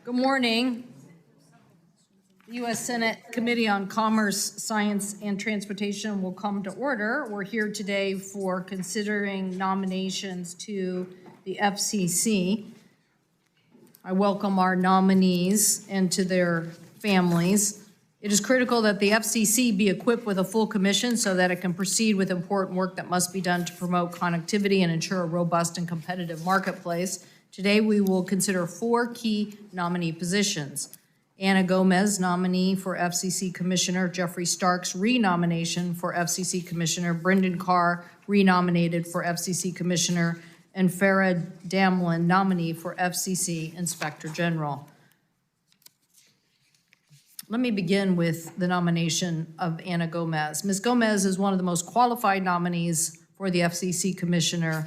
Good morning. The U.S. Senate Committee on Commerce, Science, and Transportation will come to order. We're here today for considering nominations to the FCC. I welcome our nominees and to their families. It is critical that the FCC be equipped with a full commission so that it can proceed with important work that must be done to promote connectivity and ensure a robust and competitive marketplace. Today, we will consider 4 key nominee positions. Ana Gomez, nominee for FCC Commissioner; Geoffrey Starks, renomination for FCC Commissioner; Brendan Carr, renominated for FCC Commissioner; and Farah Damlin, nominee for FCC Inspector General. Let me begin with the nomination of Ana Gomez. Ms. Gomez is one of the most qualified nominees for the FCC Commissioner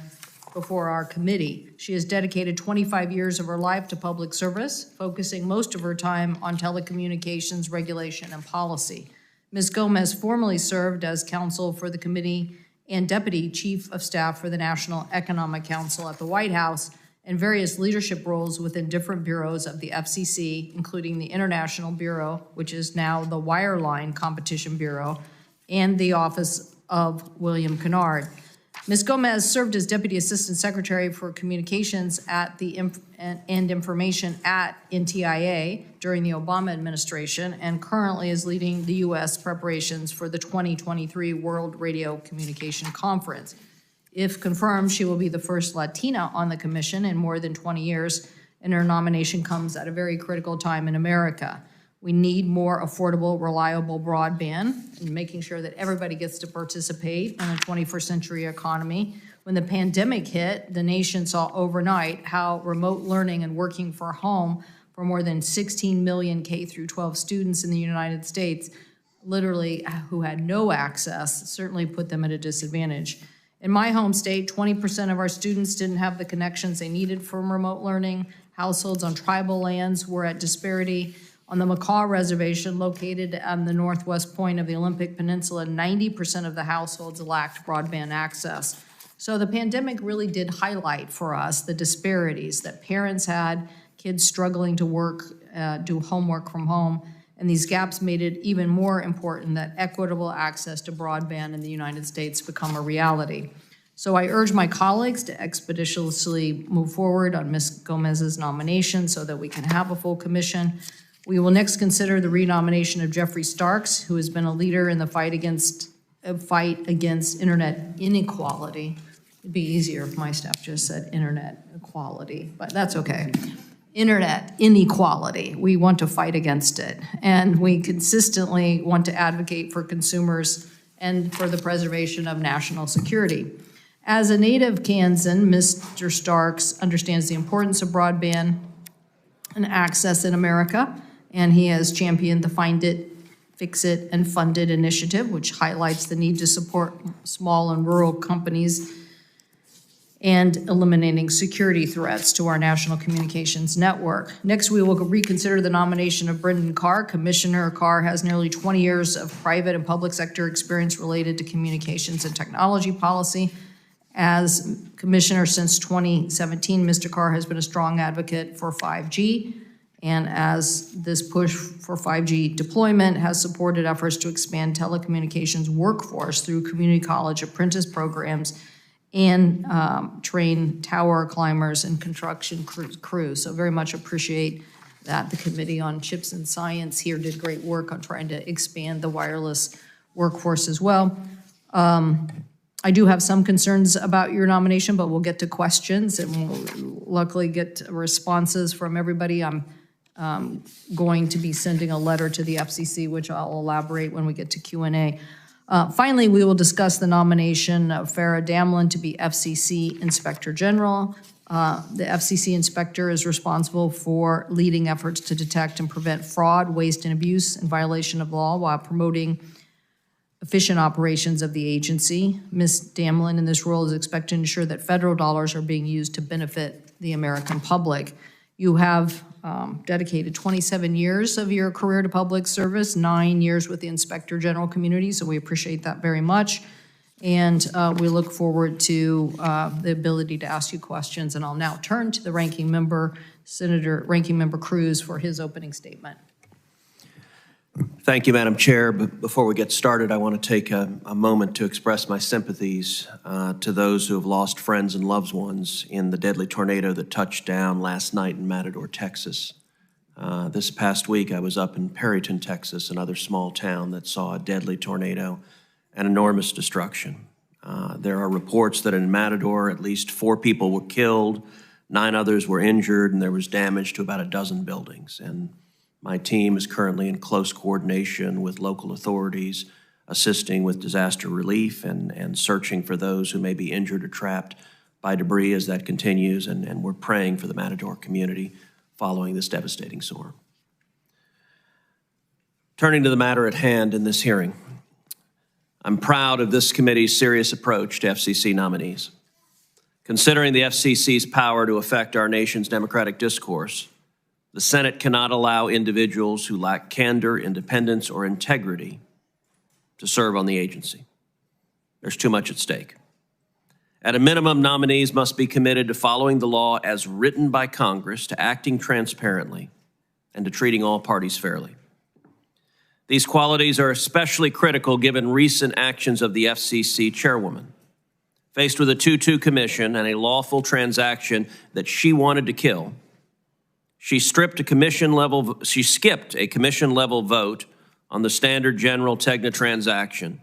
before our committee. She has dedicated 25 years of her life to public service, focusing most of her time on telecommunications regulation and policy. Ms. Gomez formerly served as counsel for the committee and deputy chief of staff for the National Economic Council at the White House, and various leadership roles within different bureaus of the FCC, including the International Bureau, which is now the Wireline Competition Bureau, and the Office of William Kennard. Ms. Gomez served as Deputy Assistant Secretary for Communications and Information at NTIA during the Obama administration, and currently is leading the U.S. preparations for the 2023 World Radio Communication Conference. If confirmed, she will be the first Latina on the commission in more than 20 years, and her nomination comes at a very critical time in America. We need more affordable, reliable broadband, and making sure that everybody gets to participate in a 21st century economy. When the pandemic hit, the nation saw overnight how remote learning and working from home for more than 16 million K-12 students in the United States, literally who had no access, certainly put them at a disadvantage. In my home state, 20% of our students didn't have the connections they needed for remote learning. Households on tribal lands were at disparity. On the Macaw Reservation, located on the northwest point of the Olympic Peninsula, 90% of the households lacked broadband access. So the pandemic really did highlight for us the disparities that parents had, kids struggling to work, do homework from home, and these gaps made it even more important that equitable access to broadband in the United States become a reality. So I urge my colleagues to expeditiously move forward on Ms. Gomez's nomination so that we can have a full commission. We will next consider the renomination of Geoffrey Starks, who has been a leader in the fight against internet inequality. It'd be easier if my staff just said internet equality, but that's okay. Internet inequality. We want to fight against it, and we consistently want to advocate for consumers and for the preservation of national security. As a native Kansan, Mr. Starks understands the importance of broadband and access in America, and he has championed the Find It, Fix It, and Fund It initiative, which highlights the need to support small and rural companies and eliminating security threats to our national communications network. Next, we will reconsider the nomination of Brendan Carr. Commissioner Carr has nearly 20 years of private and public sector experience related to communications and technology policy. As commissioner since 2017, Mr. Carr has been a strong advocate for 5G, and as this push for 5G deployment has supported efforts to expand telecommunications workforce through community college apprentice programs and train tower climbers and construction crews. So very much appreciate that. The Committee on Chips and Science here did great work on trying to expand the wireless workforce as well. I do have some concerns about your nomination, but we'll get to questions and we'll luckily get responses from everybody. I'm going to be sending a letter to the FCC, which I'll elaborate when we get to Q&A. Finally, we will discuss the nomination of Farah Damlin to be FCC Inspector General. The FCC Inspector is responsible for leading efforts to detect and prevent fraud, waste, and abuse in violation of law while promoting efficient operations of the agency. Ms. Damlin in this role is expected to ensure that federal dollars are being used to benefit the American public. You have dedicated 27 years of your career to public service, 9 years with the Inspector General community, so we appreciate that very much. And we look forward to the ability to ask you questions. And I'll now turn to the ranking member, Ranking Member Cruz, for his opening statement. Thank you, Madam Chair. But before we get started, I want to take a moment to express my sympathies to those who have lost friends and loved ones in the deadly tornado that touched down last night in Matador, Texas. This past week, I was up in Perryton, Texas, another small town that saw a deadly tornado and enormous destruction. There are reports that in Matador, at least 4 people were killed, 9 others were injured, and there was damage to about a dozen buildings. And my team is currently in close coordination with local authorities, assisting with disaster relief and searching for those who may be injured or trapped by debris as that continues, and we're praying for the Matador community following this devastating storm. Turning to the matter at hand in this hearing, I'm proud of this committee's serious approach to FCC nominees. Considering the FCC's power to affect our nation's democratic discourse, the Senate cannot allow individuals who lack candor, independence, or integrity to serve on the agency. There's too much at stake. At a minimum, nominees must be committed to following the law as written by Congress, to acting transparently, and to treating all parties fairly. These qualities are especially critical given recent actions of the FCC chairwoman. Faced with a 2-2 commission and a lawful transaction that she wanted to kill, she skipped a commission-level vote on the Standard General Tegna transaction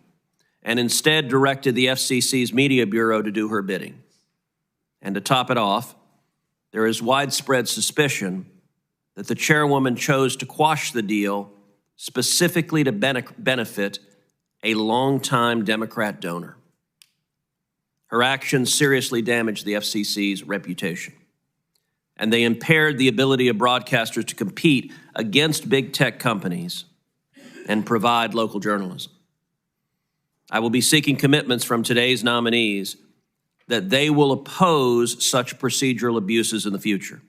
and instead directed the FCC's Media Bureau to do her bidding. And to top it off, there is widespread suspicion that the chairwoman chose to quash the deal specifically to benefit a longtime Democrat donor. Her actions seriously damaged the FCC's reputation, and they impaired the ability of broadcasters to compete against big tech companies and provide local journalism. I will be seeking commitments from today's nominees that they will oppose such procedural abuses in the future,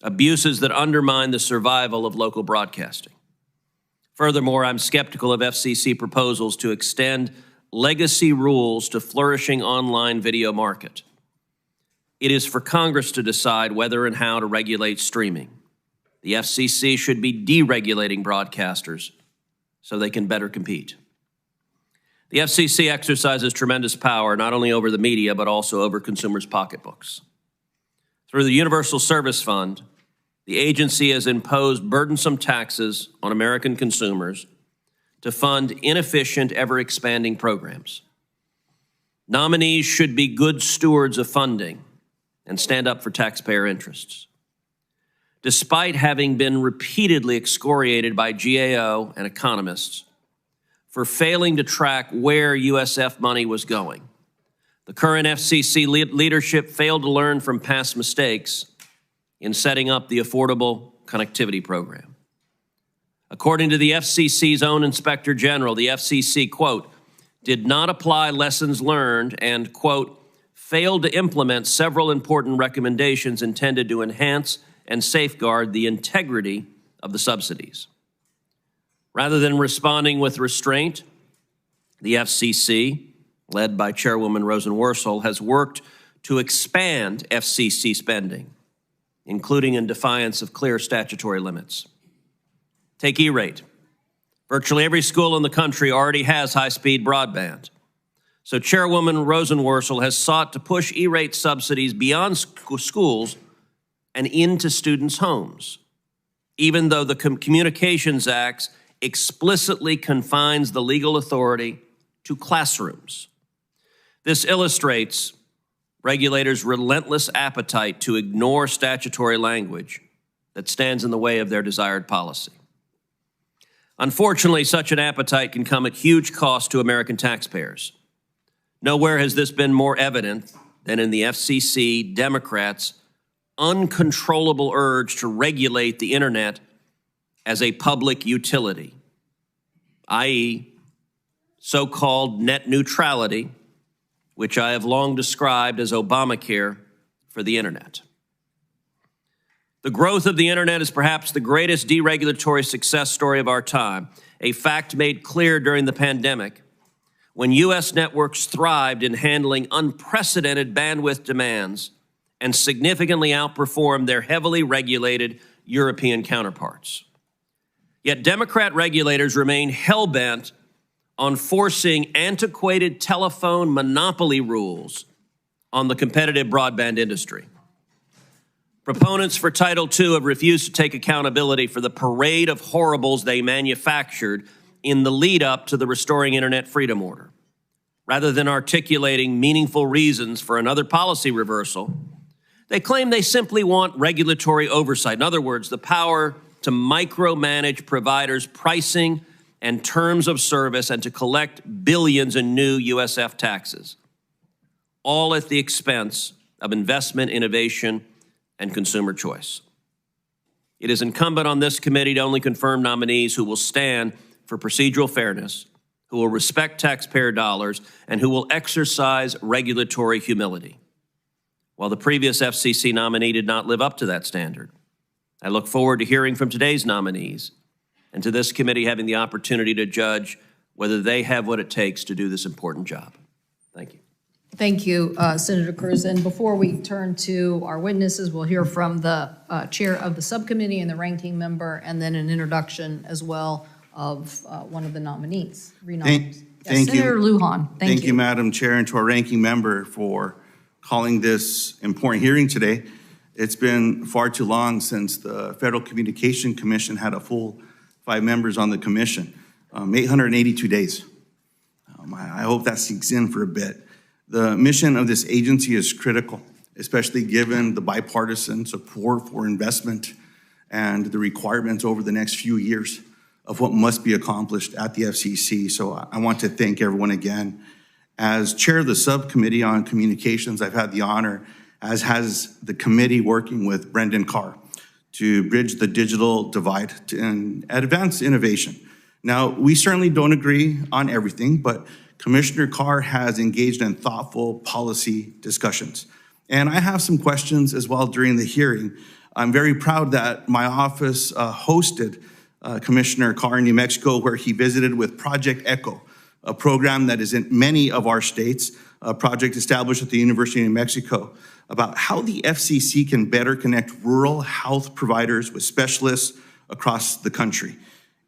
abuses that undermine the survival of local broadcasting. Furthermore, I'm skeptical of FCC proposals to extend legacy rules to flourishing online video market. It is for Congress to decide whether and how to regulate streaming. The FCC should be deregulating broadcasters so they can better compete. The FCC exercises tremendous power not only over the media, but also over consumers' pocketbooks. Through the Universal Service Fund, the agency has imposed burdensome taxes on American consumers to fund inefficient, ever-expanding programs. Nominees should be good stewards of funding and stand up for taxpayer interests. Despite having been repeatedly excoriated by GAO and economists for failing to track where USF money was going, the current FCC leadership failed to learn from past mistakes in setting up the Affordable Connectivity Program. According to the FCC's own Inspector General, the FCC, quote, did not apply lessons learned and, quote, failed to implement several important recommendations intended to enhance and safeguard the integrity of the subsidies. Rather than responding with restraint, the FCC, led by Chairwoman Rosenworcel, has worked to expand FCC spending, including in defiance of clear statutory limits. Take E-rate. Virtually every school in the country already has high-speed broadband. So Chairwoman Rosenworcel has sought to push E-rate subsidies beyond schools and into students' homes, even though the Communications Act explicitly confines the legal authority to classrooms. This illustrates regulators' relentless appetite to ignore statutory language that stands in the way of their desired policy. Unfortunately, such an appetite can come at huge cost to American taxpayers. Nowhere has this been more evident than in the FCC Democrats' uncontrollable urge to regulate the internet as a public utility, i.e., so-called net neutrality, which I have long described as Obamacare for the internet. The growth of the internet is perhaps the greatest deregulatory success story of our time, a fact made clear during the pandemic, when U.S. networks thrived in handling unprecedented bandwidth demands and significantly outperformed their heavily regulated European counterparts. Yet Democrat regulators remain hell-bent on forcing antiquated telephone monopoly rules on the competitive broadband industry. Proponents for Title II have refused to take accountability for the parade of horribles they manufactured in the lead up to the Restoring Internet Freedom Order. Rather than articulating meaningful reasons for another policy reversal, they claim they simply want regulatory oversight. In other words, the power to micromanage providers' pricing and terms of service and to collect billions in new USF taxes, all at the expense of investment, innovation, and consumer choice. It is incumbent on this committee to only confirm nominees who will stand for procedural fairness, who will respect taxpayer dollars, and who will exercise regulatory humility. While the previous FCC nominee did not live up to that standard, I look forward to hearing from today's nominees and to this committee having the opportunity to judge whether they have what it takes to do this important job. Thank you. Thank you, Senator Cruz. And before we turn to our witnesses, we'll hear from the chair of the subcommittee and the ranking member, and then an introduction as well of one of the nominees. Thank you. Senator Lujan, thank you. Thank you, Madam Chair, and to our ranking member for calling this important hearing today. It's been far too long since the Federal Communication Commission had a full 5 members on the commission, 882 days. I hope that sinks in for a bit. The mission of this agency is critical, especially given the bipartisan support for investment and the requirements over the next few years of what must be accomplished at the FCC. So I want to thank everyone again. As chair of the subcommittee on communications, I've had the honor, as has the committee, working with Brendan Carr to bridge the digital divide and advance innovation. Now, we certainly don't agree on everything, but Commissioner Carr has engaged in thoughtful policy discussions. And I have some questions as well during the hearing. I'm very proud that my office hosted Commissioner Carr in New Mexico, where he visited with Project ECHO, a program that is in many of our states, a project established at the University of New Mexico, about how the FCC can better connect rural health providers with specialists across the country.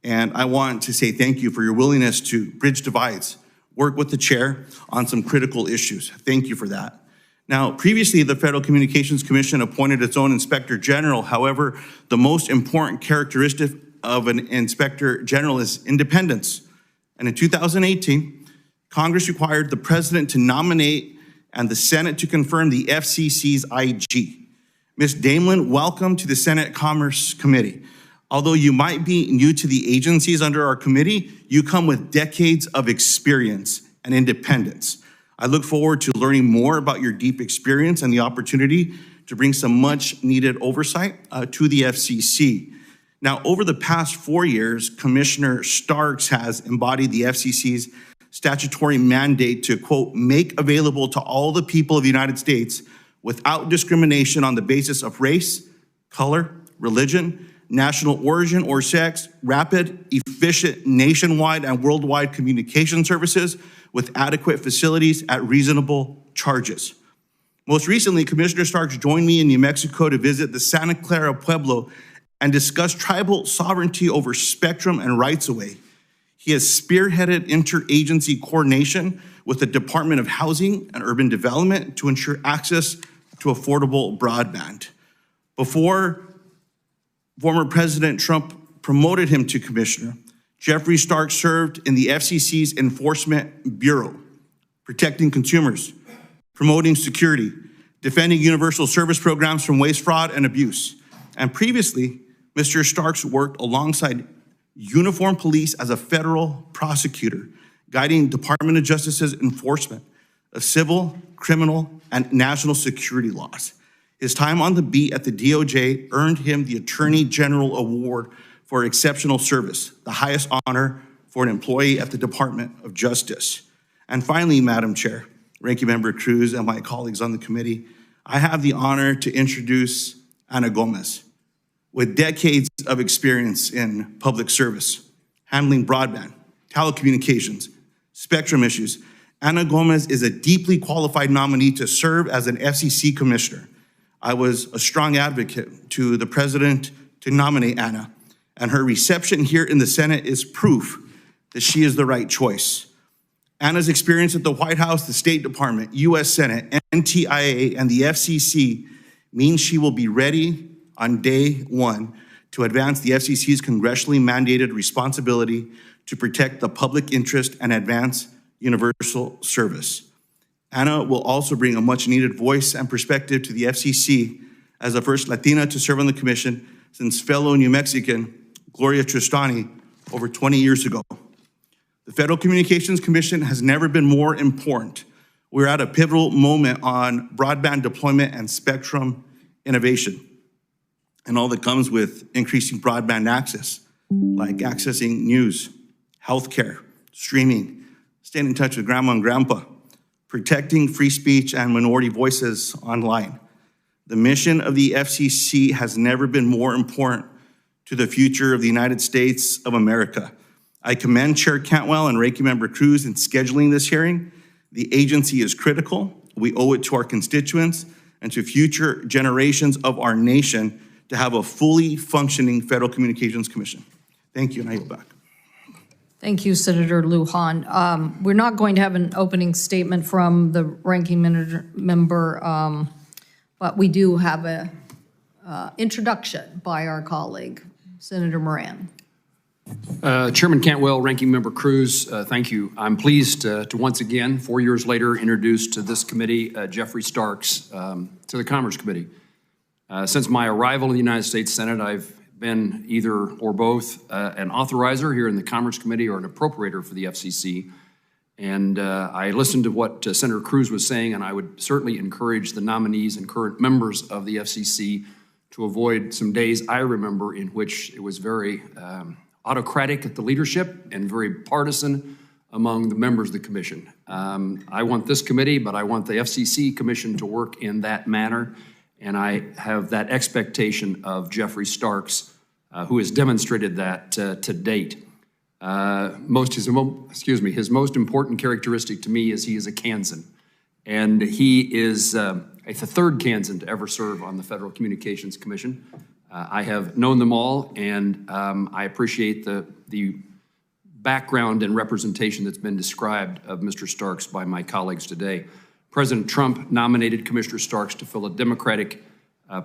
And I want to say thank you for your willingness to bridge divides, work with the chair on some critical issues. Thank you for that. Now, previously, the Federal Communications Commission appointed its own Inspector General. However, the most important characteristic of an Inspector General is independence. And in 2018, Congress required the President to nominate and the Senate to confirm the FCC's IG. Ms. Damelin, welcome to the Senate Commerce Committee. Although you might be new to the agencies under our committee, you come with decades of experience and independence. I look forward to learning more about your deep experience and the opportunity to bring some much needed oversight to the FCC. Now, over the past 4 years, Commissioner Starks has embodied the FCC's statutory mandate to, quote, make available to all the people of the United States without discrimination on the basis of race, color, religion, national origin, or sex, rapid, efficient, nationwide and worldwide communication services with adequate facilities at reasonable charges. Most recently, Commissioner Starks joined me in New Mexico to visit the Santa Clara Pueblo and discuss tribal sovereignty over spectrum and rights-of-way. He has spearheaded interagency coordination with the Department of Housing and Urban Development to ensure access to affordable broadband. Before former President Trump promoted him to commissioner, Geoffrey Starks served in the FCC's Enforcement Bureau, protecting consumers, promoting security, defending universal service programs from waste, fraud, and abuse. And previously, Mr. Starks worked alongside uniformed police as a federal prosecutor, guiding Department of Justice's enforcement of civil, criminal, and national security laws. His time on the beat at the DOJ earned him the Attorney General Award for exceptional service, the highest honor for an employee at the Department of Justice. And finally, Madam Chair, Ranking Member Cruz, and my colleagues on the committee, I have the honor to introduce Ana Gomez. With decades of experience in public service, handling broadband, telecommunications, spectrum issues. Ana Gomez is a deeply qualified nominee to serve as an FCC commissioner. I was a strong advocate to the president to nominate Ana, and her reception here in the Senate is proof that she is the right choice. Ana's experience at the White House, the State Department, U.S. Senate, NTIA, and the FCC means she will be ready on day one to advance the FCC's congressionally mandated responsibility to protect the public interest and advance universal service. Ana will also bring a much-needed voice and perspective to the FCC as the first Latina to serve on the commission since fellow New Mexican Gloria Tristani over 20 years ago. The Federal Communications Commission has never been more important. We're at a pivotal moment on broadband deployment and spectrum innovation, and all that comes with increasing broadband access, like accessing news, healthcare, streaming, staying in touch with grandma and grandpa, protecting free speech and minority voices online. The mission of the FCC has never been more important to the future of the United States of America. I commend Chair Cantwell and Ranking Member Cruz in scheduling this hearing. The agency is critical. We owe it to our constituents and to future generations of our nation to have a fully functioning Federal Communications Commission. Thank you, and I yield back. Thank you, Senator Lujan. We're not going to have an opening statement from the ranking member, but we do have an introduction by our colleague, Senator Moran. Chairman Cantwell, Ranking Member Cruz, thank you. I'm pleased to once again, 4 years later, introduce to this committee Geoffrey Starks to the Commerce Committee. Since my arrival in the United States Senate, I've been either or both an authorizer here in the Commerce Committee or an appropriator for the FCC. And I listened to what Senator Cruz was saying, and I would certainly encourage the nominees and current members of the FCC to avoid some days I remember in which it was very autocratic at the leadership and very partisan among the members of the commission. I want this committee, but I want the FCC commission to work in that manner, and I have that expectation of Geoffrey Starks, who has demonstrated that to date. His most important characteristic to me is he is a Kansan, and he is the third Kansan to ever serve on the Federal Communications Commission. I have known them all, and I appreciate the background and representation that's been described of Mr. Starks by my colleagues today. President Trump nominated Commissioner Starks to fill a Democratic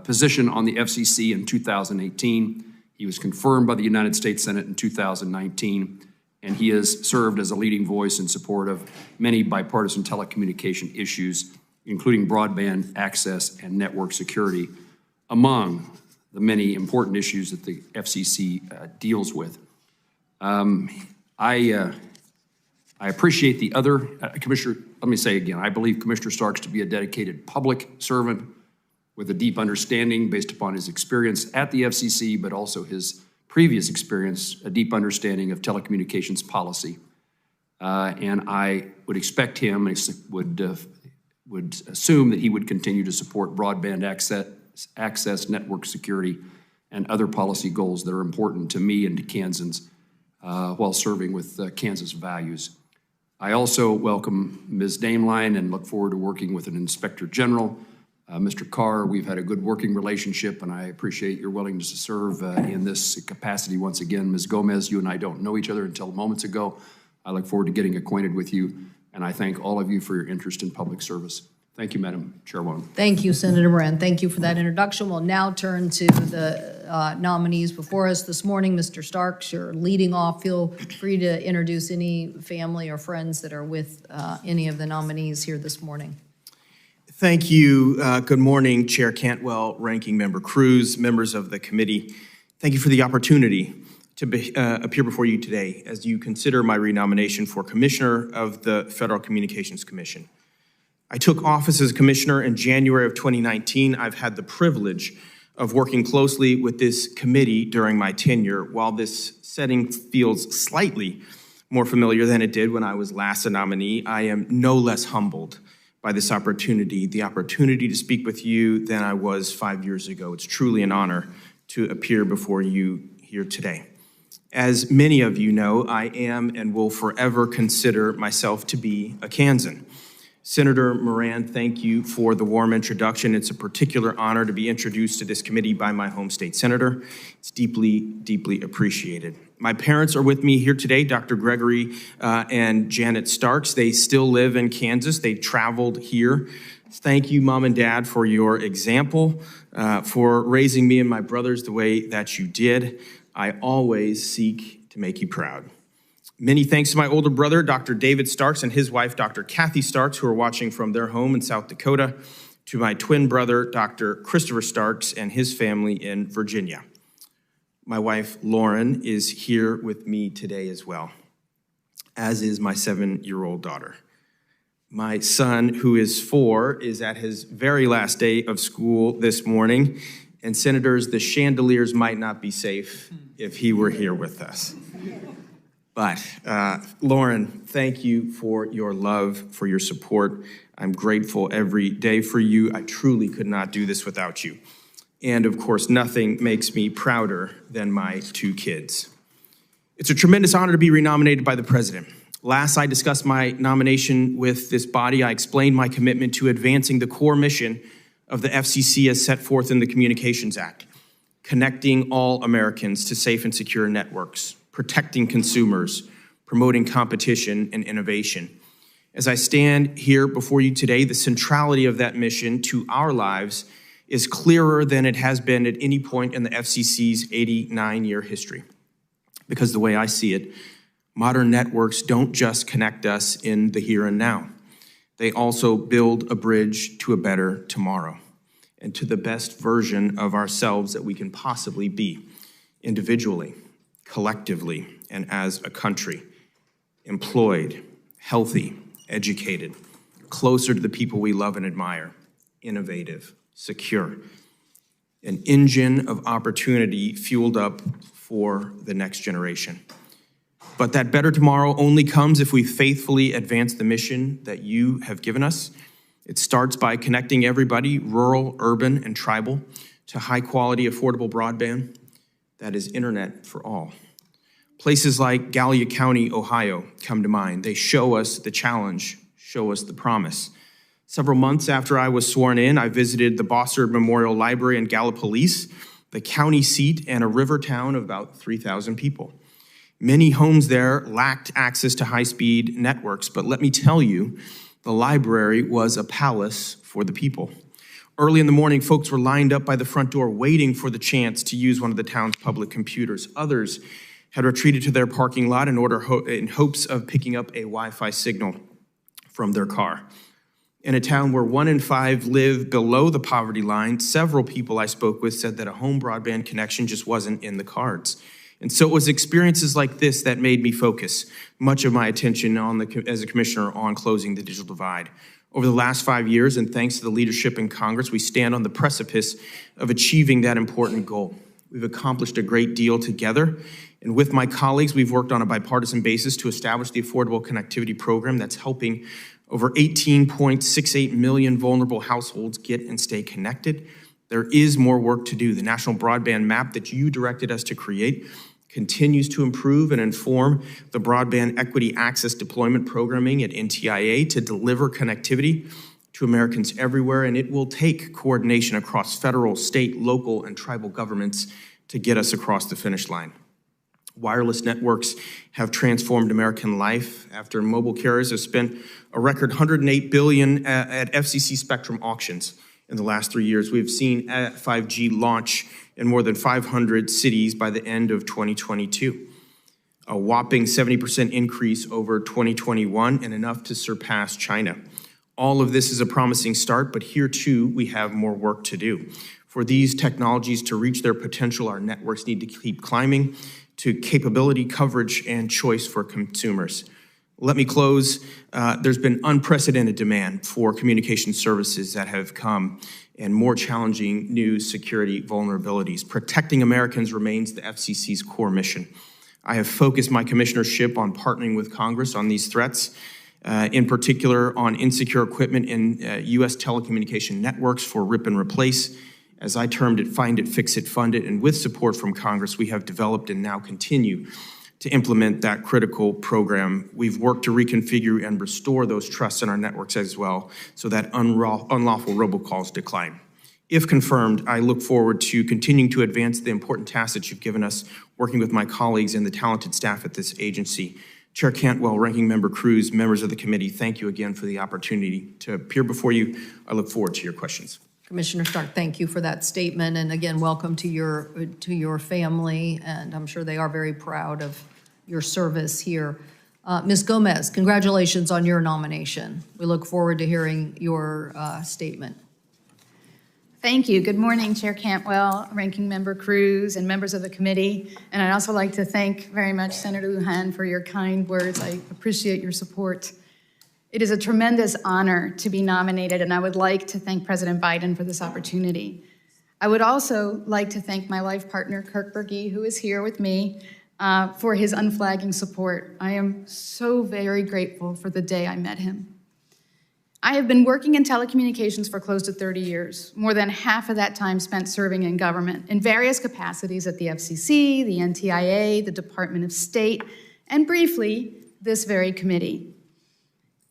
position on the FCC in 2018. He was confirmed by the United States Senate in 2019, and he has served as a leading voice in support of many bipartisan telecommunication issues, including broadband access and network security, among the many important issues that the FCC deals with. I appreciate the other Commissioner. Let me say again, I believe Commissioner Starks to be a dedicated public servant with a deep understanding based upon his experience at the FCC, but also his previous experience, a deep understanding of telecommunications policy. And I would expect him, would assume that he would continue to support broadband access, network security, and other policy goals that are important to me and to Kansans while serving with Kansas values. I also welcome Ms. Dameline and look forward to working with an Inspector General, Mr. Carr. We've had a good working relationship, and I appreciate your willingness to serve in this capacity once again. Ms. Gomez, you and I don't know each other until moments ago. I look forward to getting acquainted with you, and I thank all of you for your interest in public service. Thank you, Madam Chairwoman. Thank you, Senator Moran. Thank you for that introduction. We'll now turn to the nominees before us this morning. Mr. Starks, you're leading off. Feel free to introduce any family or friends that are with any of the nominees here this morning. Thank you. Good morning, Chair Cantwell, Ranking Member Cruz, members of the committee. Thank you for the opportunity to appear before you today as you consider my renomination for Commissioner of the Federal Communications Commission. I took office as Commissioner in January of 2019. I've had the privilege of working closely with this committee during my tenure. While this setting feels slightly more familiar than it did when I was last a nominee, I am no less humbled by this opportunity, the opportunity to speak with you than I was 5 years ago. It's truly an honor to appear before you here today. As many of you know, I am and will forever consider myself to be a Kansan. Senator Moran, thank you for the warm introduction. It's a particular honor to be introduced to this committee by my home state senator. It's deeply, deeply appreciated. My parents are with me here today, Dr. Gregory and Janet Starks. They still live in Kansas. They traveled here. Thank you, Mom and Dad, for your example, for raising me and my brothers the way that you did. I always seek to make you proud. Many thanks to my older brother, Dr. David Starks, and his wife, Dr. Kathy Starks, who are watching from their home in South Dakota, to my twin brother, Dr. Christopher Starks, and his family in Virginia. My wife, Lauren, is here with me today as well, as is my 7-year-old daughter. My son, who is 4, is at his very last day of school this morning, and senators, the chandeliers might not be safe if he were here with us. But Lauren, thank you for your love, for your support. I'm grateful every day for you. I truly could not do this without you. And of course, nothing makes me prouder than my 2 kids. It's a tremendous honor to be renominated by the president. Last I discussed my nomination with this body, I explained my commitment to advancing the core mission of the FCC as set forth in the Communications Act, connecting all Americans to safe and secure networks, protecting consumers, promoting competition and innovation. As I stand here before you today, the centrality of that mission to our lives is clearer than it has been at any point in the FCC's 89-year history. Because the way I see it, modern networks don't just connect us in the here and now. They also build a bridge to a better tomorrow and to the best version of ourselves that we can possibly be, individually, collectively, and as a country, employed, healthy, educated, closer to the people we love and admire, innovative, secure, an engine of opportunity fueled up for the next generation. But that better tomorrow only comes if we faithfully advance the mission that you have given us. It starts by connecting everybody, rural, urban, and tribal, to high-quality, affordable broadband that is internet for all. Places like Gallia County, Ohio, come to mind. They show us the challenge, show us the promise. Several months after I was sworn in, I visited the Bossard Memorial Library in Gallipolis, the county seat and a river town of about 3,000 people. Many homes there lacked access to high-speed networks, but let me tell you, the library was a palace for the people. Early in the morning, folks were lined up by the front door waiting for the chance to use one of the town's public computers. Others had retreated to their parking lot in hopes of picking up a Wi-Fi signal from their car. In a town where 1 in 5 live below the poverty line, several people I spoke with said that a home broadband connection just wasn't in the cards. And so it was experiences like this that made me focus much of my attention as a commissioner on closing the digital divide. Over the last 5 years, and thanks to the leadership in Congress, we stand on the precipice of achieving that important goal. We've accomplished a great deal together, and with my colleagues, we've worked on a bipartisan basis to establish the Affordable Connectivity Program that's helping over 18.68 million vulnerable households get and stay connected. There is more work to do. The National Broadband Map that you directed us to create continues to improve and inform the Broadband Equity Access Deployment Programming at NTIA to deliver connectivity to Americans everywhere, and it will take coordination across federal, state, local, and tribal governments to get us across the finish line. Wireless networks have transformed American life after mobile carriers have spent a record $108 billion at FCC spectrum auctions. In the last 3 years, we've seen 5G launch in more than 500 cities by the end of 2022. A whopping 70% increase over 2021 and enough to surpass China. All of this is a promising start, but here too, we have more work to do. For these technologies to reach their potential, our networks need to keep climbing to capability, coverage, and choice for consumers. Let me close. There's been unprecedented demand for communication services that have come and more challenging new security vulnerabilities. Protecting Americans remains the FCC's core mission. I have focused my commissionership on partnering with Congress on these threats, in particular on insecure equipment in U.S. telecommunication networks for rip and replace as I termed it, find it, fix it, fund it, and with support from Congress, we have developed and now continue to implement that critical program. We've worked to reconfigure and restore those trusts in our networks as well, so that unlawful robocalls decline. If confirmed, I look forward to continuing to advance the important tasks that you've given us, working with my colleagues and the talented staff at this agency. Chair Cantwell, Ranking Member Cruz, members of the committee, thank you again for the opportunity to appear before you. I look forward to your questions. Commissioner Stark, thank you for that statement, and again, welcome to your family, and I'm sure they are very proud of your service here. Ms. Gomez, congratulations on your nomination. We look forward to hearing your statement. Thank you. Good morning, Chair Cantwell, Ranking Member Cruz, and members of the committee. And I'd also like to thank very much Senator Lujan for your kind words. I appreciate your support. It is a tremendous honor to be nominated, and I would like to thank President Biden for this opportunity. I would also like to thank my life partner, Kirk Berge, who is here with me, for his unflagging support. I am so very grateful for the day I met him. I have been working in telecommunications for close to 30 years, more than half of that time spent serving in government in various capacities at the FCC, the NTIA, the Department of State, and briefly, this very committee.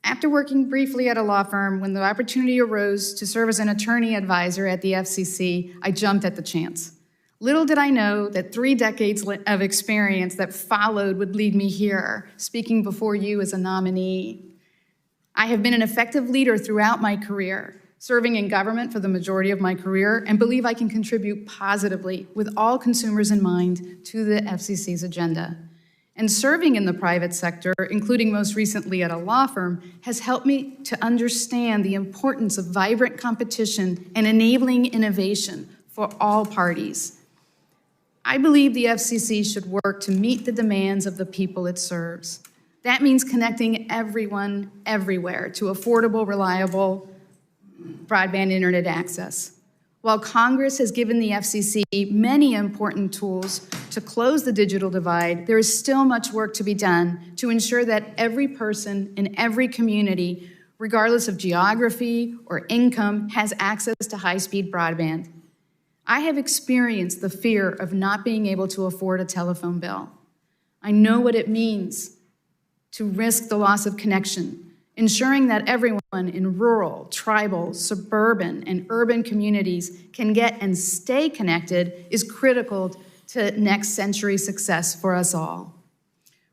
After working briefly at a law firm, when the opportunity arose to serve as an attorney advisor at the FCC, I jumped at the chance. Little did I know that 3 decades of experience that followed would lead me here, speaking before you as a nominee. I have been an effective leader throughout my career, serving in government for the majority of my career, and believe I can contribute positively with all consumers in mind to the FCC's agenda. And serving in the private sector, including most recently at a law firm, has helped me to understand the importance of vibrant competition and enabling innovation for all parties. I believe the FCC should work to meet the demands of the people it serves. That means connecting everyone, everywhere, to affordable, reliable broadband internet access. While Congress has given the FCC many important tools to close the digital divide, there is still much work to be done to ensure that every person in every community, regardless of geography or income, has access to high-speed broadband. I have experienced the fear of not being able to afford a telephone bill. I know what it means to risk the loss of connection. Ensuring that everyone in rural, tribal, suburban, and urban communities can get and stay connected is critical to next century success for us all.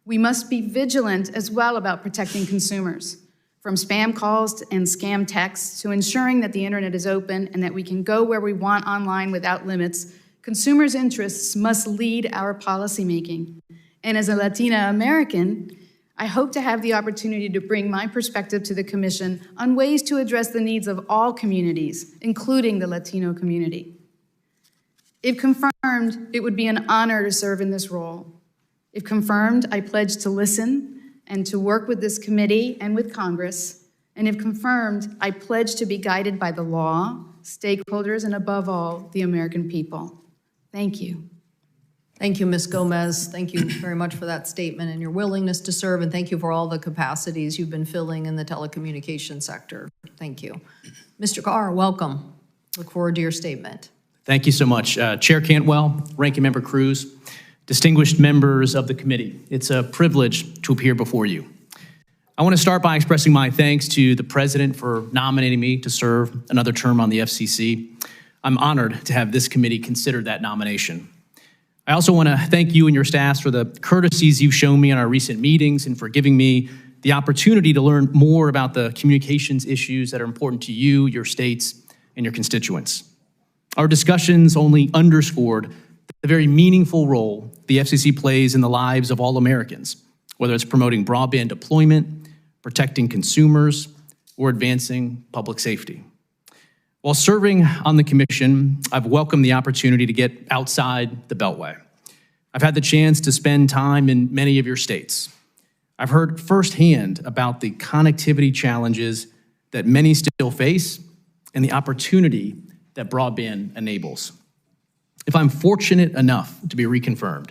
We must be vigilant as well about protecting consumers, from spam calls and scam texts to ensuring that the internet is open and that we can go where we want online without limits. Consumers' interests must lead our policymaking. And as a Latina American, I hope to have the opportunity to bring my perspective to the Commission on ways to address the needs of all communities, including the Latino community. If confirmed, it would be an honor to serve in this role. If confirmed, I pledge to listen and to work with this committee and with Congress. And if confirmed, I pledge to be guided by the law, stakeholders, and above all, the American people. Thank you. Thank you, Ms. Gomez. Thank you very much for that statement and your willingness to serve, and thank you for all the capacities you've been filling in the telecommunications sector. Thank you. Mr. Carr, welcome. Look forward to your statement. Thank you so much. Chair Cantwell, Ranking Member Cruz, distinguished members of the committee, it's a privilege to appear before you. I want to start by expressing my thanks to the President for nominating me to serve another term on the FCC. I'm honored to have this committee consider that nomination. I also want to thank you and your staffs for the courtesies you've shown me in our recent meetings and for giving me the opportunity to learn more about the communications issues that are important to you, your states, and your constituents. Our discussions only underscored the very meaningful role the FCC plays in the lives of all Americans, whether it's promoting broadband deployment, protecting consumers, or advancing public safety. While serving on the commission, I've welcomed the opportunity to get outside the Beltway. I've had the chance to spend time in many of your states. I've heard firsthand about the connectivity challenges that many still face and the opportunity that broadband enables. If I'm fortunate enough to be reconfirmed,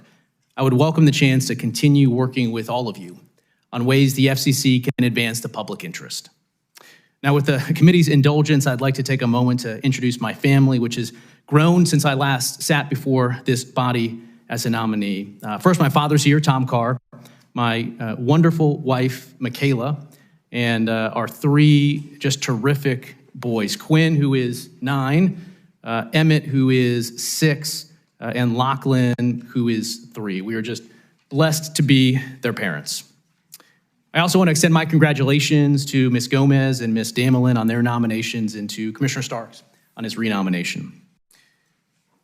I would welcome the chance to continue working with all of you on ways the FCC can advance the public interest. Now, with the committee's indulgence, I'd like to take a moment to introduce my family, which is grown since I last sat before this body as a nominee. First, my father's here, Tom Carr, my wonderful wife, Michaela, and our three just terrific boys, Quinn, who is 9, Emmett, who is 6, and Lachlan, who is 3. We are just blessed to be their parents. I also want to extend my congratulations to Ms. Gomez and Ms. Damelin on their nominations and to Commissioner Starks on his renomination.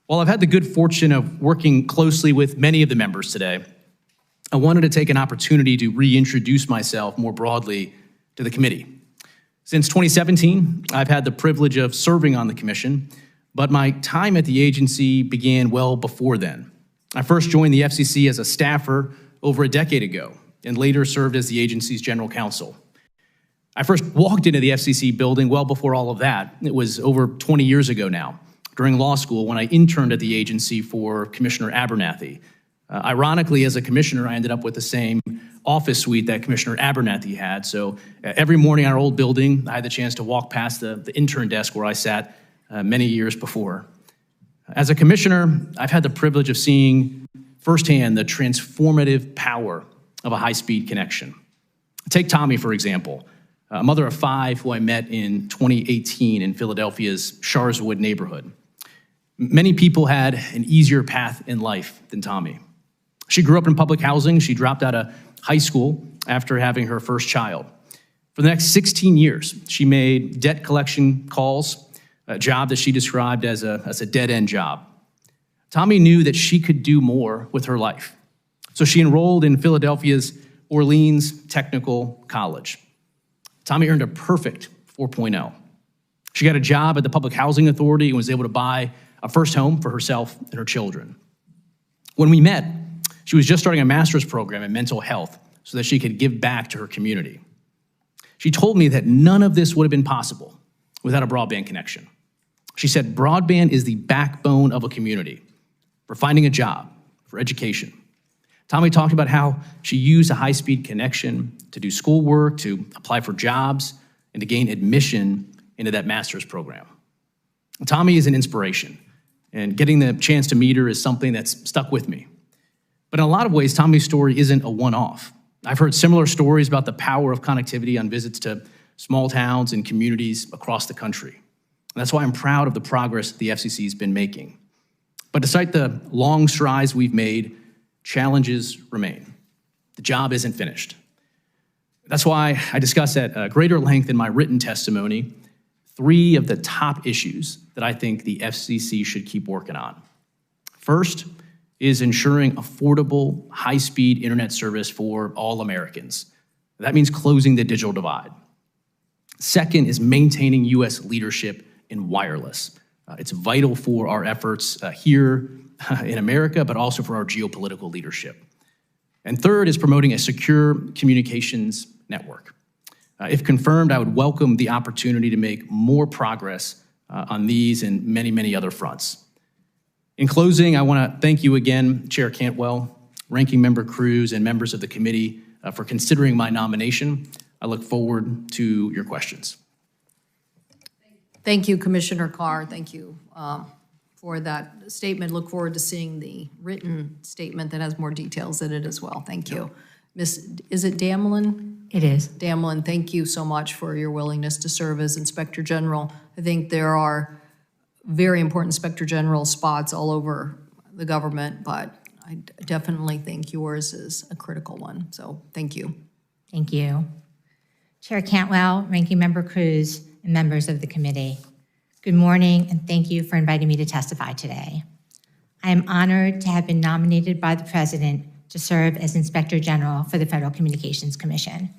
While I've had the good fortune of working closely with many of the members today, I wanted to take an opportunity to reintroduce myself more broadly to the committee. Since 2017, I've had the privilege of serving on the commission, but my time at the agency began well before then. I first joined the FCC as a staffer over a decade ago and later served as the agency's general counsel. I first walked into the FCC building well before all of that. It was over 20 years ago now, during law school when I interned at the agency for Commissioner Abernathy. Ironically, as a commissioner, I ended up with the same office suite that Commissioner Abernathy had. So every morning in our old building, I had the chance to walk past the intern desk where I sat many years before. As a commissioner, I've had the privilege of seeing firsthand the transformative power of a high-speed connection. Take Tommy, for example, a mother of 5 who I met in 2018 in Philadelphia's Sharswood neighborhood. Many people had an easier path in life than Tommy. She grew up in public housing. She dropped out of high school after having her first child. For the next 16 years, she made debt collection calls, a job that she described as a dead-end job. Tommy knew that she could do more with her life. So she enrolled in Philadelphia's Orleans Technical College. Tommy earned a perfect 4.0. She got a job at the Public Housing Authority and was able to buy a first home for herself and her children. When we met, she was just starting a master's program in mental health so that she could give back to her community. She told me that none of this would have been possible without a broadband connection. She said broadband is the backbone of a community for finding a job, for education. Tommy talked about how she used a high-speed connection to do schoolwork, to apply for jobs, and to gain admission into that master's program. Tommy is an inspiration, and getting the chance to meet her is something that's stuck with me. But in a lot of ways, Tommy's story isn't a one-off. I've heard similar stories about the power of connectivity on visits to small towns and communities across the country. And that's why I'm proud of the progress the FCC has been making. But despite the long strides we've made, challenges remain. The job isn't finished. That's why I discuss at greater length in my written testimony 3 of the top issues that I think the FCC should keep working on. First is ensuring affordable, high-speed internet service for all Americans. That means closing the digital divide. Second is maintaining U.S. leadership in wireless. It's vital for our efforts here in America, but also for our geopolitical leadership. And third is promoting a secure communications network. If confirmed, I would welcome the opportunity to make more progress on these and many, many other fronts. In closing, I want to thank you again, Chair Cantwell, Ranking Member Cruz, and members of the committee for considering my nomination. I look forward to your questions. Thank you, Commissioner Carr. Thank you for that statement. Look forward to seeing the written statement that has more details in it as well. Thank you. Is it Damelin? It is. Damelin, thank you so much for your willingness to serve as Inspector General. I think there are very important Inspector General spots all over the government, but I definitely think yours is a critical one. So thank you. Thank you. Chair Cantwell, Ranking Member Cruz, and members of the committee. Good morning, and thank you for inviting me to testify today. I am honored to have been nominated by the President to serve as Inspector General for the Federal Communications Commission.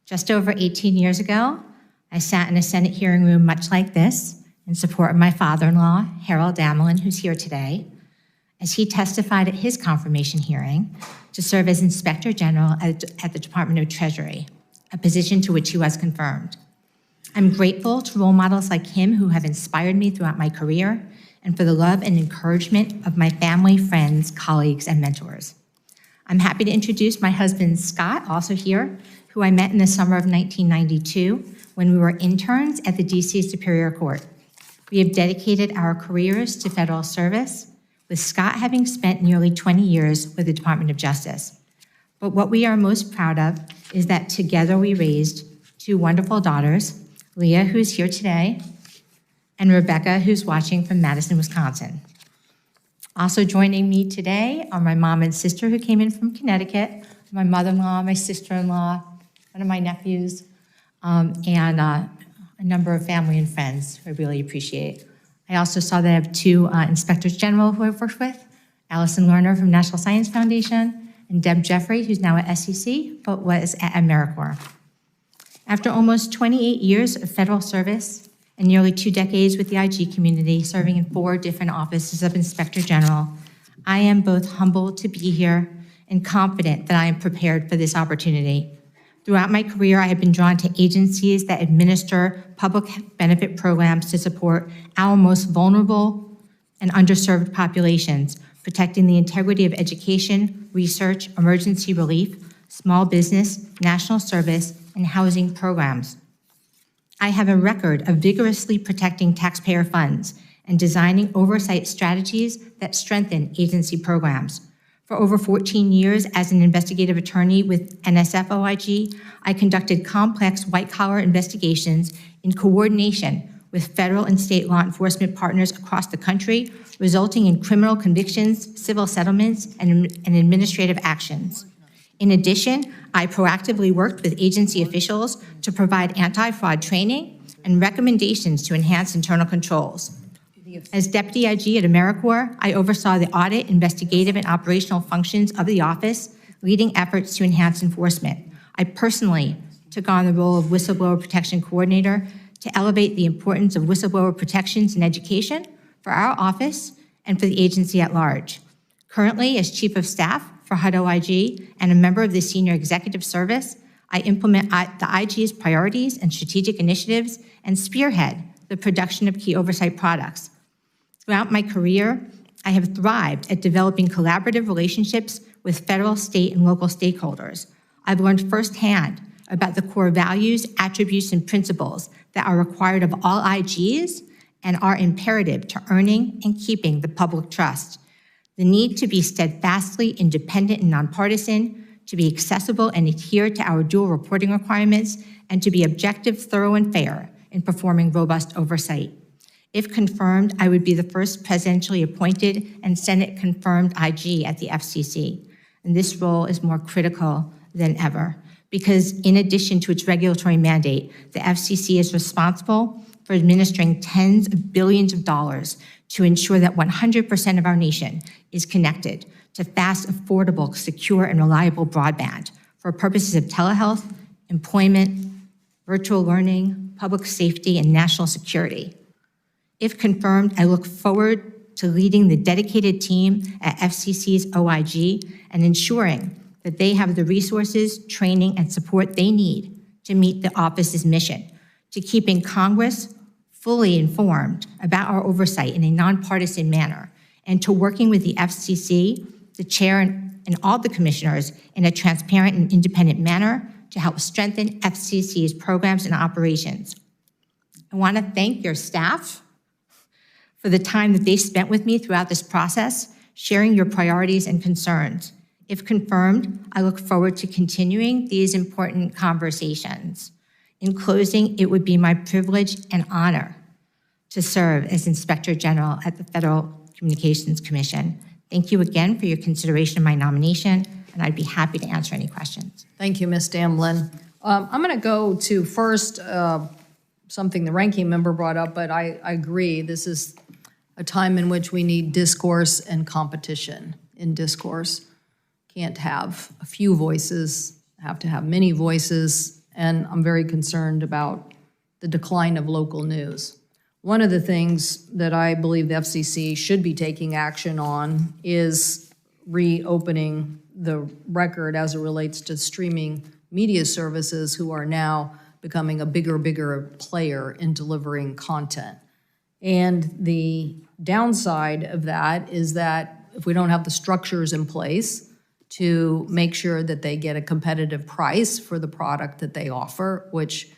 Just over 18 years ago, I sat in a Senate hearing room much like this in support of my father-in-law, Harold Damelin, who's here today, as he testified at his confirmation hearing to serve as Inspector General at the Department of Treasury, a position to which he was confirmed. I'm grateful to role models like him who have inspired me throughout my career and for the love and encouragement of my family, friends, colleagues, and mentors. I'm happy to introduce my husband, Scott, also here, who I met in the summer of 1992 when we were interns at the DC Superior Court. We have dedicated our careers to federal service, with Scott having spent nearly 20 years with the Department of Justice. But what we are most proud of is that together we raised two wonderful daughters, Leah, who's here today, and Rebecca, who's watching from Madison, Wisconsin. Also joining me today are my mom and sister who came in from Connecticut, my mother-in-law, my sister-in-law, one of my nephews, and a number of family and friends who I really appreciate. I also saw that I have two inspectors general who I've worked with, Allison Lerner from National Science Foundation, and Deb Geoffrey, who's now at SCC, but was at AmeriCorps. After almost 28 years of federal service and nearly 2 decades with the IG community, serving in 4 different offices of Inspector General, I am both humbled to be here and confident that I am prepared for this opportunity. Throughout my career, I have been drawn to agencies that administer public benefit programs to support our most vulnerable and underserved populations, protecting the integrity of education, research, emergency relief, small business, national service, and housing programs. I have a record of vigorously protecting taxpayer funds and designing oversight strategies that strengthen agency programs. For over 14 years as an investigative attorney with NSF OIG, I conducted complex white-collar investigations in coordination with federal and state law enforcement partners across the country, resulting in criminal convictions, civil settlements, and administrative actions. In addition, I proactively worked with agency officials to provide anti-fraud training and recommendations to enhance internal controls. As Deputy IG at AmeriCorps, I oversaw the audit, investigative, and operational functions of the office, leading efforts to enhance enforcement. I personally took on the role of Whistleblower Protection Coordinator to elevate the importance of whistleblower protections and education for our office and for the agency at large. Currently, as Chief of Staff for HUD OIG and a member of the Senior Executive Service, I implement the IG's priorities and strategic initiatives and spearhead the production of key oversight products. Throughout my career, I have thrived at developing collaborative relationships with federal, state, and local stakeholders. I've learned firsthand about the core values, attributes, and principles that are required of all IGs and are imperative to earning and keeping the public trust. The need to be steadfastly independent and nonpartisan, to be accessible and adhere to our dual reporting requirements, and to be objective, thorough, and fair in performing robust oversight. If confirmed, I would be the first presidentially appointed and Senate-confirmed IG at the FCC. And this role is more critical than ever because in addition to its regulatory mandate, the FCC is responsible for administering tens of billions of dollars to ensure that 100% of our nation is connected to fast, affordable, secure, and reliable broadband for purposes of telehealth, employment, virtual learning, public safety, and national security. If confirmed, I look forward to leading the dedicated team at FCC's OIG and ensuring that they have the resources, training, and support they need to meet the office's mission, to keeping Congress fully informed about our oversight in a nonpartisan manner, and to working with the FCC, the chair, and all the commissioners in a transparent and independent manner to help strengthen FCC's programs and operations. I want to thank your staff for the time that they spent with me throughout this process, sharing your priorities and concerns. If confirmed, I look forward to continuing these important conversations. In closing, it would be my privilege and honor to serve as Inspector General at the Federal Communications Commission. Thank you again for your consideration of my nomination, and I'd be happy to answer any questions. Thank you, Ms. Damblin. I'm going to go to first something the ranking member brought up, but I agree. This is a time in which we need discourse and competition in discourse. Can't have a few voices, have to have many voices, and I'm very concerned about the decline of local news. One of the things that I believe the FCC should be taking action on is reopening the record as it relates to streaming media services who are now becoming a bigger player in delivering content. And the downside of that is that if we don't have the structures in place to make sure that they get a competitive price for the product that they offer, which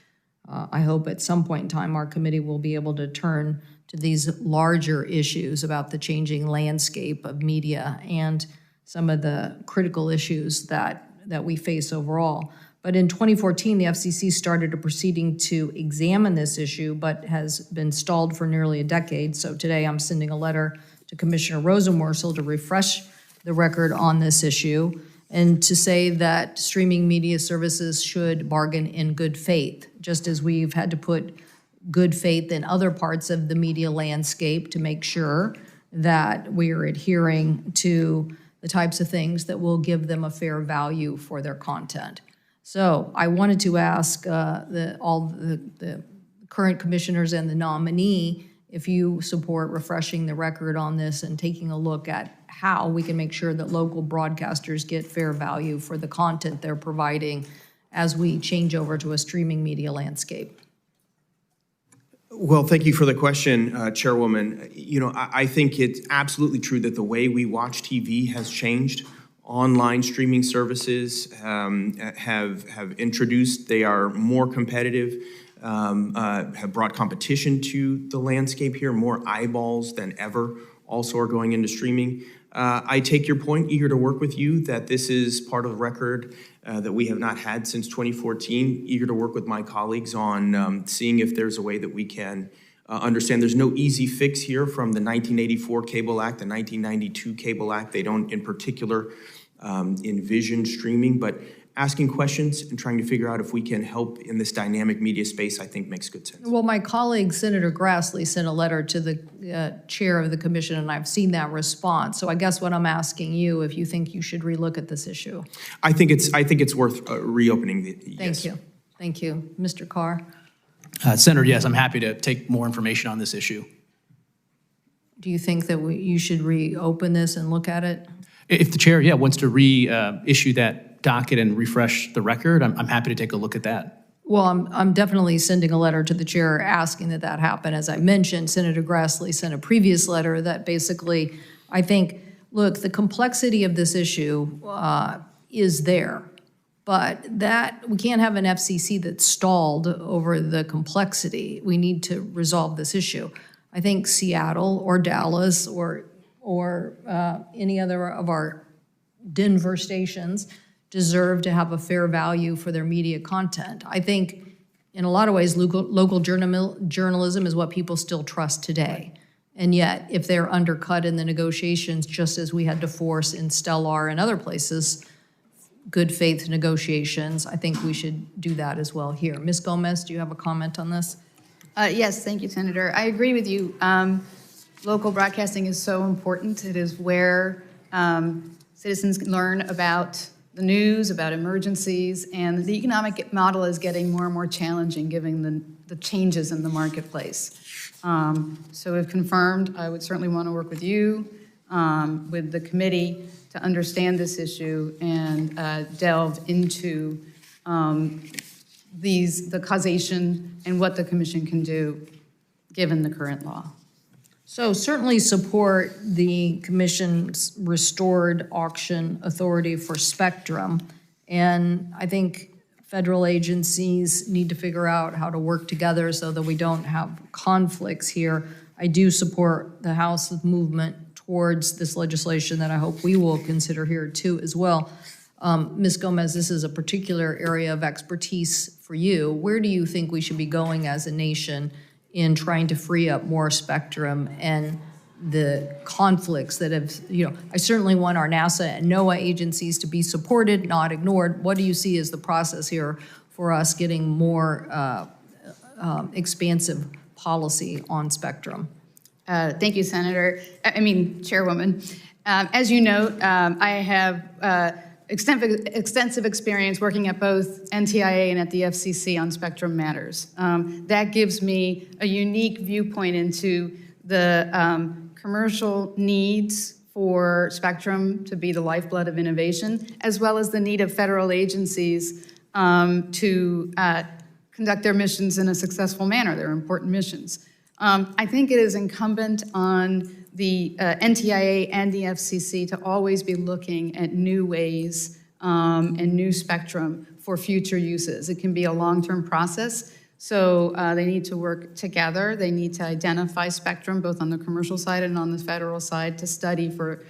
I hope at some point in time our committee will be able to turn to these larger issues about the changing landscape of media and some of the critical issues that we face overall. But in 2014, the FCC started a proceeding to examine this issue, but has been stalled for nearly a decade. So today I'm sending a letter to Commissioner Rosenworcel to refresh the record on this issue and to say that streaming media services should bargain in good faith, just as we've had to put good faith in other parts of the media landscape to make sure that we are adhering to the types of things that will give them a fair value for their content. So I wanted to ask all the current commissioners and the nominee if you support refreshing the record on this and taking a look at how we can make sure that local broadcasters get fair value for the content they're providing as we change over to a streaming media landscape. Well, thank you for the question, Chairwoman. You know, I think it's absolutely true that the way we watch TV has changed. Online streaming services have introduced, they are more competitive, have brought competition to the landscape here, more eyeballs than ever also are going into streaming. I take your point, eager to work with you, that this is part of the record that we have not had since 2014. Eager to work with my colleagues on seeing if there's a way that we can understand. There's no easy fix here from the 1984 Cable Act, the 1992 Cable Act. They don't in particular envision streaming, but asking questions and trying to figure out if we can help in this dynamic media space, I think makes good sense. Well, my colleague, Senator Grassley, sent a letter to the chair of the commission, and I've seen that response. So I guess what I'm asking you, if you think you should relook at this issue. I think it's worth reopening the. Thank you. Thank you. Mr. Carr? Senator, yes, I'm happy to take more information on this issue. Do you think that you should reopen this and look at it? If the chair, wants to reissue that docket and refresh the record, I'm happy to take a look at that. Well, I'm definitely sending a letter to the chair asking that happen. As I mentioned, Senator Grassley sent a previous letter that basically, I think, look, the complexity of this issue is there, but that we can't have an FCC that's stalled over the complexity. We need to resolve this issue. I think Seattle or Dallas or any other of our Denver stations deserve to have a fair value for their media content. I think in a lot of ways, local journalism is what people still trust today. And yet, if they're undercut in the negotiations, just as we had to force in Stellar and other places, good faith negotiations, I think we should do that as well here. Ms. Gomez, do you have a comment on this? Yes, thank you, Senator. I agree with you. Local broadcasting is so important. It is where citizens learn about the news, about emergencies, and the economic model is getting more and more challenging given the changes in the marketplace. So if confirmed, I would certainly want to work with you, with the committee, to understand this issue and delve into the causation and what the commission can do given the current law. So certainly support the commission's restored auction authority for spectrum. And I think federal agencies need to figure out how to work together so that we don't have conflicts here. I do support the House's movement towards this legislation that I hope we will consider here too as well. Ms. Gomez, this is a particular area of expertise for you. Where do you think we should be going as a nation in trying to free up more spectrum and the conflicts that have, I certainly want our NASA and NOAA agencies to be supported, not ignored. What do you see as the process here for us getting more expansive policy on spectrum? Thank you, Chairwoman. As you note, I have extensive experience working at both NTIA and at the FCC on spectrum matters. That gives me a unique viewpoint into the commercial needs for spectrum to be the lifeblood of innovation, as well as the need of federal agencies to conduct their missions in a successful manner. They're important missions. I think it is incumbent on the NTIA and the FCC to always be looking at new ways and new spectrum for future uses. It can be a long-term process, So they need to work together. They need to identify spectrum, both on the commercial side and on the federal side, to study for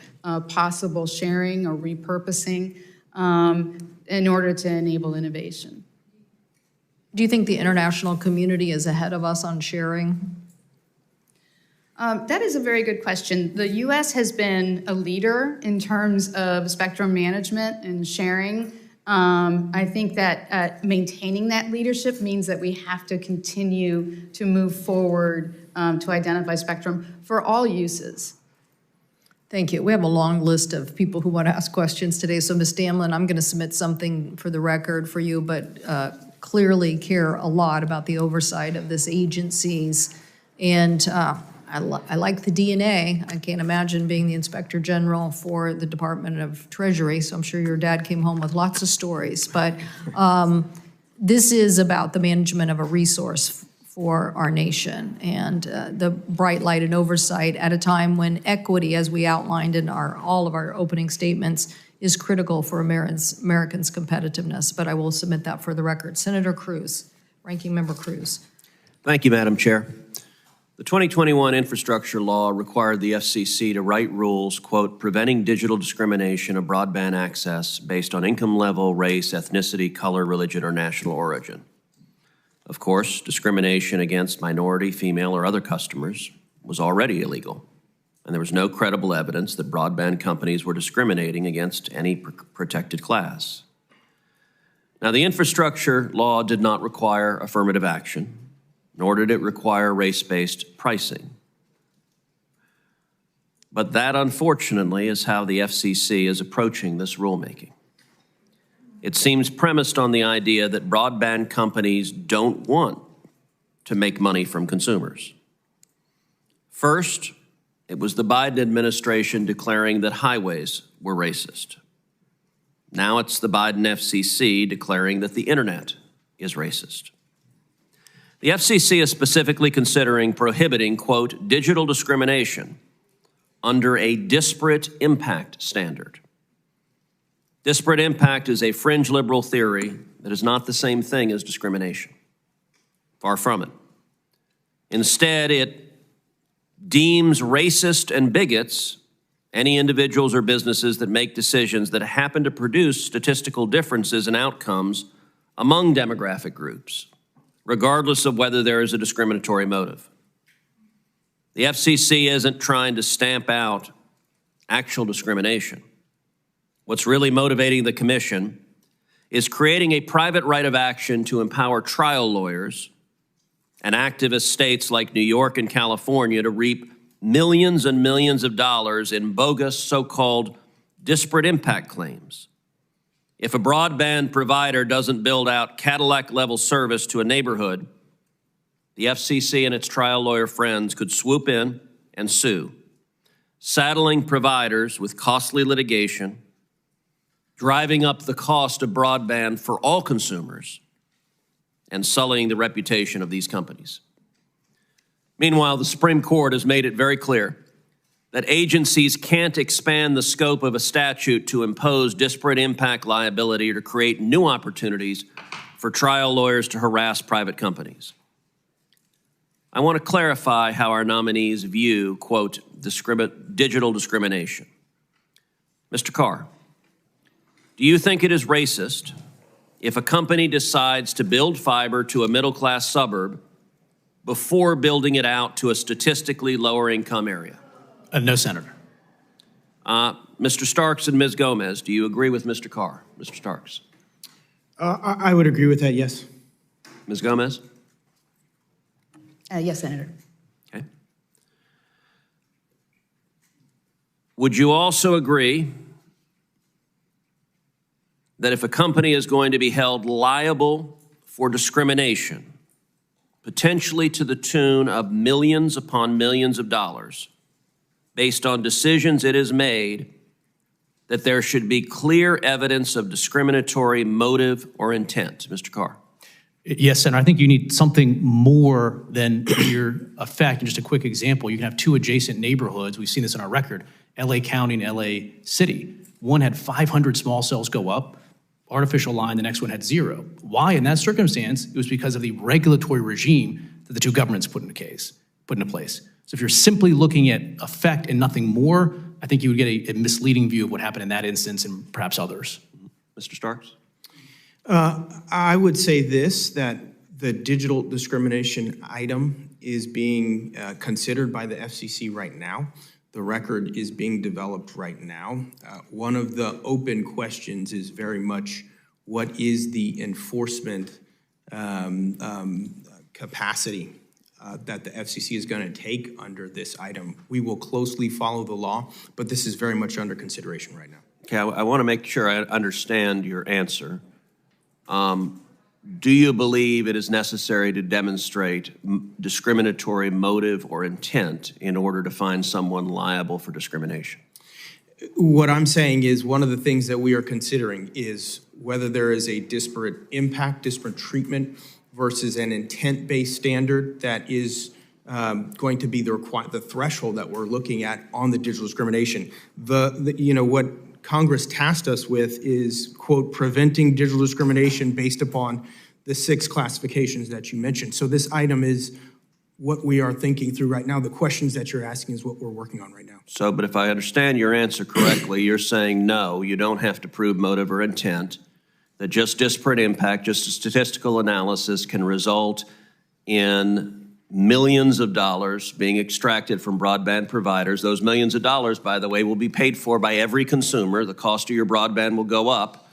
possible sharing or repurposing in order to enable innovation. Do you think the international community is ahead of us on sharing? That is a very good question. The U.S. has been a leader in terms of spectrum management and sharing. I think that maintaining that leadership means that we have to continue to move forward to identify spectrum for all uses. Thank you. We have a long list of people who want to ask questions today. So, Ms. Damlin, I'm going to submit something for the record for you, but clearly care a lot about the oversight of this agency's. And I like the DNA. I can't imagine being the Inspector General for the Department of Treasury, so I'm sure your dad came home with lots of stories. But this is about the management of a resource for our nation and the bright light and oversight at a time when equity, as we outlined in all of our opening statements, is critical for Americans' competitiveness. But I will submit that for the record. Senator Cruz, Ranking Member Cruz. Thank you, Madam Chair. The 2021 infrastructure law required the FCC to write rules, quote, preventing digital discrimination of broadband access based on income level, race, ethnicity, color, religion, or national origin. Of course, discrimination against minority, female, or other customers was already illegal, and there was no credible evidence that broadband companies were discriminating against any protected class. Now, the infrastructure law did not require affirmative action, nor did it require race-based pricing. But that, unfortunately, is how the FCC is approaching this rulemaking. It seems premised on the idea that broadband companies don't want to make money from consumers. First, it was the Biden administration declaring that highways were racist. Now it's the Biden FCC declaring that the internet is racist. The FCC is specifically considering prohibiting, quote, digital discrimination under a disparate impact standard. Disparate impact is a fringe liberal theory that is not the same thing as discrimination. Far from it. Instead, it deems racist and bigots any individuals or businesses that make decisions that happen to produce statistical differences in outcomes among demographic groups, regardless of whether there is a discriminatory motive. The FCC isn't trying to stamp out actual discrimination. What's really motivating the commission is creating a private right of action to empower trial lawyers and activist states like New York and California to reap millions and millions of dollars in bogus so-called disparate impact claims. If a broadband provider doesn't build out Cadillac-level service to a neighborhood, the FCC and its trial lawyer friends could swoop in and sue, saddling providers with costly litigation, driving up the cost of broadband for all consumers, and sullying the reputation of these companies. Meanwhile, the Supreme Court has made it very clear that agencies can't expand the scope of a statute to impose disparate impact liability or to create new opportunities for trial lawyers to harass private companies. I want to clarify how our nominees view, quote, digital discrimination. Mr. Carr, do you think it is racist if a company decides to build fiber to a middle-class suburb before building it out to a statistically lower income area? No, Senator. Mr. Starks and Ms. Gomez, do you agree with Mr. Carr? Mr. Starks. I would agree with that, yes. Ms. Gomez? Yes, Senator. Okay. Would you also agree that if a company is going to be held liable for discrimination, potentially to the tune of millions upon millions of dollars, based on decisions it has made, that there should be clear evidence of discriminatory motive or intent? Mr. Carr. Yes, Senator. I think you need something more than mere effect. And just a quick example, you can have two adjacent neighborhoods. We've seen this in our record, LA County and LA City. One had 500 small cells go up. artificial line, the next one had 0. Why? In that circumstance, it was because of the regulatory regime that the two governments put into place. So if you're simply looking at effect and nothing more, I think you would get a misleading view of what happened in that instance and perhaps others. Mr. Starks? I would say this, that the digital discrimination item is being considered by the FCC right now. The record is being developed right now. One of the open questions is very much what is the enforcement capacity that the FCC is going to take under this item. We will closely follow the law, but this is very much under consideration right now. Okay, I want to make sure I understand your answer. Do you believe it is necessary to demonstrate discriminatory motive or intent in order to find someone liable for discrimination? What I'm saying is one of the things that we are considering is whether there is a disparate impact, disparate treatment versus an intent-based standard that is going to be the threshold that we're looking at on the digital discrimination. What Congress tasked us with is, quote, preventing digital discrimination based upon the 6 classifications that you mentioned. So this item is what we are thinking through right now. The questions that you're asking is what we're working on right now. So, but if I understand your answer correctly, you're saying no, you don't have to prove motive or intent, that just disparate impact, just a statistical analysis can result in millions of dollars being extracted from broadband providers. Those millions of dollars, by the way, will be paid for by every consumer. The cost of your broadband will go up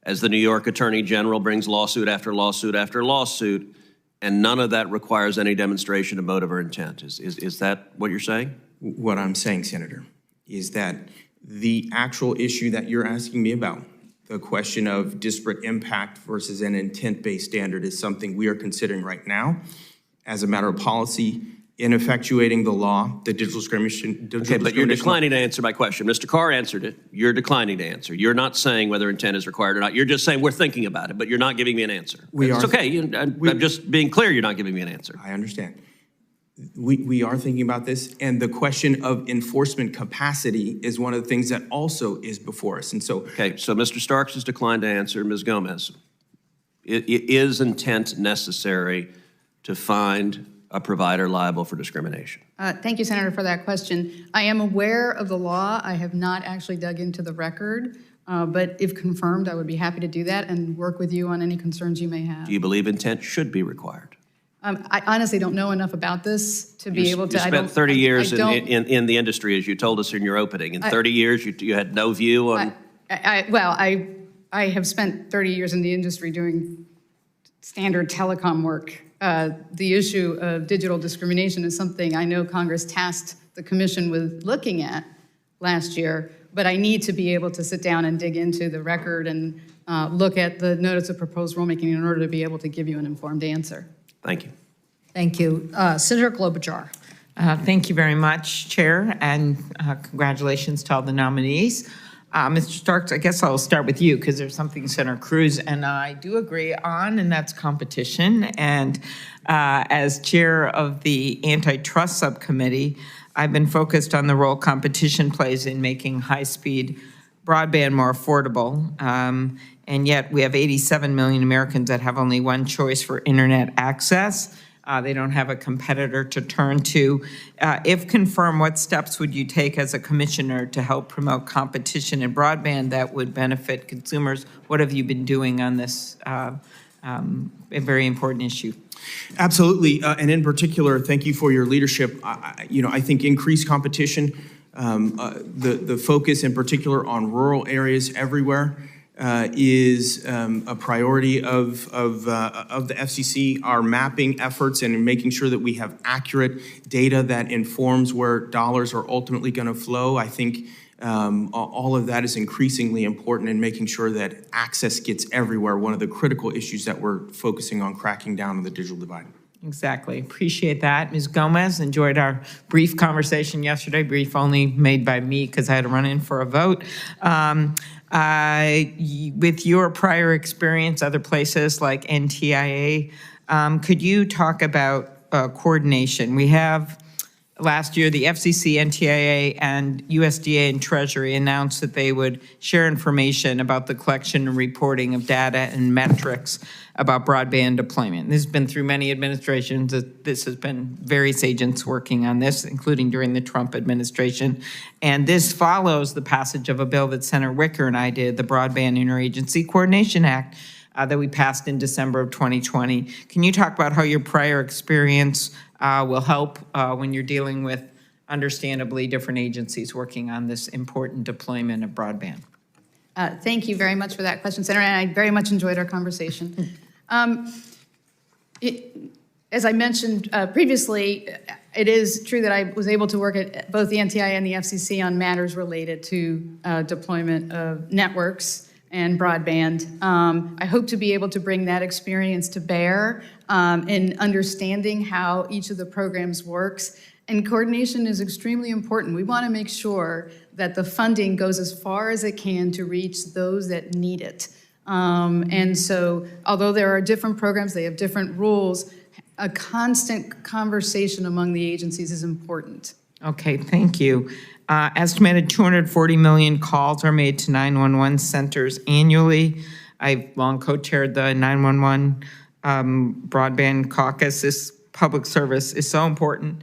as the New York Attorney General brings lawsuit after lawsuit after lawsuit, and none of that requires any demonstration of motive or intent. Is that what you're saying? What I'm saying, Senator, is that the actual issue that you're asking me about, the question of disparate impact versus an intent-based standard, is something we are considering right now as a matter of policy in effectuating the law, the digital discrimination. Okay, but you're declining to answer my question. Mr. Carr answered it. You're declining to answer. You're not saying whether intent is required or not. You're just saying we're thinking about it, but you're not giving me an answer. It's okay. I'm just being clear you're not giving me an answer. I understand. We are thinking about this, and the question of enforcement capacity is one of the things that also is before us. And so, okay, so Mr. Starks has declined to answer. Ms. Gomez, is intent necessary to find a provider liable for discrimination? Thank you, Senator, for that question. I am aware of the law. I have not actually dug into the record, but if confirmed, I would be happy to do that and work with you on any concerns you may have. Do you believe intent should be required? I honestly don't know enough about this to be able to. You spent 30 years in the industry, as you told us in your opening. In 30 years, you had no view on... I have spent 30 years in the industry doing standard telecom work. The issue of digital discrimination is something I know Congress tasked the commission with looking at last year, but I need to be able to sit down and dig into the record and look at the notice of proposed rulemaking in order to be able to give you an informed answer. Thank you. Thank you. Senator Klobuchar. Thank you very much, Chair, and congratulations to all the nominees. Mr. Starks, I guess I'll start with you because there's something Senator Cruz and I do agree on, and that's competition. And as chair of the antitrust subcommittee, I've been focused on the role competition plays in making high-speed broadband more affordable. And yet we have 87 million Americans that have only one choice for internet access. They don't have a competitor to turn to. If confirmed, what steps would you take as a commissioner to help promote competition in broadband that would benefit consumers? What have you been doing on this a very important issue? Absolutely, and in particular, thank you for your leadership. I think increased competition, the focus in particular on rural areas everywhere, is a priority of the FCC. Our mapping efforts and making sure that we have accurate data that informs where dollars are ultimately going to flow. I think all of that is increasingly important in making sure that access gets everywhere. One of the critical issues that we're focusing on cracking down on the digital divide. Exactly. Appreciate that. Ms. Gomez, enjoyed our brief conversation yesterday, brief only made by me because I had to run in for a vote. With your prior experience, other places like NTIA, could you talk about coordination? We have last year, the FCC, NTIA, and USDA and Treasury announced that they would share information about the collection and reporting of data and metrics about broadband deployment. This has been through many administrations. This has been various agents working on this, including during the Trump administration. And this follows the passage of a bill that Senator Wicker and I did, the Broadband Interagency Coordination Act, that we passed in December of 2020. Can you talk about how your prior experience will help when you're dealing with, understandably, different agencies working on this important deployment of broadband? Thank you very much for that question, Senator, and I very much enjoyed our conversation. As I mentioned previously, it is true that I was able to work at both the NTIA and the FCC on matters related to deployment of networks and broadband. I hope to be able to bring that experience to bear in understanding how each of the programs works. And coordination is extremely important. We want to make sure that the funding goes as far as it can to reach those that need it. And so, although there are different programs, they have different rules, a constant conversation among the agencies is important. Okay, thank you. Estimated 240 million calls are made to 911 centers annually. I've long co-chaired the 911 broadband caucus. This public service is so important.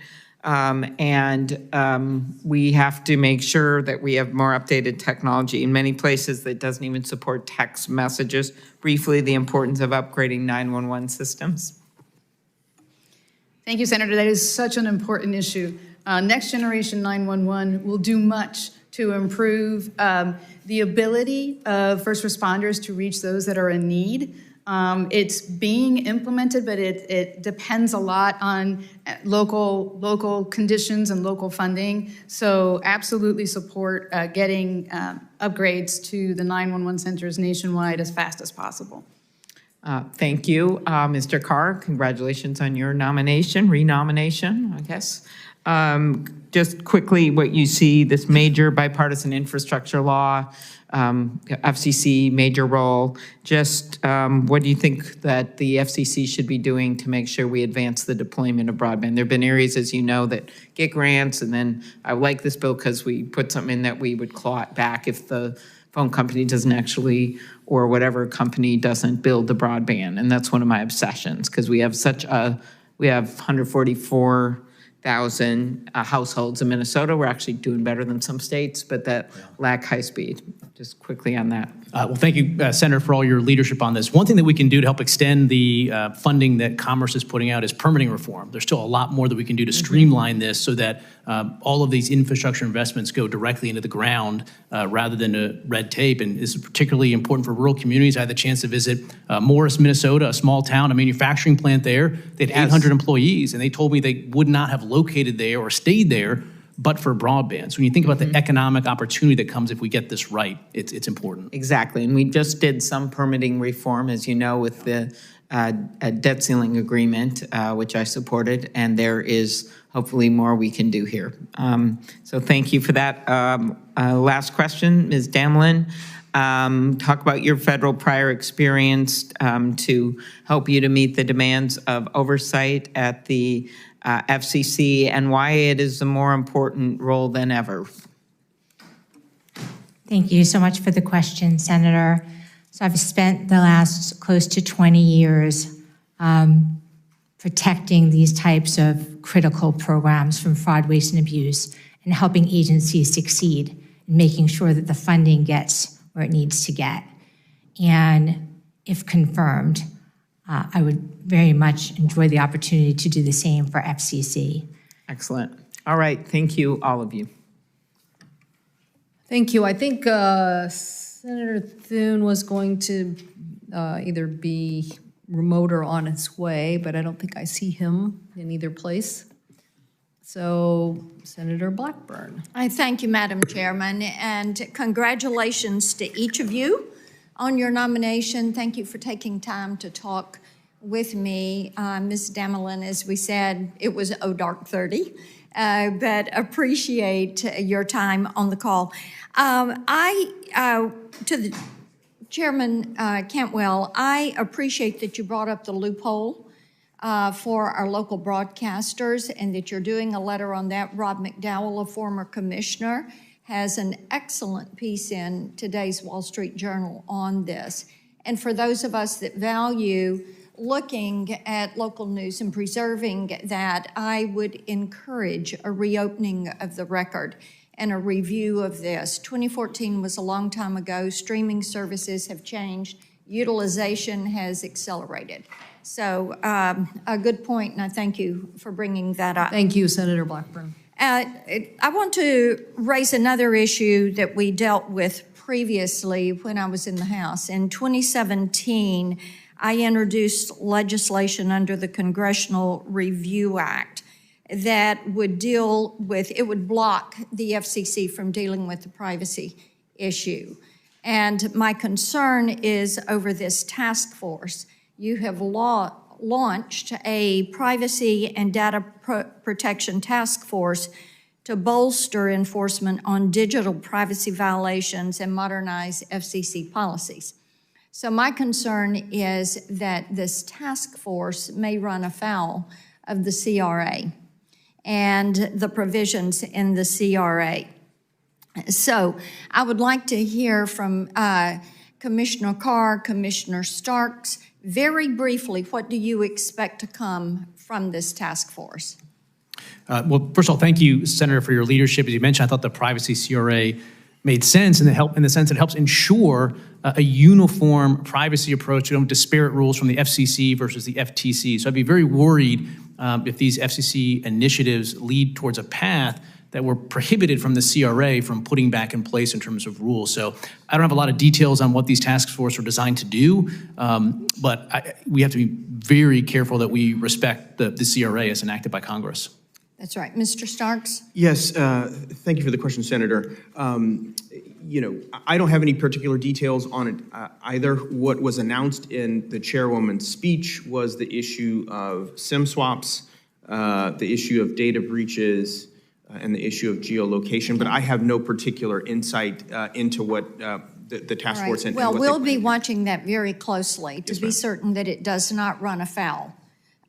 We have to make sure that we have more updated technology. In many places, that doesn't even support text messages. Briefly, the importance of upgrading 911 systems. Thank you, Senator. That is such an important issue. Next Generation 911 will do much to improve the ability of first responders to reach those that are in need. It's being implemented, but it depends a lot on local conditions and local funding. So absolutely support getting upgrades to the 911 centers nationwide as fast as possible. Thank you. Mr. Carr, congratulations on your renomination, I guess. Just quickly, what you see, this major bipartisan infrastructure law, FCC major role, just what do you think that the FCC should be doing to make sure we advance the deployment of broadband? There have been areas, as you know, that get grants, and then I like this bill because we put something in that we would claw it back if the phone company doesn't actually, or whatever company doesn't build the broadband. And that's one of my obsessions, because we have we have 144,000 households in Minnesota. We're actually doing better than some states, but that lack high speed. Just quickly on that. Well, thank you, Senator, for all your leadership on this. One thing that we can do to help extend the funding that Commerce is putting out is permitting reform. There's still a lot more that we can do to streamline this so that all of these infrastructure investments go directly into the ground rather than to red tape. And this is particularly important for rural communities. I had the chance to visit Morris, Minnesota, a small town, a manufacturing plant there. They had 800 employees, and they told me they would not have located there or stayed there but for broadband. So when you think about the economic opportunity that comes if we get this right, it's important. Exactly, and we just did some permitting reform, as you know, with the debt ceiling agreement, which I supported, and there is hopefully more we can do here. So thank you for that. Last question, Ms. Damelin. Talk about your federal prior experience to help you to meet the demands of oversight at the FCC and why it is a more important role than ever. Thank you so much for the question, Senator. So I've spent the last close to 20 years protecting these types of critical programs from fraud, waste, and abuse and helping agencies succeed in making sure that the funding gets where it needs to get. And if confirmed, I would very much enjoy the opportunity to do the same for FCC. Excellent. All right. Thank you, all of you. Thank you. I think Senator Thune was going to either be remote or on his way, but I don't think I see him in either place. So, Senator Blackburn. I thank you, Madam Chairman, and congratulations to each of you on your nomination. Thank you for taking time to talk with me. Ms. Damelin, as we said, it was dark 30, but appreciate your time on the call. To the Chairman Cantwell, I appreciate that you brought up the loophole for our local broadcasters, and that you're doing a letter on that. Rob McDowell, a former commissioner, has an excellent piece in today's Wall Street Journal on this. And for those of us that value looking at local news and preserving that, I would encourage a reopening of the record and a review of this. 2014 was a long time ago. Streaming services have changed. Utilization has accelerated. So a good point, and I thank you for bringing that up. Thank you, Senator Blackburn. I want to raise another issue that we dealt with previously when I was in the House. In 2017, I introduced legislation under the Congressional Review Act that would deal with, it would block the FCC from dealing with the privacy issue. And my concern is over this task force. You have launched a privacy and data protection task force to bolster enforcement on digital privacy violations and modernize FCC policies. So my concern is that this task force may run afoul of the CRA and the provisions in the CRA. So I would like to hear from Commissioner Carr, Commissioner Starks. Very briefly, what do you expect to come from this task force? Well, first of all, thank you, Senator, for your leadership. As you mentioned, I thought the privacy CRA made sense in the sense it helps ensure a uniform privacy approach to disparate rules from the FCC versus the FTC. So I'd be very worried if these FCC initiatives lead towards a path that were prohibited from the CRA from putting back in place in terms of rules. So I don't have a lot of details on what these task forces are designed to do, but we have to be very careful that we respect the CRA as enacted by Congress. That's right. Mr. Starks? Yes, thank you for the question, Senator. I don't have any particular details on it either. What was announced in the chairwoman's speech was the issue of SIM swaps, the issue of data breaches, and the issue of geolocation, but I have no particular insight into what the task force and well, what we'll be watching that very closely to be certain that it does not run afoul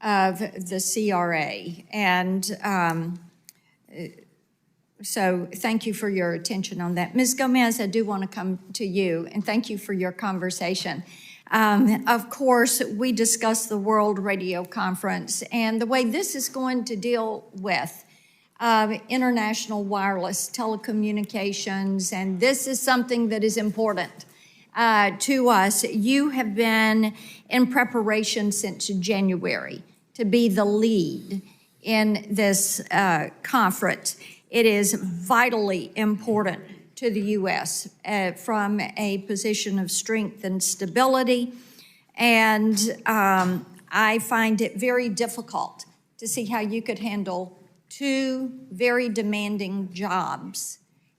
of the CRA. And so thank you for your attention on that. Ms. Gomez, I do want to come to you, and thank you for your conversation. Of course, we discussed the World Radio Conference and the way this is going to deal with international wireless telecommunications, and this is something that is important to us. You have been in preparation since January to be the lead in this conference. It is vitally important to the U.S. From a position of strength and stability, and I find it very difficult to see how you could handle two very demanding jobs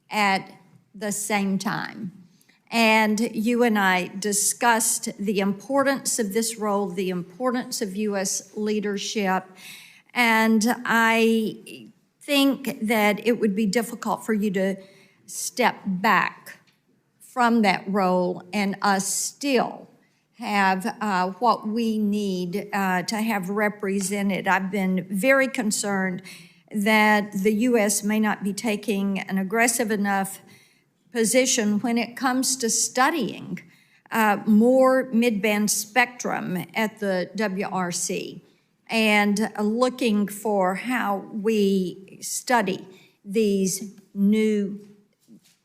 at the same time. And you and I discussed the importance of this role, the importance of U.S. leadership, and I think that it would be difficult for you to step back from that role and us still have what we need to have represented. I've been very concerned that the U.S. may not be taking an aggressive enough position when it comes to studying more mid-band spectrum at the WRC and looking for how we study these new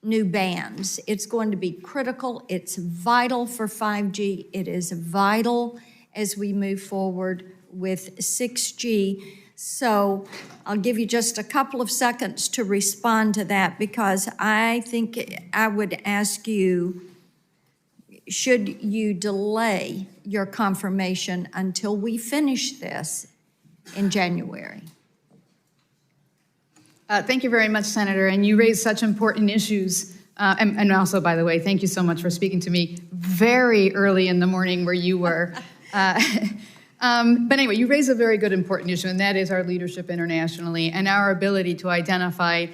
bands. It's going to be critical. It's vital for 5G. It is vital as we move forward with 6G. So I'll give you just a couple of seconds to respond to that, because I think I would ask you, should you delay your confirmation until we finish this in January? Thank you very much, Senator, and you raised such important issues. And also, by the way, thank you so much for speaking to me very early in the morning where you were. But anyway, you raise a very good important issue, and that is our leadership internationally and our ability to identify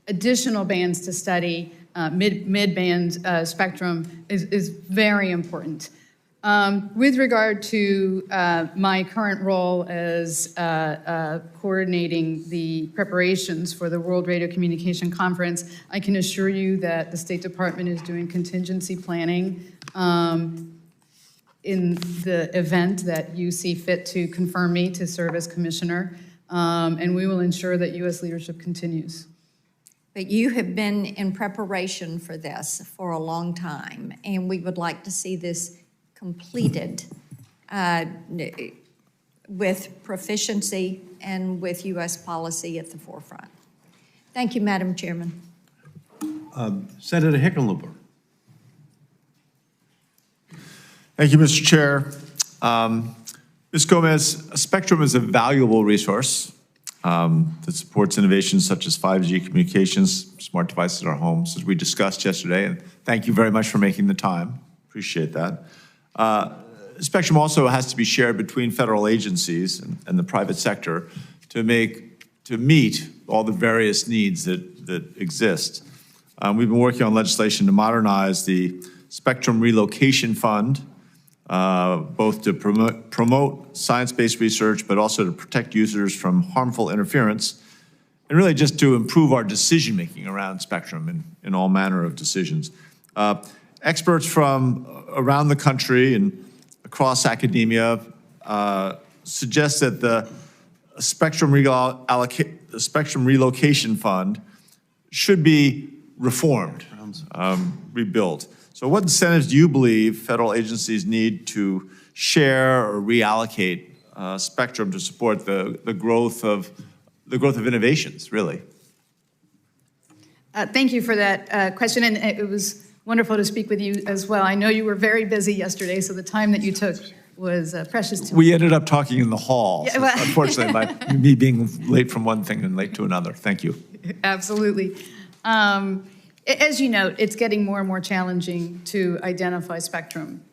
additional bands to study. Mid-band spectrum is very important. With regard to my current role as coordinating the preparations for the World Radio Communication Conference, I can assure you that the State Department is doing contingency planning in the event that you see fit to confirm me to serve as commissioner, and we will ensure that U.S. leadership continues. But you have been in preparation for this for a long time, and we would like to see this completed with proficiency and with U.S. policy at the forefront. Thank you, Madam Chairman. Senator Hickenlooper. Thank you, Mr. Chair. Ms. Gomez, spectrum is a valuable resource that supports innovations such as 5G communications, smart devices in our homes, as we discussed yesterday, and thank you very much for making the time. Appreciate that. Spectrum also has to be shared between federal agencies and the private sector to meet all the various needs that exist. We've been working on legislation to modernize the Spectrum Relocation Fund, both to promote science-based research, but also to protect users from harmful interference, and really just to improve our decision-making around spectrum in all manner of decisions. Experts from around the country and across academia suggest that the Spectrum Relocation Fund should be reformed, rebuilt. So what incentives do you believe federal agencies need to share or reallocate spectrum to support the growth of innovations, really? Thank you for that question, and it was wonderful to speak with you as well. I know you were very busy yesterday, so the time that you took was precious to me. We ended up talking in the hall, Yeah, well, so unfortunately, by me being late from one thing and late to another. Thank you. Absolutely. As you note, it's getting more and more challenging to identify spectrum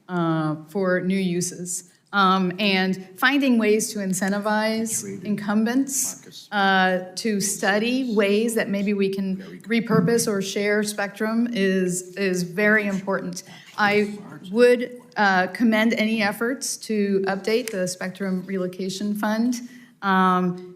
for new uses. And finding ways to incentivize incumbents to study ways that maybe we can repurpose or share spectrum is very important. I would commend any efforts to update the Spectrum Relocation Fund.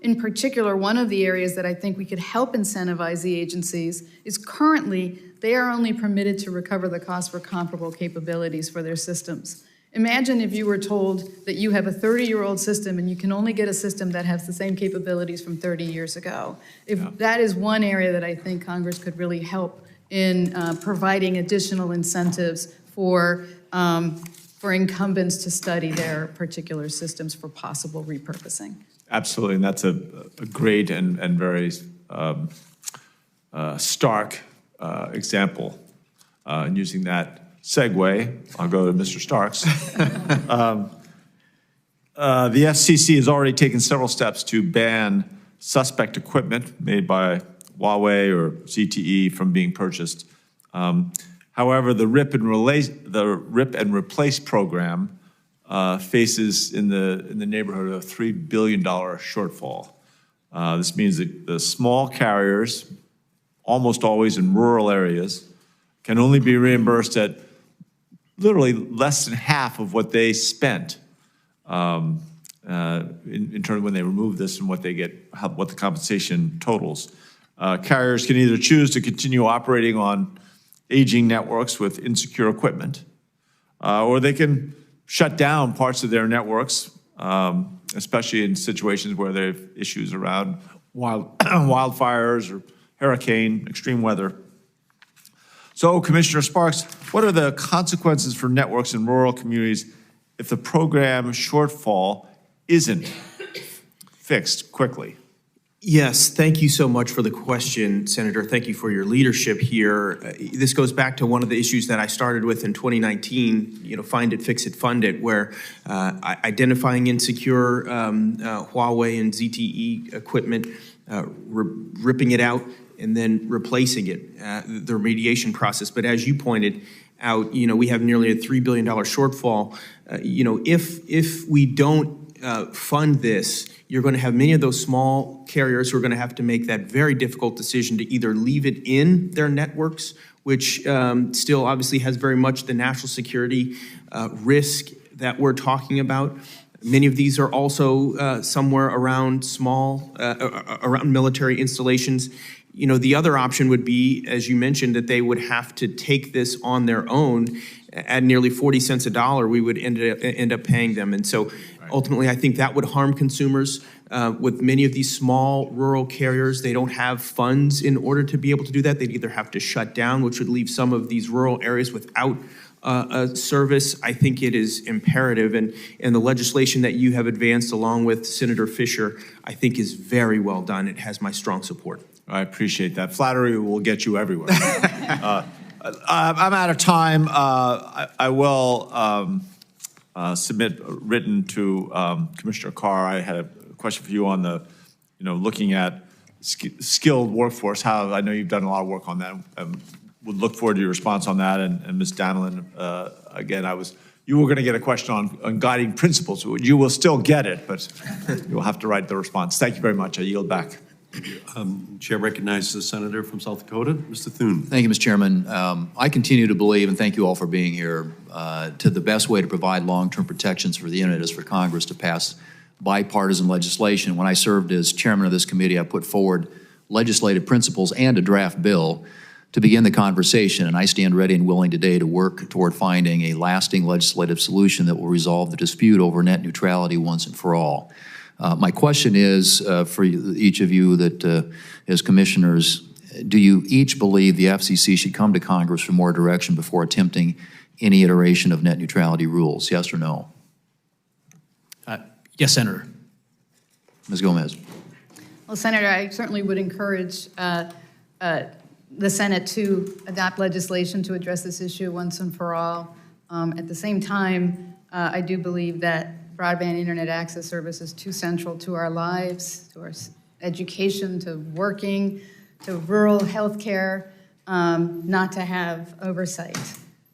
In particular, one of the areas that I think we could help incentivize the agencies is currently they are only permitted to recover the cost for comparable capabilities for their systems. Imagine if you were told that you have a 30-year-old system and you can only get a system that has the same capabilities from 30 years ago. That is one area that I think Congress could really help in providing additional incentives for incumbents to study their particular systems for possible repurposing. Absolutely, and that's a great and very stark example. And using that segue, I'll go to Mr. Starks. The FCC has already taken several steps to ban suspect equipment made by Huawei or ZTE from being purchased. However, the rip and replace program faces in the neighborhood of a $3 billion shortfall. This means that the small carriers, almost always in rural areas, can only be reimbursed at literally less than half of what they spent in terms of when they remove this and what they get, what the compensation totals. Carriers can either choose to continue operating on aging networks with insecure equipment, or they can shut down parts of their networks, especially in situations where there are issues around wildfires or hurricane, extreme weather. So, Commissioner Sparks, what are the consequences for networks in rural communities if the program shortfall isn't fixed quickly? Yes, thank you so much for the question, Senator. Thank you for your leadership here. This goes back to one of the issues that I started with in 2019, find it, fix it, fund it, where identifying insecure Huawei and ZTE equipment, ripping it out, and then replacing it, the remediation process. But as you pointed out, we have nearly a $3 billion shortfall. If we don't fund this, you're going to have many of those small carriers who are going to have to make that very difficult decision to either leave it in their networks, which still obviously has very much the national security risk that we're talking about. Many of these are also somewhere around around military installations. You know, the other option would be, as you mentioned, that they would have to take this on their own. At nearly 40 cents a dollar, we would end up paying them. And so ultimately, I think that would harm consumers. With many of these small rural carriers, they don't have funds in order to be able to do that. They'd either have to shut down, which would leave some of these rural areas without a service. I think it is imperative, and the legislation that you have advanced along with Senator Fisher, I think is very well done. It has my strong support. I appreciate that. Flattery will get you everywhere. I'm out of time. I will submit written to Commissioner Carr. I had a question for you on the, looking at skilled workforce. How I know you've done a lot of work on that. Would look forward to your response on that. And Ms. Damelin, again, you were going to get a question on guiding principles. You will still get it, but you'll have to write the response. Thank you very much. I yield back. Chair recognizes the senator from South Dakota, Mr. Thune. Thank you, Mr. Chairman. I continue to believe, and thank you all for being here, to the best way to provide long-term protections for the internet is for Congress to pass bipartisan legislation. When I served as chairman of this committee, I put forward legislative principles and a draft bill to begin the conversation, and I stand ready and willing today to work toward finding a lasting legislative solution that will resolve the dispute over net neutrality once and for all. My question is for each of you that, as commissioners, do you each believe the FCC should come to Congress for more direction before attempting any iteration of net neutrality rules? Yes or no? Yes, Senator. Ms. Gomez. Well, Senator, I certainly would encourage the Senate to adopt legislation to address this issue once and for all. At the same time, I do believe that broadband internet access service is too central to our lives, to our education, to working, to rural health care, not to have oversight.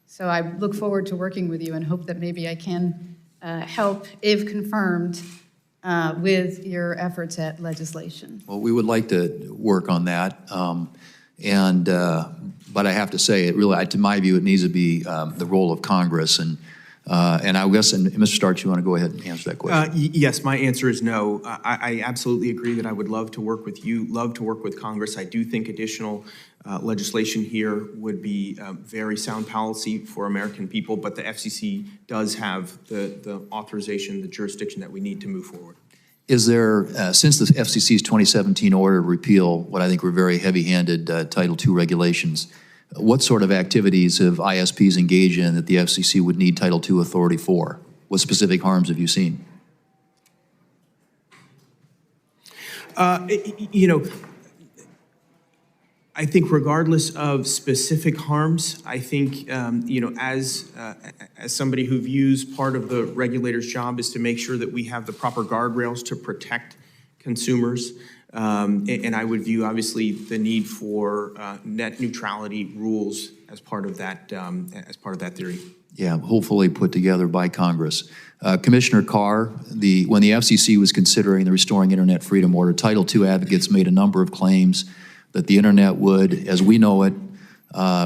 So I look forward to working with you and hope that maybe I can help, if confirmed, with your efforts at legislation. Well, we would like to work on that. But I have to say, it really, to my view, it needs to be the role of Congress. And I guess, and Mr. Starks, you want to go ahead and answer that question? Yes, my answer is no. I absolutely agree that I would love to work with you, love to work with Congress. I do think additional legislation here would be very sound policy for American people, but the FCC does have the authorization, the jurisdiction that we need to move forward. Is there, since the FCC's 2017 order to repeal what I think were very heavy-handed Title II regulations, what sort of activities have ISPs engaged in that the FCC would need Title II authority for? What specific harms have you seen? I think regardless of specific harms, I think, as somebody who views part of the regulator's job is to make sure that we have the proper guardrails to protect consumers. And I would view, obviously, the need for net neutrality rules as part of that theory. Yeah, hopefully put together by Congress. Commissioner Carr, when the FCC was considering the Restoring Internet Freedom Order, Title II advocates made a number of claims that the internet would, as we know it,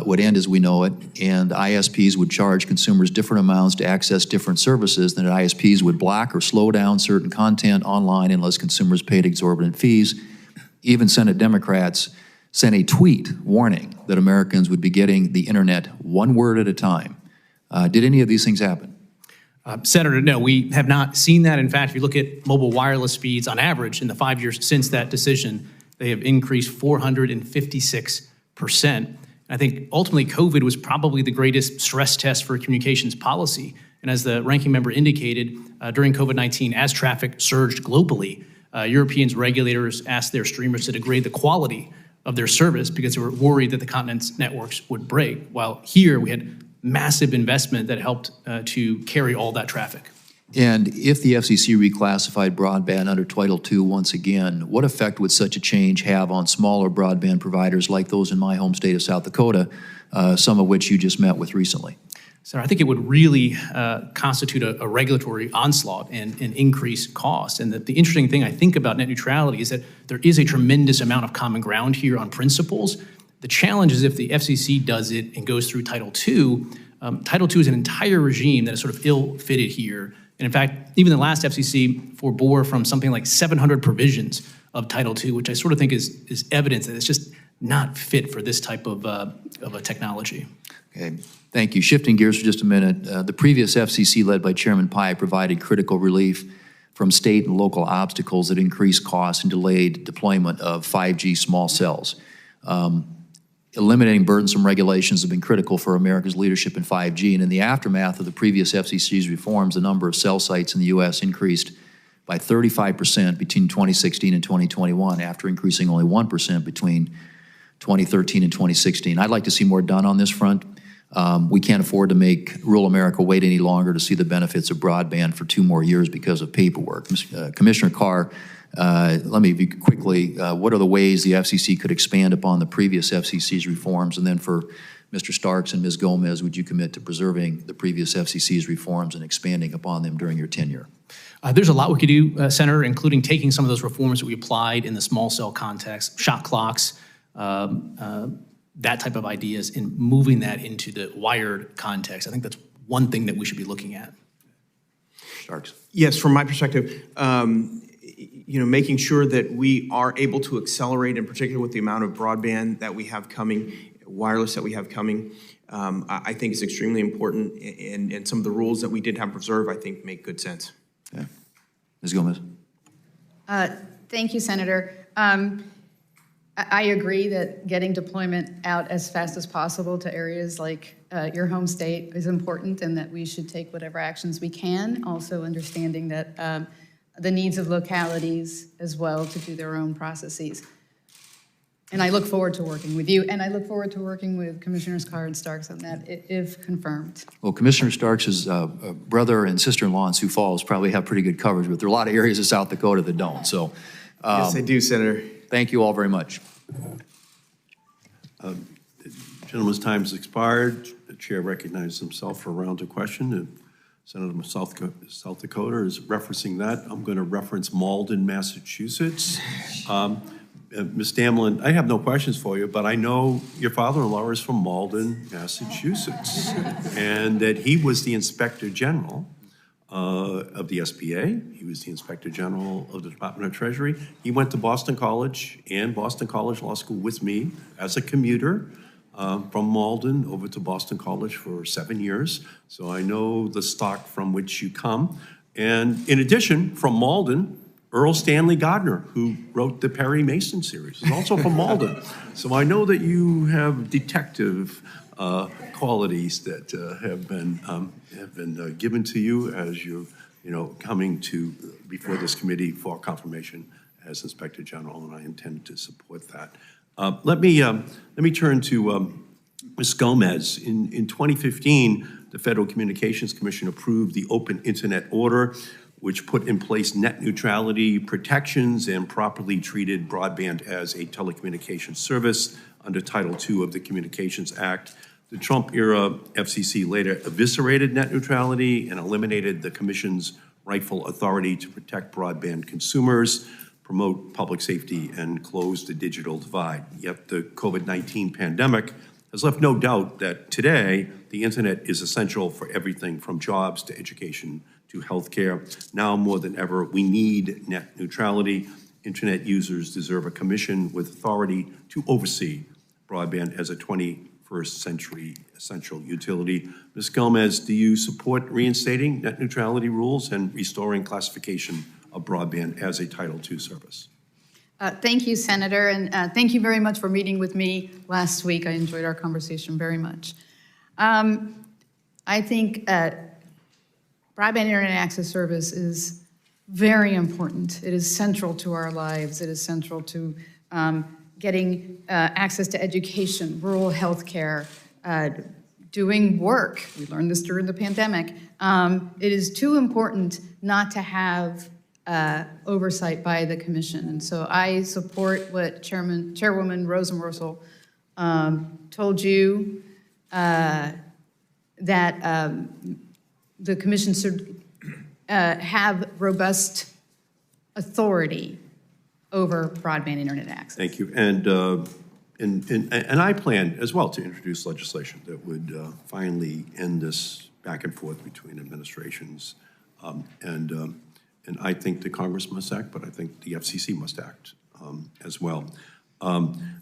would end as we know it, and ISPs would charge consumers different amounts to access different services, than ISPs would block or slow down certain content online unless consumers paid exorbitant fees. Even Senate Democrats sent a tweet warning that Americans would be getting the internet one word at a time. Did any of these things happen? Senator, no, we have not seen that. In fact, if you look at mobile wireless speeds on average in the 5 years since that decision, they have increased 456%. I think ultimately COVID was probably the greatest stress test for communications policy. And as the ranking member indicated, during COVID-19, as traffic surged globally, Europeans regulators asked their streamers to degrade the quality of their service because they were worried that the continent's networks would break. While here we had massive investment that helped to carry all that traffic. And if the FCC reclassified broadband under Title II once again, what effect would such a change have on smaller broadband providers like those in my home state of South Dakota, some of which you just met with recently? So I think it would really constitute a regulatory onslaught and increase costs. And the interesting thing I think about net neutrality is that there is a tremendous amount of common ground here on principles. The challenge is if the FCC does it and goes through Title II, Title II is an entire regime that is sort of ill-fitted here. And in fact, even the last FCC forbore from something like 700 provisions of Title II, which I sort of think is evidence that it's just not fit for this type of a technology. Okay, thank you. Shifting gears for just a minute, the previous FCC led by Chairman Pai provided critical relief from state and local obstacles that increased costs and delayed deployment of 5G small cells. Eliminating burdensome regulations have been critical for America's leadership in 5G, and in the aftermath of the previous FCC's reforms, the number of cell sites in the U.S. increased by 35% between 2016 and 2021, after increasing only 1% between 2013 and 2016. I'd like to see more done on this front. We can't afford to make rural America wait any longer to see the benefits of broadband for 2 more years because of paperwork. Commissioner Carr, let me quickly, what are the ways the FCC could expand upon the previous FCC's reforms? And then for Mr. Starks and Ms. Gomez, would you commit to preserving the previous FCC's reforms and expanding upon them during your tenure? There's a lot we could do, Senator, including taking some of those reforms that we applied in the small cell context, shot clocks, that type of ideas, and moving that into the wired context. I think that's one thing that we should be looking at. Starks. Yes, from my perspective, making sure that we are able to accelerate, in particular with the amount of broadband that we have coming, wireless that we have coming, I think is extremely important, and some of the rules that we did have preserved, I think, make good sense. Okay. Ms. Gomez. Thank you, Senator. I agree that getting deployment out as fast as possible to areas like your home state is important, and that we should take whatever actions we can, also understanding that the needs of localities as well to do their own processes. And I look forward to working with you, and I look forward to working with Commissioners Carr and Starks on that, if confirmed. Well, Commissioner Starks' brother and sister-in-law in Sioux Falls probably have pretty good coverage, but there are a lot of areas of South Dakota that don't. So, yes, I do, Senator. Thank you all very much. Gentleman's time has expired. The chair recognizes himself for a round of question. Senator from South Dakota is referencing that. I'm going to reference Malden, Massachusetts. Ms. Damlin, I have no questions for you, but I know your father-in-law is from Malden, Massachusetts, and that he was the Inspector General of the SBA. He was the Inspector General of the Department of Treasury. He went to Boston College and Boston College Law School with me as a commuter from Malden over to Boston College for 7 years. So I know the stock from which you come. And in addition, from Malden, Earl Stanley Gardner, who wrote the Perry Mason series, is also from Malden. So I know that you have detective qualities that have been given to you as you coming to before this committee for confirmation as Inspector General, and I intend to support that. Let me turn to Ms. Gomez. In 2015, the Federal Communications Commission approved the Open Internet Order, which put in place net neutrality protections and properly treated broadband as a telecommunications service under Title II of the Communications Act. The Trump-era FCC later eviscerated net neutrality and eliminated the Commission's rightful authority to protect broadband consumers, promote public safety, and close the digital divide. Yet the COVID-19 pandemic has left no doubt that today the internet is essential for everything from jobs to education to healthcare. Now more than ever, we need net neutrality. Internet users deserve a commission with authority to oversee broadband as a 21st century essential utility. Ms. Gomez, do you support reinstating net neutrality rules and restoring classification of broadband as a Title II service? Thank you, Senator, and thank you very much for meeting with me last week. I enjoyed our conversation very much. I think broadband internet access service is very important. It is central to our lives. It is central to getting access to education, rural health care, doing work. We learned this during the pandemic. It is too important not to have oversight by the Commission. And so I support what Chairwoman Rosenworcel told you, that the Commission should have robust authority over broadband internet access. Thank you. And And I plan as well to introduce legislation that would finally end this back and forth between administrations. And I think the Congress must act, but I think the FCC must act as well.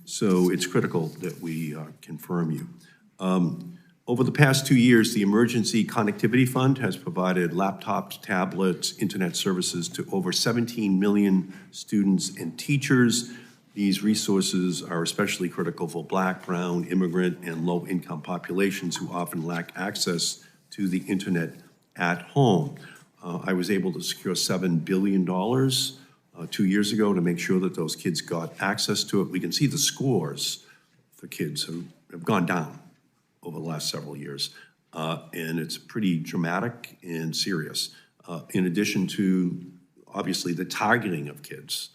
So it's critical that we confirm you. Over the past 2 years, the Emergency Connectivity Fund has provided laptops, tablets, internet services to over 17 million students and teachers. These resources are especially critical for Black, brown, immigrant, and low-income populations who often lack access to the internet at home. I was able to secure $7 billion 2 years ago to make sure that those kids got access to it. We can see the scores for kids who have gone down over the last several years, and it's pretty dramatic and serious. In addition to, obviously, the targeting of kids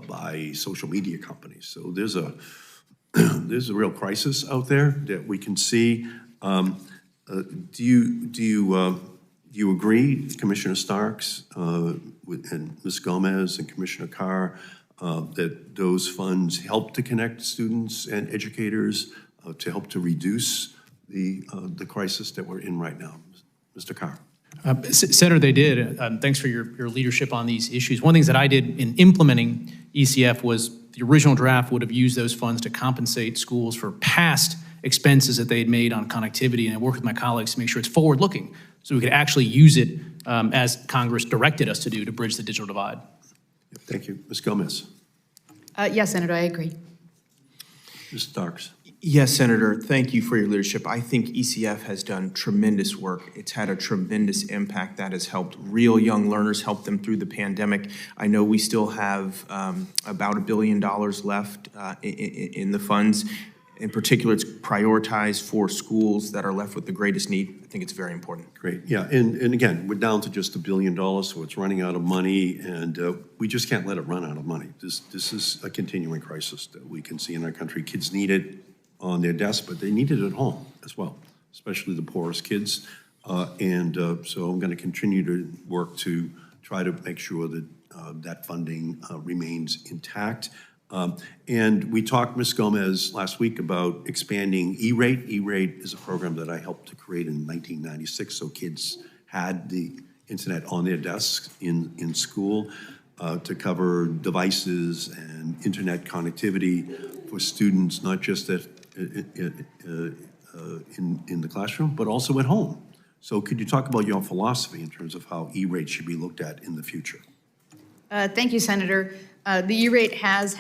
by social media companies. So there's a real crisis out there that we can see. Do you agree, Commissioner Starks, and Ms. Gomez and Commissioner Carr, that those funds help to connect students and educators to help to reduce the crisis that we're in right now? Mr. Carr. Senator, they did. Thanks for your leadership on these issues. One of the things that I did in implementing ECF was the original draft would have used those funds to compensate schools for past expenses that they had made on connectivity, and I worked with my colleagues to make sure it's forward-looking so we could actually use it as Congress directed us to do to bridge the digital divide. Thank you. Ms. Gomez. Yes, Senator, I agree. Ms. Starks. Yes, Senator, thank you for your leadership. I think ECF has done tremendous work. It's had a tremendous impact that has helped real young learners, helped them through the pandemic. I know we still have about $1 billion left in the funds. In particular, it's prioritized for schools that are left with the greatest need. I think it's very important. Great, yeah, and again, we're down to just $1 billion, so it's running out of money, and we just can't let it run out of money. This is a continuing crisis that we can see in our country. Kids need it on their desk, but they need it at home as well, especially the poorest kids. So I'm going to continue to work to try to make sure that that funding remains intact. And we talked, Ms. Gomez, last week about expanding E-rate. E-rate is a program that I helped to create in 1996, so kids had the internet on their desks in school to cover devices and internet connectivity for students, not just in the classroom, but also at home. So could you talk about your philosophy in terms of how E-rate should be looked at in the future? Thank you, Senator. The E-rate has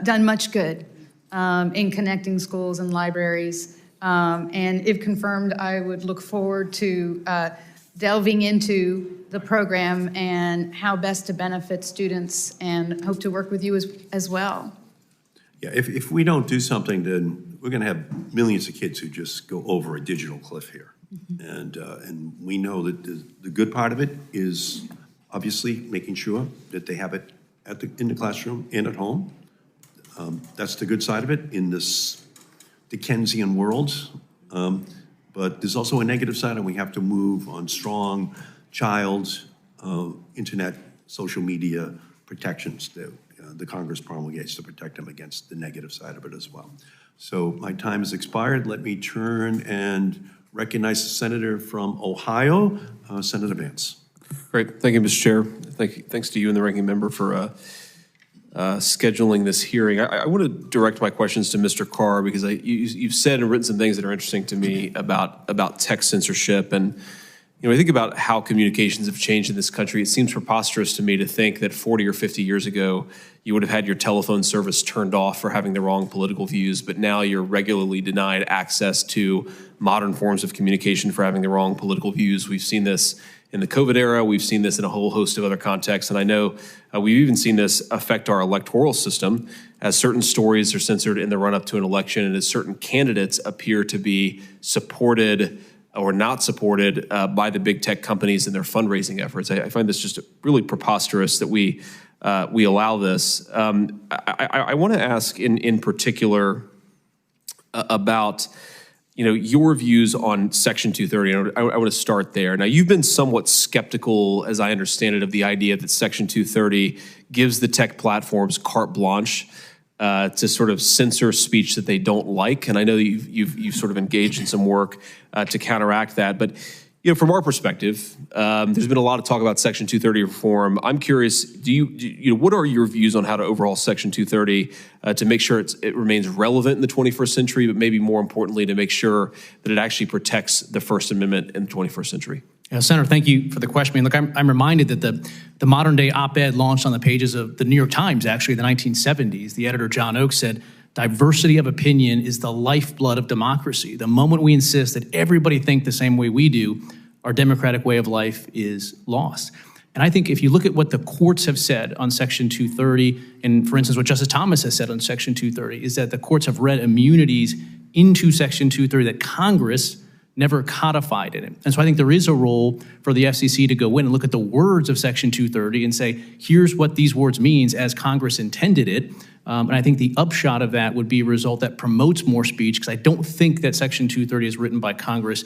done much good in connecting schools and libraries. And if confirmed, I would look forward to delving into the program and how best to benefit students, and hope to work with you as well. Yeah, if we don't do something, then we're going to have millions of kids who just go over a digital cliff here. Mm-hmm. And we know that the good part of it is obviously making sure that they have it in the classroom and at home. That's the good side of it in this Dickensian world. But there's also a negative side, and we have to move on strong child internet, social media protections that the Congress promulgates to protect them against the negative side of it as well. So my time has expired. Let me turn and recognize the senator from Ohio, Senator Vance. Great. Thank you, Mr. Chair. Thanks to you and the ranking member for scheduling this hearing. I want to direct my questions to Mr. Carr because you've said and written some things that are interesting to me about tech censorship. And I think about how communications have changed in this country. It seems preposterous to me to think that 40 or 50 years ago, you would have had your telephone service turned off for having the wrong political views, but now you're regularly denied access to modern forms of communication for having the wrong political views. We've seen this in the COVID era. We've seen this in a whole host of other contexts. And I know we've even seen this affect our electoral system as certain stories are censored in the run-up to an election and as certain candidates appear to be supported or not supported by the big tech companies in their fundraising efforts. I find this just really preposterous that we allow this. I want to ask in particular about your views on Section 230. I want to start there. Now, you've been somewhat skeptical, as I understand it, of the idea that Section 230 gives the tech platforms carte blanche to sort of censor speech that they don't like. And I know that you've sort of engaged in some work to counteract that. But from our perspective, there's been a lot of talk about Section 230 reform. I'm curious, what are your views on how to overhaul Section 230 to make sure it remains relevant in the 21st century, but maybe more importantly, to make sure that it actually protects the First Amendment in the 21st century? Yeah, Senator, thank you for the question. I mean, look, I'm reminded that the modern day op-ed launched on the pages of the New York Times, actually, in the 1970s. The editor, John Oakes, said, "Diversity of opinion is the lifeblood of democracy. The moment we insist that everybody think the same way we do, our democratic way of life is lost." And I think if you look at what the courts have said on Section 230, and for instance, what Justice Thomas has said on Section 230, is that the courts have read immunities into Section 230 that Congress never codified in it. And so I think there is a role for the FCC to go in and look at the words of Section 230 and say, here's what these words means as Congress intended it. And I think the upshot of that would be a result that promotes more speech, because I don't think that Section 230 as written by Congress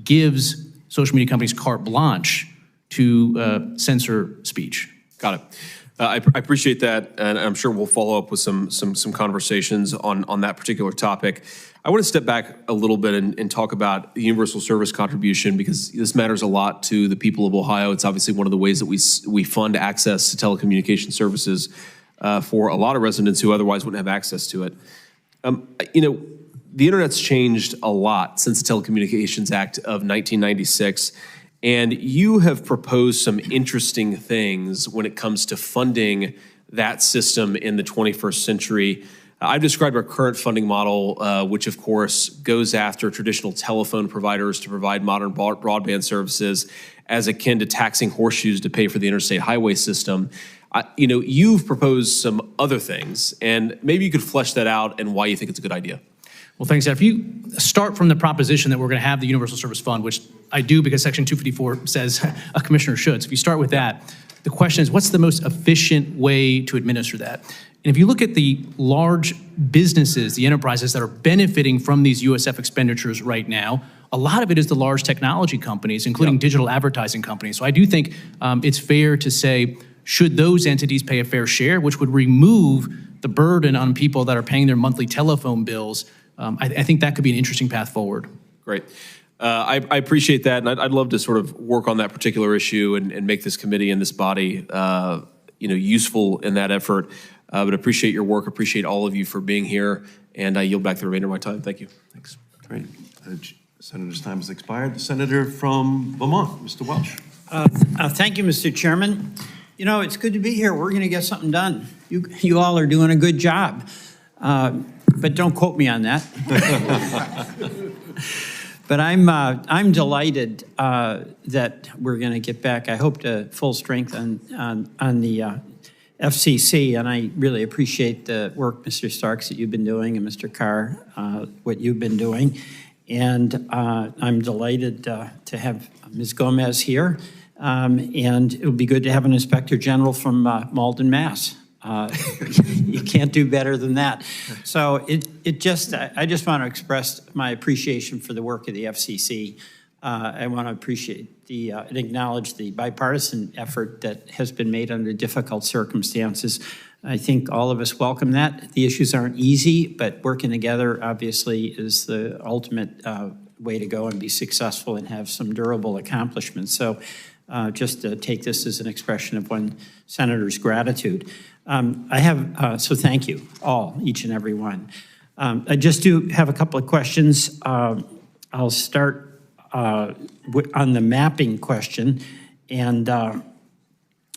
gives social media companies carte blanche to censor speech. Got it. I appreciate that, and I'm sure we'll follow up with some conversations on that particular topic. I want to step back a little bit and talk about the universal service contribution, because this matters a lot to the people of Ohio. It's obviously one of the ways that we fund access to telecommunication services for a lot of residents who otherwise wouldn't have access to it. The internet's changed a lot since the Telecommunications Act of 1996. And you have proposed some interesting things when it comes to funding that system in the 21st century. I've described our current funding model, which of course goes after traditional telephone providers to provide modern broadband services, as akin to taxing horseshoes to pay for the interstate highway system. You've proposed some other things, and maybe you could flesh that out and why you think it's a good idea. Well, thanks, Ed. If you start from the proposition that we're going to have the Universal Service Fund, which I do because Section 254 says a commissioner should. So if you start with that, the question is, what's the most efficient way to administer that? And if you look at the large businesses, the enterprises that are benefiting from these USF expenditures right now, a lot of it is the large technology companies, including digital advertising companies. So I do think it's fair to say, should those entities pay a fair share, which would remove the burden on people that are paying their monthly telephone bills? I think that could be an interesting path forward. Great. I appreciate that, and I'd love to sort of work on that particular issue and make this committee and this body, useful in that effort. But appreciate your work. Appreciate all of you for being here, and I yield back the remainder of my time. Thank you. Thanks. Great. Senator's time has expired. The senator from Vermont, Mr. Welch. Thank you, Mr. Chairman. It's good to be here. We're going to get something done. You all are doing a good job. But don't quote me on that. But I'm delighted that we're going to get back, I hope, to full strength on the FCC, and I really appreciate the work, Mr. Starks, that you've been doing, and Mr. Carr, what you've been doing. And I'm delighted to have Ms. Gomez here, and it would be good to have an Inspector General from Malden, Mass. You can't do better than that. So I just want to express my appreciation for the work of the FCC. I want to appreciate and acknowledge the bipartisan effort that has been made under difficult circumstances. I think all of us welcome that. The issues aren't easy, but working together obviously is the ultimate way to go and be successful and have some durable accomplishments. So just to take this as an expression of one senator's gratitude. So thank you all, each and every one. I just do have a couple of questions. I'll start on the mapping question. And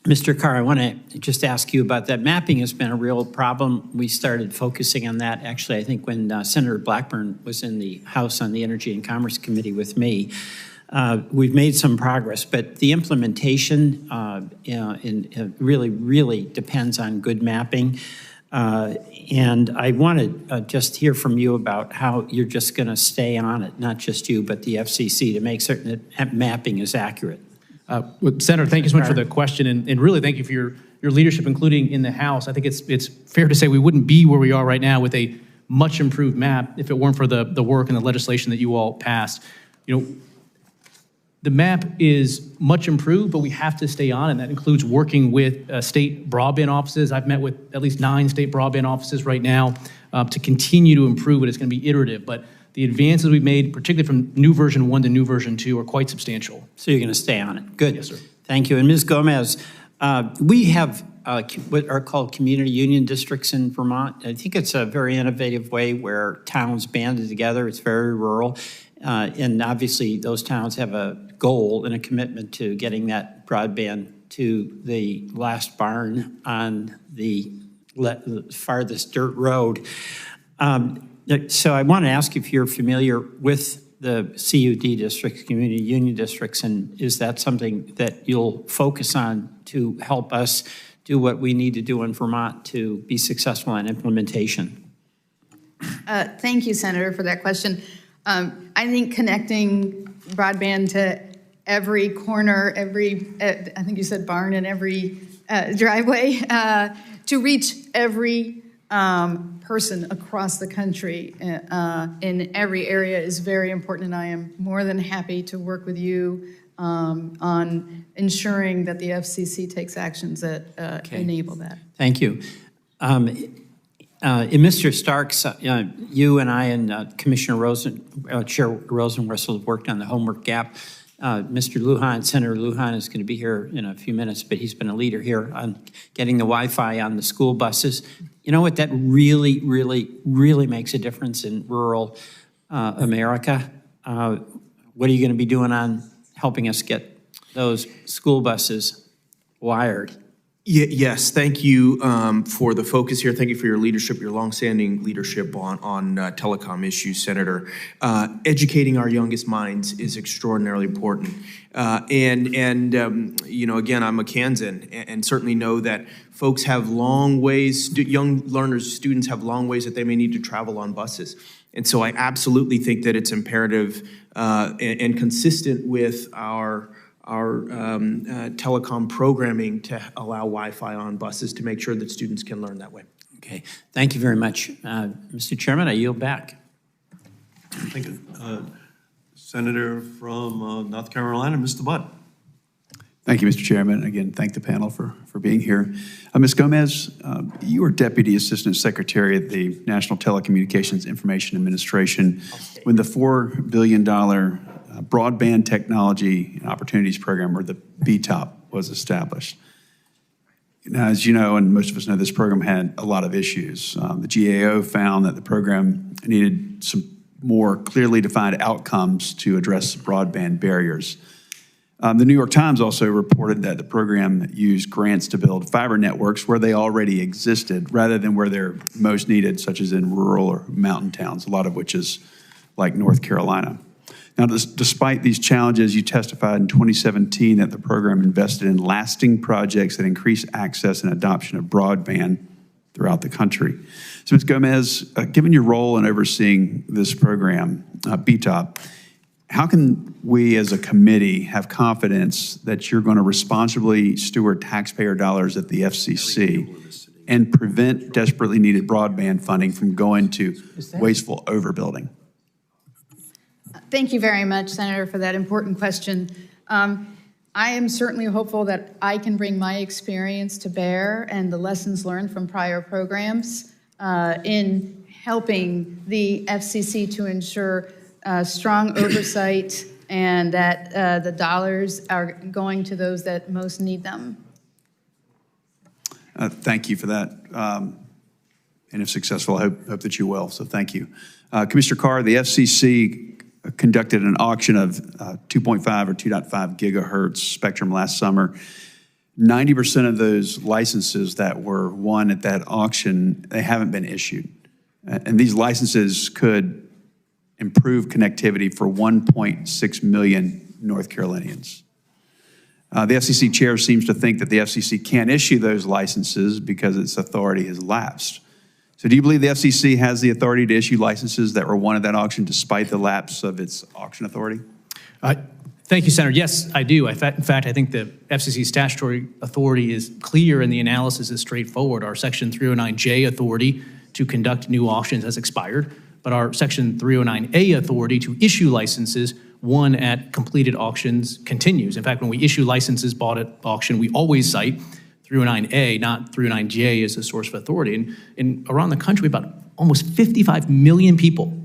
Mr. Carr, I want to just ask you about that. Mapping has been a real problem. We started focusing on that, actually, I think when Senator Blackburn was in the House on the Energy and Commerce Committee with me. We've made some progress, but the implementation really depends on good mapping. And I want to just hear from you about how you're just going to stay on it, not just you, but the FCC, to make certain that mapping is accurate. Senator, thank you so much for the question, and really thank you for your leadership, including in the House. I think it's fair to say we wouldn't be where we are right now with a much improved map if it weren't for the work and the legislation that you all passed. The map is much improved, but we have to stay on, and that includes working with state broadband offices. I've met with at least 9 state broadband offices right now to continue to improve it. It's going to be iterative, but the advances we've made, particularly from new version 1 to new version 2, are quite substantial. So you're going to stay on it. Good. Yes, sir. Thank you. And Ms. Gomez, we have what are called community union districts in Vermont. I think it's a very innovative way where towns banded together. It's very rural. And obviously, those towns have a goal and a commitment to getting that broadband to the last barn on the farthest dirt road. So I want to ask if you're familiar with the CUD districts, community union districts, and is that something that you'll focus on to help us do what we need to do in Vermont to be successful in implementation? Thank you, Senator, for that question. I think connecting broadband to every corner, I think you said barn, and every driveway, to reach every person across the country in every area is very important, and I am more than happy to work with you on ensuring that the FCC takes actions that enable that. Thank you. Mr. Starks, you and I and Commissioner Chair Rosenworcel have worked on the homework gap. Mr. Lujan, Senator Lujan is going to be here in a few minutes, but he's been a leader here on getting the Wi-Fi on the school buses. You know what? That really, really, really makes a difference in rural America. What are you going to be doing on helping us get those school buses wired? Yes, thank you for the focus here. Thank you for your leadership, your longstanding leadership on telecom issues, Senator. Educating our youngest minds is extraordinarily important. You know, again, I'm a Kansan and certainly know that folks have long ways, young learners, students have long ways that they may need to travel on buses. And so I absolutely think that it's imperative and consistent with our telecom programming to allow Wi-Fi on buses to make sure that students can learn that way. Okay, thank you very much. Mr. Chairman, I yield back. Thank you. Senator from North Carolina, Mr. Budd. Thank you, Mr. Chairman. Again, thank the panel for being here. Ms. Gomez, you were Deputy Assistant Secretary at the National Telecommunications Information Administration when the $4 billion Broadband Technology and Opportunities Program, or the BTOP, was established. Now, as you know, and most of us know, this program had a lot of issues. The GAO found that the program needed some more clearly defined outcomes to address broadband barriers. The New York Times also reported that the program used grants to build fiber networks where they already existed rather than where they're most needed, such as in rural or mountain towns, a lot of which is like North Carolina. Now, despite these challenges, you testified in 2017 that the program invested in lasting projects that increase access and adoption of broadband throughout the country. So, Ms. Gomez, given your role in overseeing this program, BTOP, how can we as a committee have confidence that you're going to responsibly steward taxpayer dollars at the FCC and prevent desperately needed broadband funding from going to wasteful overbuilding? Thank you very much, Senator, for that important question. I am certainly hopeful that I can bring my experience to bear and the lessons learned from prior programs in helping the FCC to ensure strong oversight and that the dollars are going to those that most need them. Thank you for that. And if successful, I hope that you will. So thank you. Commissioner Carr, the FCC conducted an auction of 2.5 or 2.5 gigahertz spectrum last summer. 90% of those licenses that were won at that auction, they haven't been issued. And these licenses could improve connectivity for 1.6 million North Carolinians. The FCC chair seems to think that the FCC can't issue those licenses because its authority has lapsed. So do you believe the FCC has the authority to issue licenses that were won at that auction despite the lapse of its auction authority? Thank you, Senator. Yes, I do. In fact, I think the FCC statutory authority is clear and the analysis is straightforward. Our Section 309J authority to conduct new auctions has expired, but our Section 309A authority to issue licenses won at completed auctions continues. In fact, when we issue licenses bought at auction, we always cite 309A, not 309J as a source of authority. And around the country, about almost 55 million people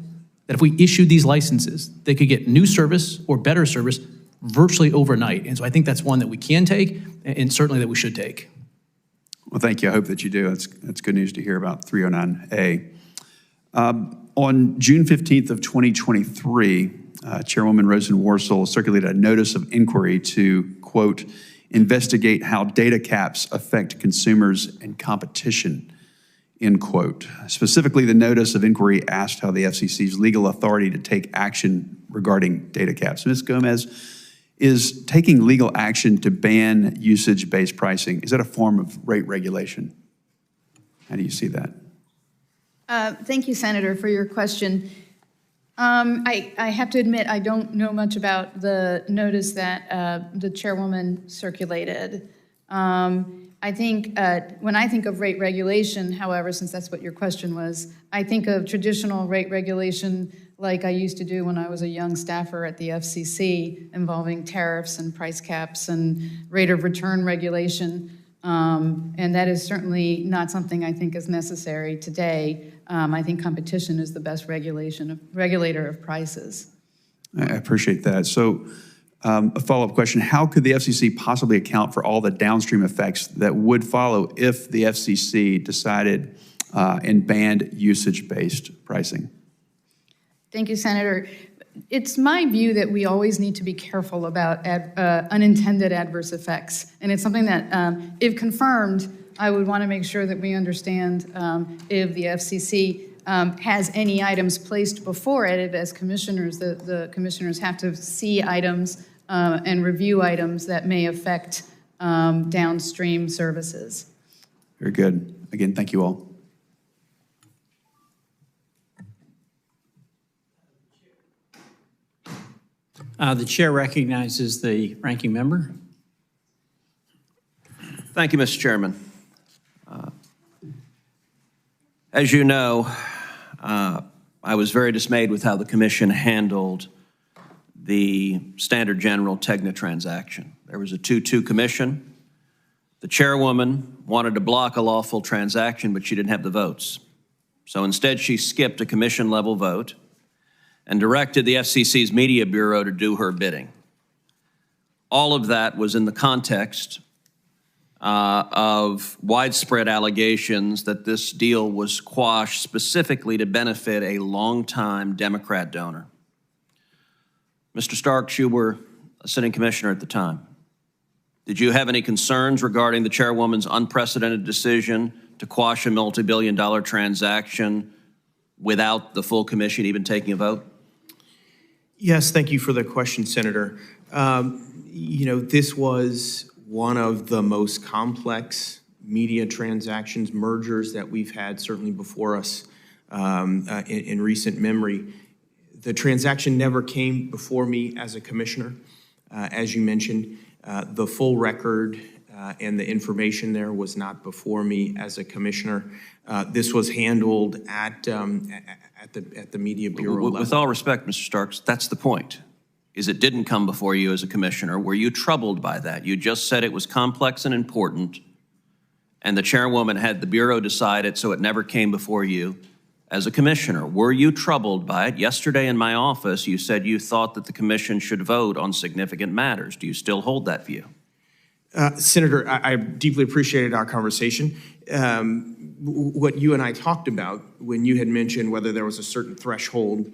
that if we issued these licenses, they could get new service or better service virtually overnight. And so I think that's one that we can take and certainly that we should take. Well, thank you. I hope that you do. That's good news to hear about 309A. On June 15th of 2023, Chairwoman Rosen Worcel circulated a notice of inquiry to, quote, investigate how data caps affect consumers and competition, end quote. Specifically, the notice of inquiry asked how the FCC's legal authority to take action regarding data caps. Ms. Gomez, is taking legal action to ban usage-based pricing, is that a form of rate regulation? How do you see that? Thank you, Senator, for your question. I have to admit, I don't know much about the notice that the chairwoman circulated. I think when I think of rate regulation, however, since that's what your question was, I think of traditional rate regulation like I used to do when I was a young staffer at the FCC, involving tariffs and price caps and rate of return regulation. And that is certainly not something I think is necessary today. I think competition is the best regulator of prices. I appreciate that. So a follow-up question, how could the FCC possibly account for all the downstream effects that would follow if the FCC decided and banned usage-based pricing? Thank you, Senator. It's my view that we always need to be careful about unintended adverse effects. And it's something that, if confirmed, I would want to make sure that we understand if the FCC has any items placed before it. If as commissioners, the commissioners have to see items and review items that may affect downstream services. Very good. Again, thank you all. The chair recognizes the ranking member. Thank you, Mr. Chairman. As you know, I was very dismayed with how the commission handled the Standard General Tegna transaction. There was a 2-2 commission. The chairwoman wanted to block a lawful transaction, but she didn't have the votes. So instead, she skipped a commission-level vote and directed the FCC's Media Bureau to do her bidding. All of that was in the context of widespread allegations that this deal was quashed specifically to benefit a longtime Democrat donor. Mr. Starks, you were a sitting commissioner at the time. Did you have any concerns regarding the chairwoman's unprecedented decision to quash a multi-billion-dollar transaction without the full commission even taking a vote? Yes, thank you for the question, Senator. This was one of the most complex media transactions, mergers that we've had certainly before us in recent memory. The transaction never came before me as a commissioner. As you mentioned, the full record and the information there was not before me as a commissioner. This was handled at the Media Bureau level. With all respect, Mr. Starks, that's the point, is it didn't come before you as a commissioner. Were you troubled by that? You just said it was complex and important, and the chairwoman had the Bureau decide it, so it never came before you as a commissioner. Were you troubled by it? Yesterday in my office, you said you thought that the commission should vote on significant matters. Do you still hold that view? Senator, I deeply appreciated our conversation. What you and I talked about when you had mentioned whether there was a certain threshold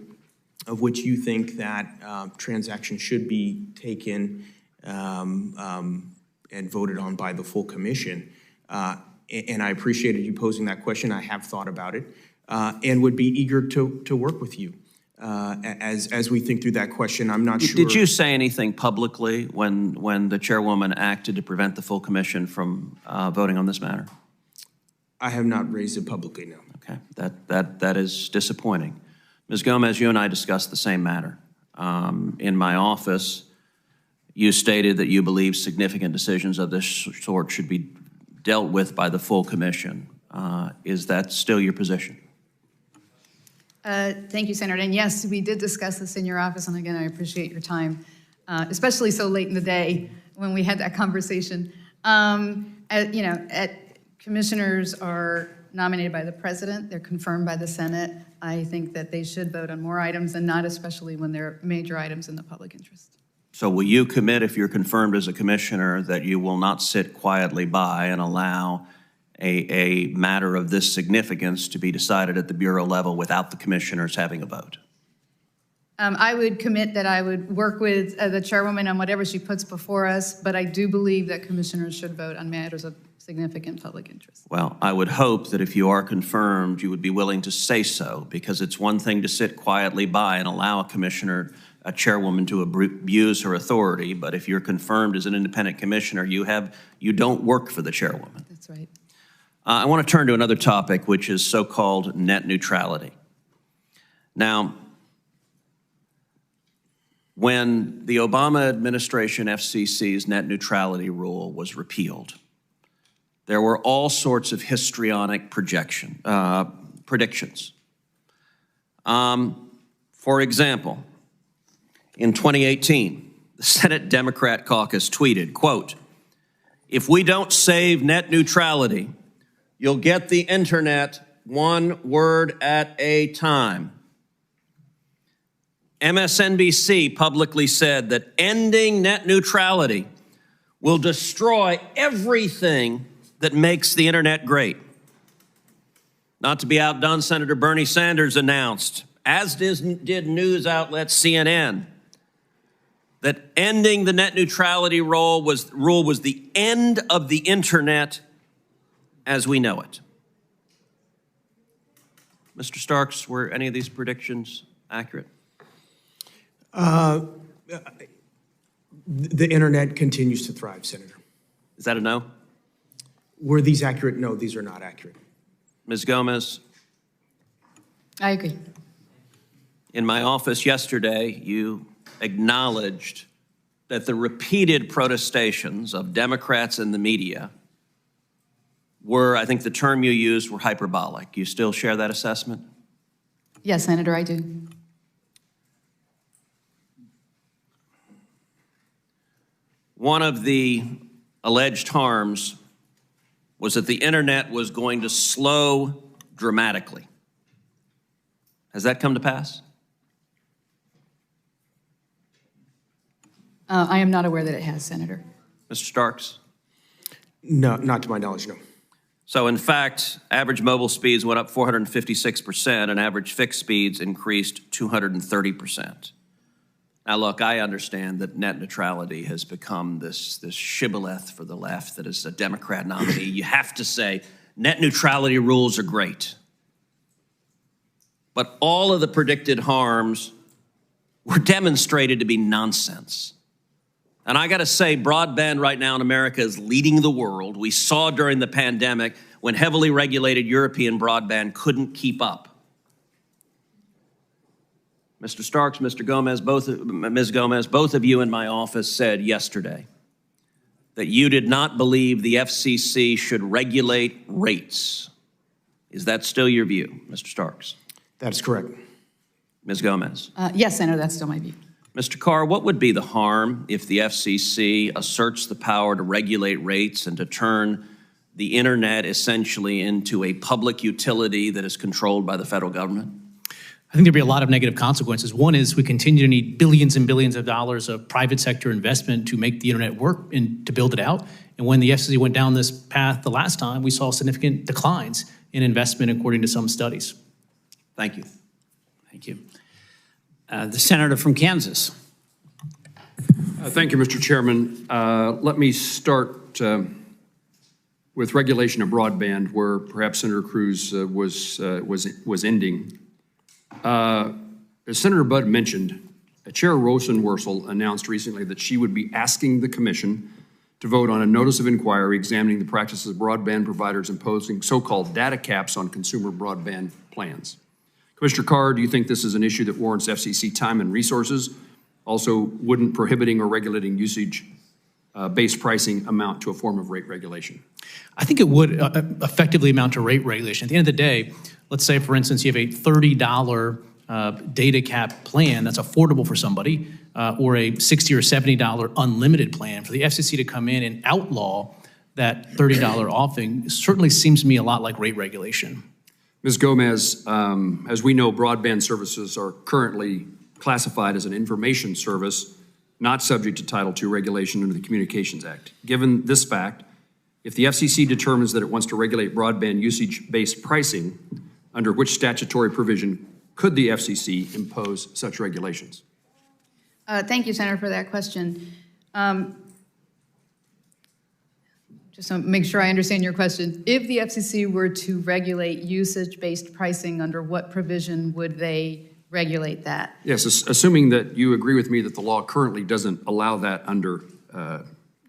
of which you think that transaction should be taken and voted on by the full commission. And I appreciated you posing that question. I have thought about it and would be eager to work with you as we think through that question. I'm not sure. Did you say anything publicly when the chairwoman acted to prevent the full commission from voting on this matter? I have not raised it publicly, no. Okay, that is disappointing. Ms. Gomez, you and I discussed the same matter. In my office, you stated that you believe significant decisions of this sort should be dealt with by the full commission. Is that still your position? Thank you, Senator. And yes, we did discuss this in your office, and again, I appreciate your time, especially so late in the day when we had that conversation. Commissioners are nominated by the president. They're confirmed by the Senate. I think that they should vote on more items and not especially when they're major items in the public interest. So will you commit, if you're confirmed as a commissioner, that you will not sit quietly by and allow a matter of this significance to be decided at the Bureau level without the commissioners having a vote? I would commit that I would work with the chairwoman on whatever she puts before us, but I do believe that commissioners should vote on matters of significant public interest. Well, I would hope that if you are confirmed, you would be willing to say so, because it's one thing to sit quietly by and allow a commissioner, a chairwoman, to abuse her authority, but if you're confirmed as an independent commissioner, you don't work for the chairwoman. That's right. I want to turn to another topic, which is so-called net neutrality. Now, when the Obama administration FCC's net neutrality rule was repealed, there were all sorts of histrionic predictions. For example, in 2018, the Senate Democrat caucus tweeted, quote, "If we don't save net neutrality, you'll get the internet one word at a time." MSNBC publicly said that ending net neutrality will destroy everything that makes the internet great. Not to be outdone, Senator Bernie Sanders announced, as did news outlet CNN, that ending the net neutrality rule was the end of the internet as we know it. Mr. Starks, were any of these predictions accurate? The internet continues to thrive, Senator. Is that a no? Were these accurate? No, these are not accurate. Ms. Gomez? I agree. In my office yesterday, you acknowledged that the repeated protestations of Democrats and the media were, I think the term you used, were hyperbolic. You still share that assessment? Yes, Senator, I do. One of the alleged harms was that the internet was going to slow dramatically. Has that come to pass? I am not aware that it has, Senator. Mr. Starks? No, not to my knowledge, no. So in fact, average mobile speeds went up 456% and average fixed speeds increased 230%. Now look, I understand that net neutrality has become this shibboleth for the left that is a Democrat nominee. You have to say net neutrality rules are great. But all of the predicted harms were demonstrated to be nonsense. And I got to say, broadband right now in America is leading the world. We saw during the pandemic when heavily regulated European broadband couldn't keep up. Mr. Starks, Mr. Gomez, Ms. Gomez, both of you in my office said yesterday that you did not believe the FCC should regulate rates. Is that still your view, Mr. Starks? That is correct. Ms. Gomez? Yes, Senator, that's still my view. Mr. Carr, what would be the harm if the FCC asserts the power to regulate rates and to turn the internet essentially into a public utility that is controlled by the federal government? I think there'd be a lot of negative consequences. One is we continue to need billions and billions of dollars of private sector investment to make the internet work and to build it out. And when the FCC went down this path the last time, we saw significant declines in investment according to some studies. Thank you. Thank you. The senator from Kansas. Thank you, Mr. Chairman. Let me start with regulation of broadband, where perhaps Senator Cruz was ending. As Senator Budd mentioned, Chair Rosenworcel announced recently that she would be asking the Commission to vote on a notice of inquiry examining the practices of broadband providers imposing so-called data caps on consumer broadband plans. Commissioner Carr, do you think this is an issue that warrants FCC time and resources? Also, wouldn't prohibiting or regulating usage based pricing amount to a form of rate regulation? I think it would effectively amount to rate regulation. At the end of the day, let's say, for instance, you have a $30 data cap plan that's affordable for somebody, or a $60 or $70 unlimited plan. For the FCC to come in and outlaw that $30 offing certainly seems to me a lot like rate regulation. Ms. Gomez, as we know, broadband services are currently classified as an information service, not subject to Title II regulation under the Communications Act. Given this fact, if the FCC determines that it wants to regulate broadband usage-based pricing, under which statutory provision could the FCC impose such regulations? Thank you, Senator, for that question. Just to make sure I understand your question, if the FCC were to regulate usage-based pricing, under what provision would they regulate that? Yes, assuming that you agree with me that the law currently doesn't allow that under,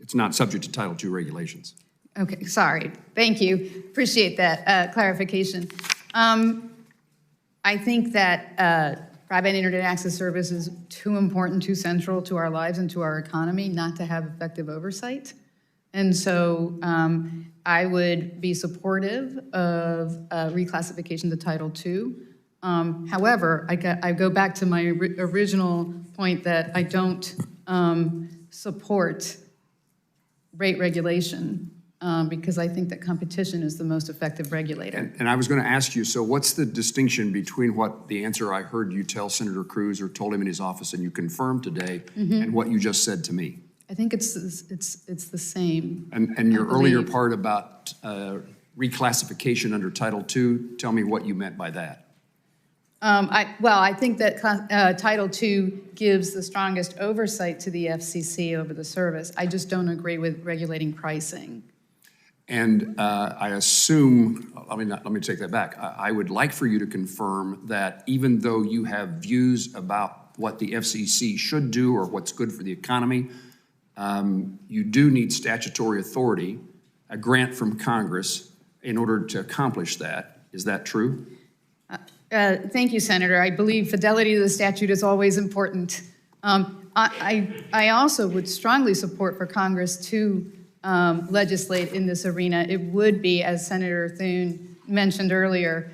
it's not subject to Title II regulations. Okay, sorry. Thank you. Appreciate that clarification. I think that broadband internet access service is too important, too central to our lives and to our economy not to have effective oversight. And so I would be supportive of reclassification to Title II. However, I go back to my original point that I don't support rate regulation because I think that competition is the most effective regulator. And I was going to ask you, so what's the distinction between what the answer I heard you tell Senator Cruz or told him in his office and you confirmed today and what you just said to me? I think it's the same. And your earlier part about reclassification under Title II, tell me what you meant by that. I think that Title II gives the strongest oversight to the FCC over the service. I just don't agree with regulating pricing. And I assume, let me take that back. I would like for you to confirm that even though you have views about what the FCC should do or what's good for the economy, you do need statutory authority, a grant from Congress, in order to accomplish that. Is that true? Thank you, Senator. I believe fidelity to the statute is always important. I also would strongly support for Congress to legislate in this arena. It would be, as Senator Thune mentioned earlier,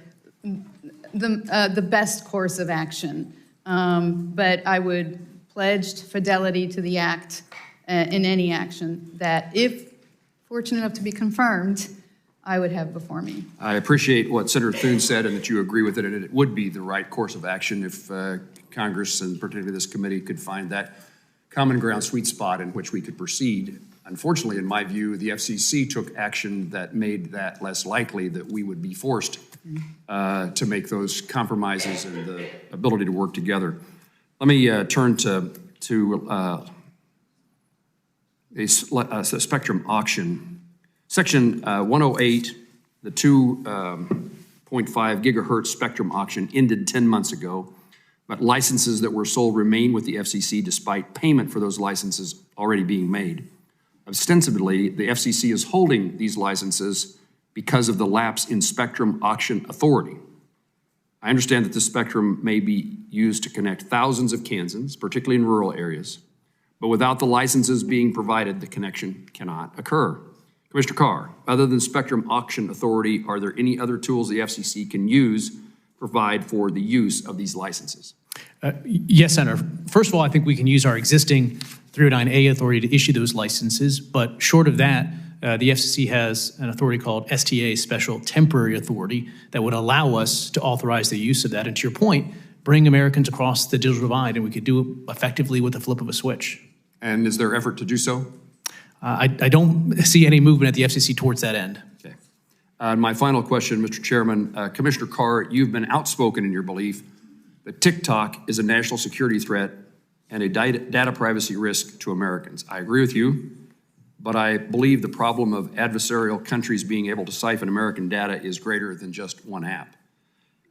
the best course of action. But I would pledge fidelity to the act in any action that, if fortunate enough to be confirmed, I would have before me. I appreciate what Senator Thune said and that you agree with it, and it would be the right course of action if Congress, and particularly this committee, could find that common ground sweet spot in which we could proceed. Unfortunately, in my view, the FCC took action that made that less likely that we would be forced to make those compromises and the ability to work together. Let me turn to a spectrum auction. Section 108, the 2.5 gigahertz spectrum auction ended 10 months ago, but licenses that were sold remain with the FCC despite payment for those licenses already being made. Ostensibly, the FCC is holding these licenses because of the lapse in spectrum auction authority. I understand that this spectrum may be used to connect thousands of Kansans, particularly in rural areas, but without the licenses being provided, the connection cannot occur. Commissioner Carr, other than spectrum auction authority, are there any other tools the FCC can use to provide for the use of these licenses? Yes, Senator. First of all, I think we can use our existing 309A authority to issue those licenses, but short of that, the FCC has an authority called STA, Special Temporary Authority, that would allow us to authorize the use of that. And to your point, bring Americans across the digital divide, and we could do it effectively with the flip of a switch. And is there effort to do so? I don't see any movement at the FCC towards that end. Okay. My final question, Mr. Chairman. Commissioner Carr, you've been outspoken in your belief that TikTok is a national security threat and a data privacy risk to Americans. I agree with you, but I believe the problem of adversarial countries being able to siphon American data is greater than just one app.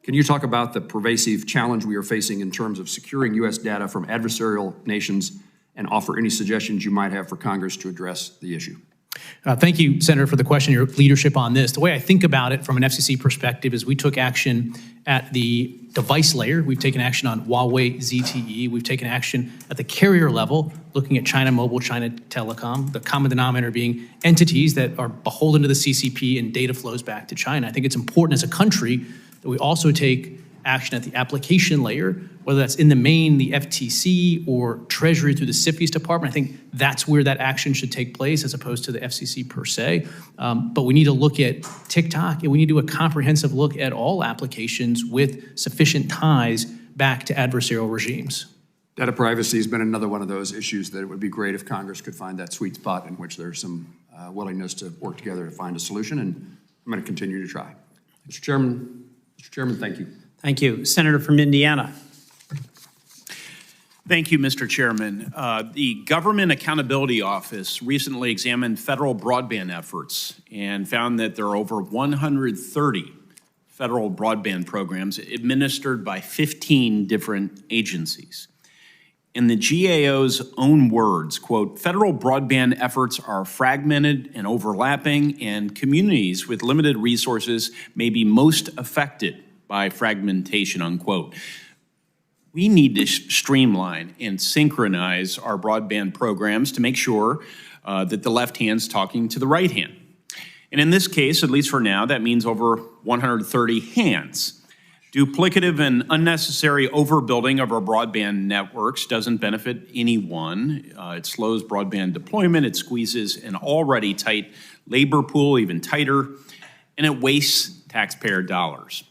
Can you talk about the pervasive challenge we are facing in terms of securing U.S. data from adversarial nations and offer any suggestions you might have for Congress to address the issue? Thank you, Senator, for the question, your leadership on this. The way I think about it from an FCC perspective is we took action at the device layer. We've taken action on Huawei ZTE. We've taken action at the carrier level, looking at China Mobile, China Telecom, the common denominator being entities that are beholden to the CCP and data flows back to China. I think it's important as a country that we also take action at the application layer, whether that's in the main, the FTC, or Treasury through the CFIUS department. I think that's where that action should take place as opposed to the FCC per se. But we need to look at TikTok, and we need to do a comprehensive look at all applications with sufficient ties back to adversarial regimes. Data privacy has been another one of those issues that it would be great if Congress could find that sweet spot in which there's some willingness to work together to find a solution, and I'm going to continue to try. Mr. Chairman, thank you. Thank you. Senator from Indiana. Thank you, Mr. Chairman. The Government Accountability Office recently examined federal broadband efforts and found that there are over 130 federal broadband programs administered by 15 different agencies. In the GAO's own words, quote, federal broadband efforts are fragmented and overlapping, and communities with limited resources may be most affected by fragmentation, unquote. We need to streamline and synchronize our broadband programs to make sure that the left hand's talking to the right hand. And in this case, at least for now, that means over 130 hands. Duplicative and unnecessary overbuilding of our broadband networks doesn't benefit anyone. It slows broadband deployment, it squeezes an already tight labor pool even tighter, and it wastes taxpayer dollars.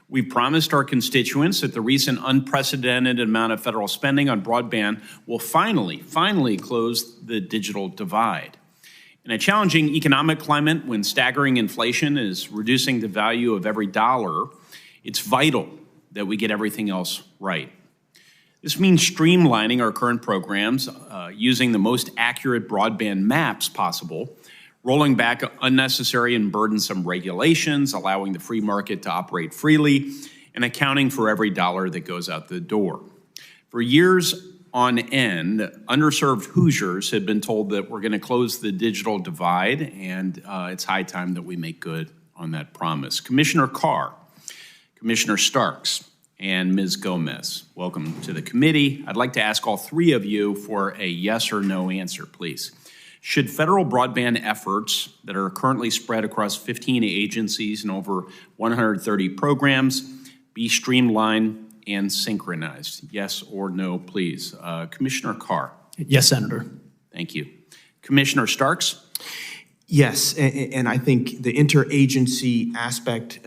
We've promised our constituents that the recent unprecedented amount of federal spending on broadband will finally close the digital divide. In a challenging economic climate, when staggering inflation is reducing the value of every dollar, it's vital that we get everything else right. This means streamlining our current programs, using the most accurate broadband maps possible, rolling back unnecessary and burdensome regulations, allowing the free market to operate freely, and accounting for every dollar that goes out the door. For years on end, underserved Hoosiers had been told that we're going to close the digital divide, and it's high time that we make good on that promise. Commissioner Carr, Commissioner Starks, and Ms. Gomez, welcome to the committee. I'd like to ask all three of you for a yes or no answer, please. Should federal broadband efforts that are currently spread across 15 agencies and over 130 programs be streamlined and synchronized? Yes or no, please. Commissioner Carr. Yes, Senator. Thank you. Commissioner Starks. Yes, and I think the interagency aspect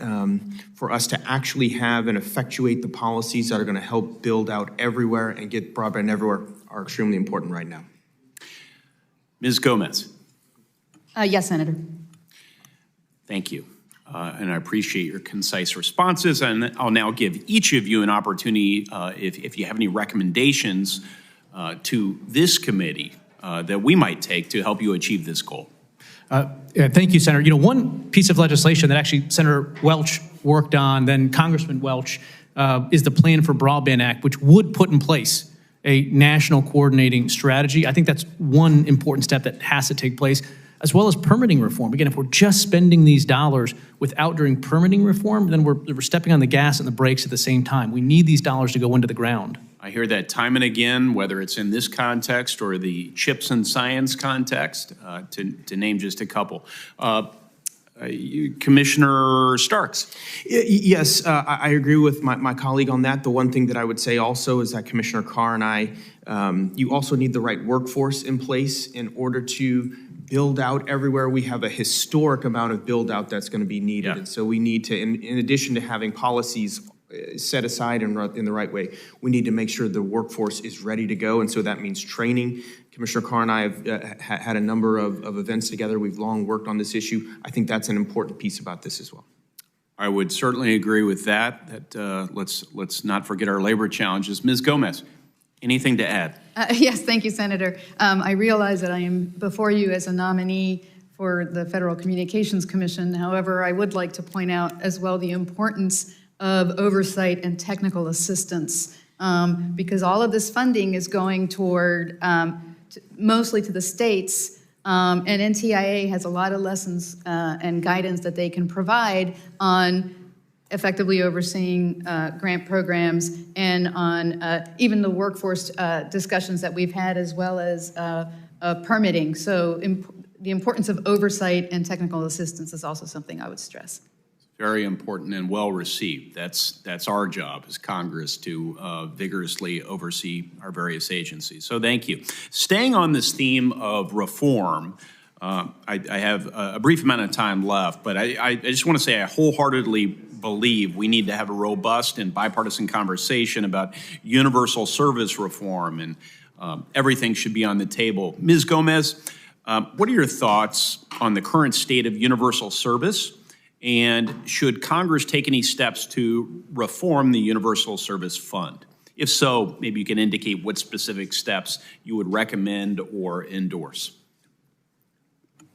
for us to actually have and effectuate the policies that are going to help build out everywhere and get broadband everywhere are extremely important right now. Ms. Gomez. Yes, Senator. Thank you. And I appreciate your concise responses. And I'll now give each of you an opportunity, if you have any recommendations to this committee that we might take to help you achieve this goal. Yeah, thank you, Senator. You know, one piece of legislation that actually Senator Welch worked on, then Congressman Welch, is the Plan for Broadband Act, which would put in place a national coordinating strategy. I think that's one important step that has to take place, as well as permitting reform. Again, if we're just spending these dollars without doing permitting reform, then we're stepping on the gas and the brakes at the same time. We need these dollars to go into the ground. I hear that time and again, whether it's in this context or the chips and science context, to name just a couple. Commissioner Starks. Yes, I agree with my colleague on that. The one thing that I would say also is that Commissioner Carr and I, you also need the right workforce in place in order to build out everywhere. We have a historic amount of build out that's going to be needed. Yeah. And so we need to, in addition to having policies set aside in the right way, we need to make sure the workforce is ready to go. And so that means training. Commissioner Carr and I have had a number of events together. We've long worked on this issue. I think that's an important piece about this as well. I would certainly agree with that. Let's not forget our labor challenges. Ms. Gomez, anything to add? Yes, thank you, Senator. I realize that I am before you as a nominee for the Federal Communications Commission. However, I would like to point out as well the importance of oversight and technical assistance, because all of this funding is going toward mostly to the states And NTIA has a lot of lessons and guidance that they can provide on effectively overseeing grant programs and on even the workforce discussions that we've had, as well as permitting. So the importance of oversight and technical assistance is also something I would stress. Very important and well received. That's our job as Congress to vigorously oversee our various agencies. So thank you. Staying on this theme of reform, I have a brief amount of time left, but I just want to say I wholeheartedly believe we need to have a robust and bipartisan conversation about universal service reform, and everything should be on the table. Ms. Gomez, what are your thoughts on the current state of universal service? And should Congress take any steps to reform the Universal Service Fund? If so, maybe you can indicate what specific steps you would recommend or endorse.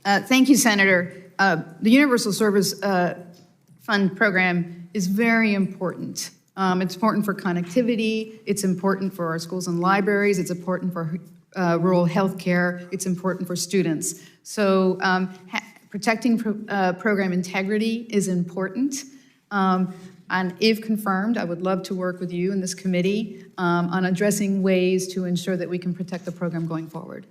Thank you, Senator. The Universal Service Fund program is very important. It's important for connectivity. It's important for our schools and libraries. It's important for rural health care. It's important for students. So protecting program integrity is important. And if confirmed, I would love to work with you in this committee on addressing ways to ensure that we can protect the program going forward.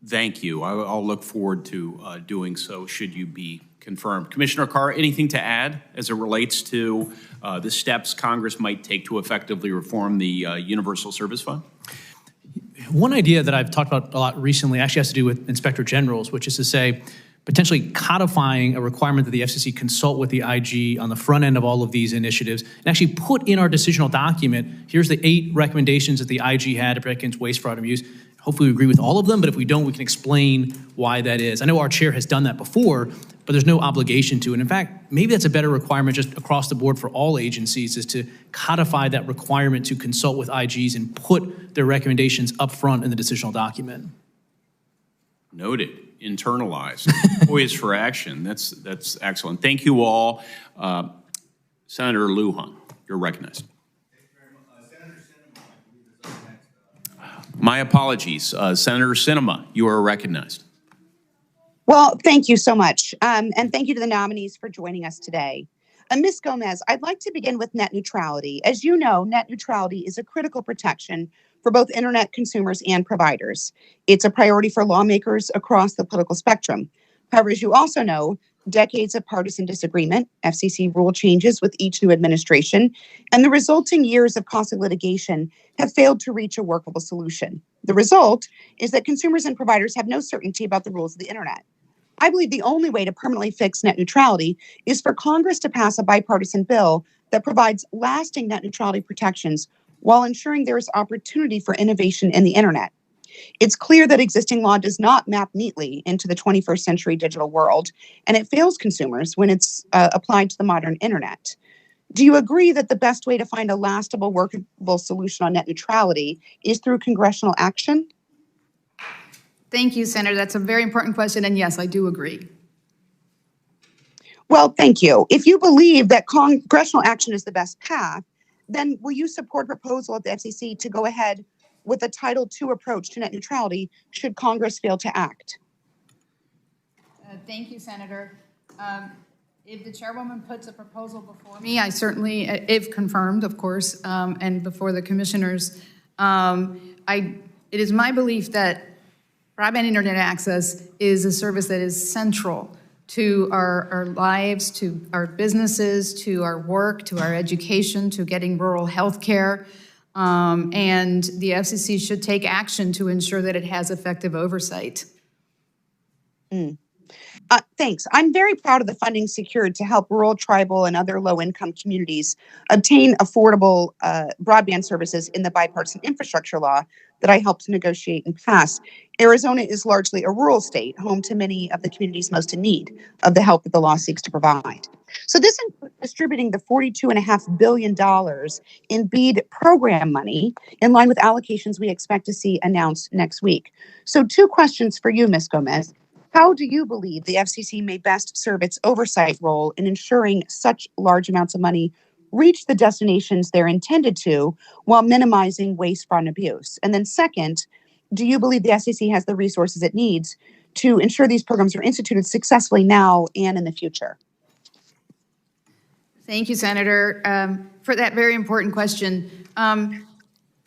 Thank you. I'll look forward to doing so should you be confirmed. Commissioner Carr, anything to add as it relates to the steps Congress might take to effectively reform the Universal Service Fund? One idea that I've talked about a lot recently actually has to do with inspector generals, which is to say potentially codifying a requirement that the FCC consult with the IG on the front end of all of these initiatives and actually put in our decisional document, here's the 8 recommendations that the IG had to protect against waste, fraud, and abuse. Hopefully we agree with all of them, but if we don't, we can explain why that is. I know our chair has done that before, but there's no obligation to. And in fact, maybe that's a better requirement just across the board for all agencies, is to codify that requirement to consult with IGs and put their recommendations up front in the decisional document. Noted. Internalized. Poised for action. That's excellent. Thank you all. Senator Lujan, you're recognized. My apologies. Senator Sinema, you are recognized. Well, thank you so much. And thank you to the nominees for joining us today. Ms. Gomez, I'd like to begin with net neutrality. As you know, net neutrality is a critical protection for both internet consumers and providers. It's a priority for lawmakers across the political spectrum. However, as you also know, decades of partisan disagreement, FCC rule changes with each new administration, and the resulting years of costly litigation have failed to reach a workable solution. The result is that consumers and providers have no certainty about the rules of the internet. I believe the only way to permanently fix net neutrality is for Congress to pass a bipartisan bill that provides lasting net neutrality protections while ensuring there is opportunity for innovation in the internet. It's clear that existing law does not map neatly into the 21st century digital world, and it fails consumers when it's applied to the modern internet. Do you agree that the best way to find a lastable, workable solution on net neutrality is through congressional action? Thank you, Senator. That's a very important question, and yes, I do agree. Well, thank you. If you believe that congressional action is the best path, then will you support a proposal at the FCC to go ahead with a Title II approach to net neutrality should Congress fail to act? Thank you, Senator. If the chairwoman puts a proposal before me, I certainly, if confirmed, of course, and before the commissioners, it is my belief that broadband internet access is a service that is central to our lives, to our businesses, to our work, to our education, to getting rural health care. And the FCC should take action to ensure that it has effective oversight. Thanks. I'm very proud of the funding secured to help rural, tribal, and other low-income communities obtain affordable broadband services in the bipartisan infrastructure law that I helped negotiate and pass. Arizona is largely a rural state, home to many of the communities most in need of the help that the law seeks to provide. So this includes distributing the $42.5 billion in BEAD program money in line with allocations we expect to see announced next week. So 2 questions for you, Ms. Gomez. How do you believe the FCC may best serve its oversight role in ensuring such large amounts of money reach the destinations they're intended to while minimizing waste, fraud, and abuse? And then second, do you believe the FCC has the resources it needs to ensure these programs are instituted successfully now and in the future? Thank you, Senator, for that very important question.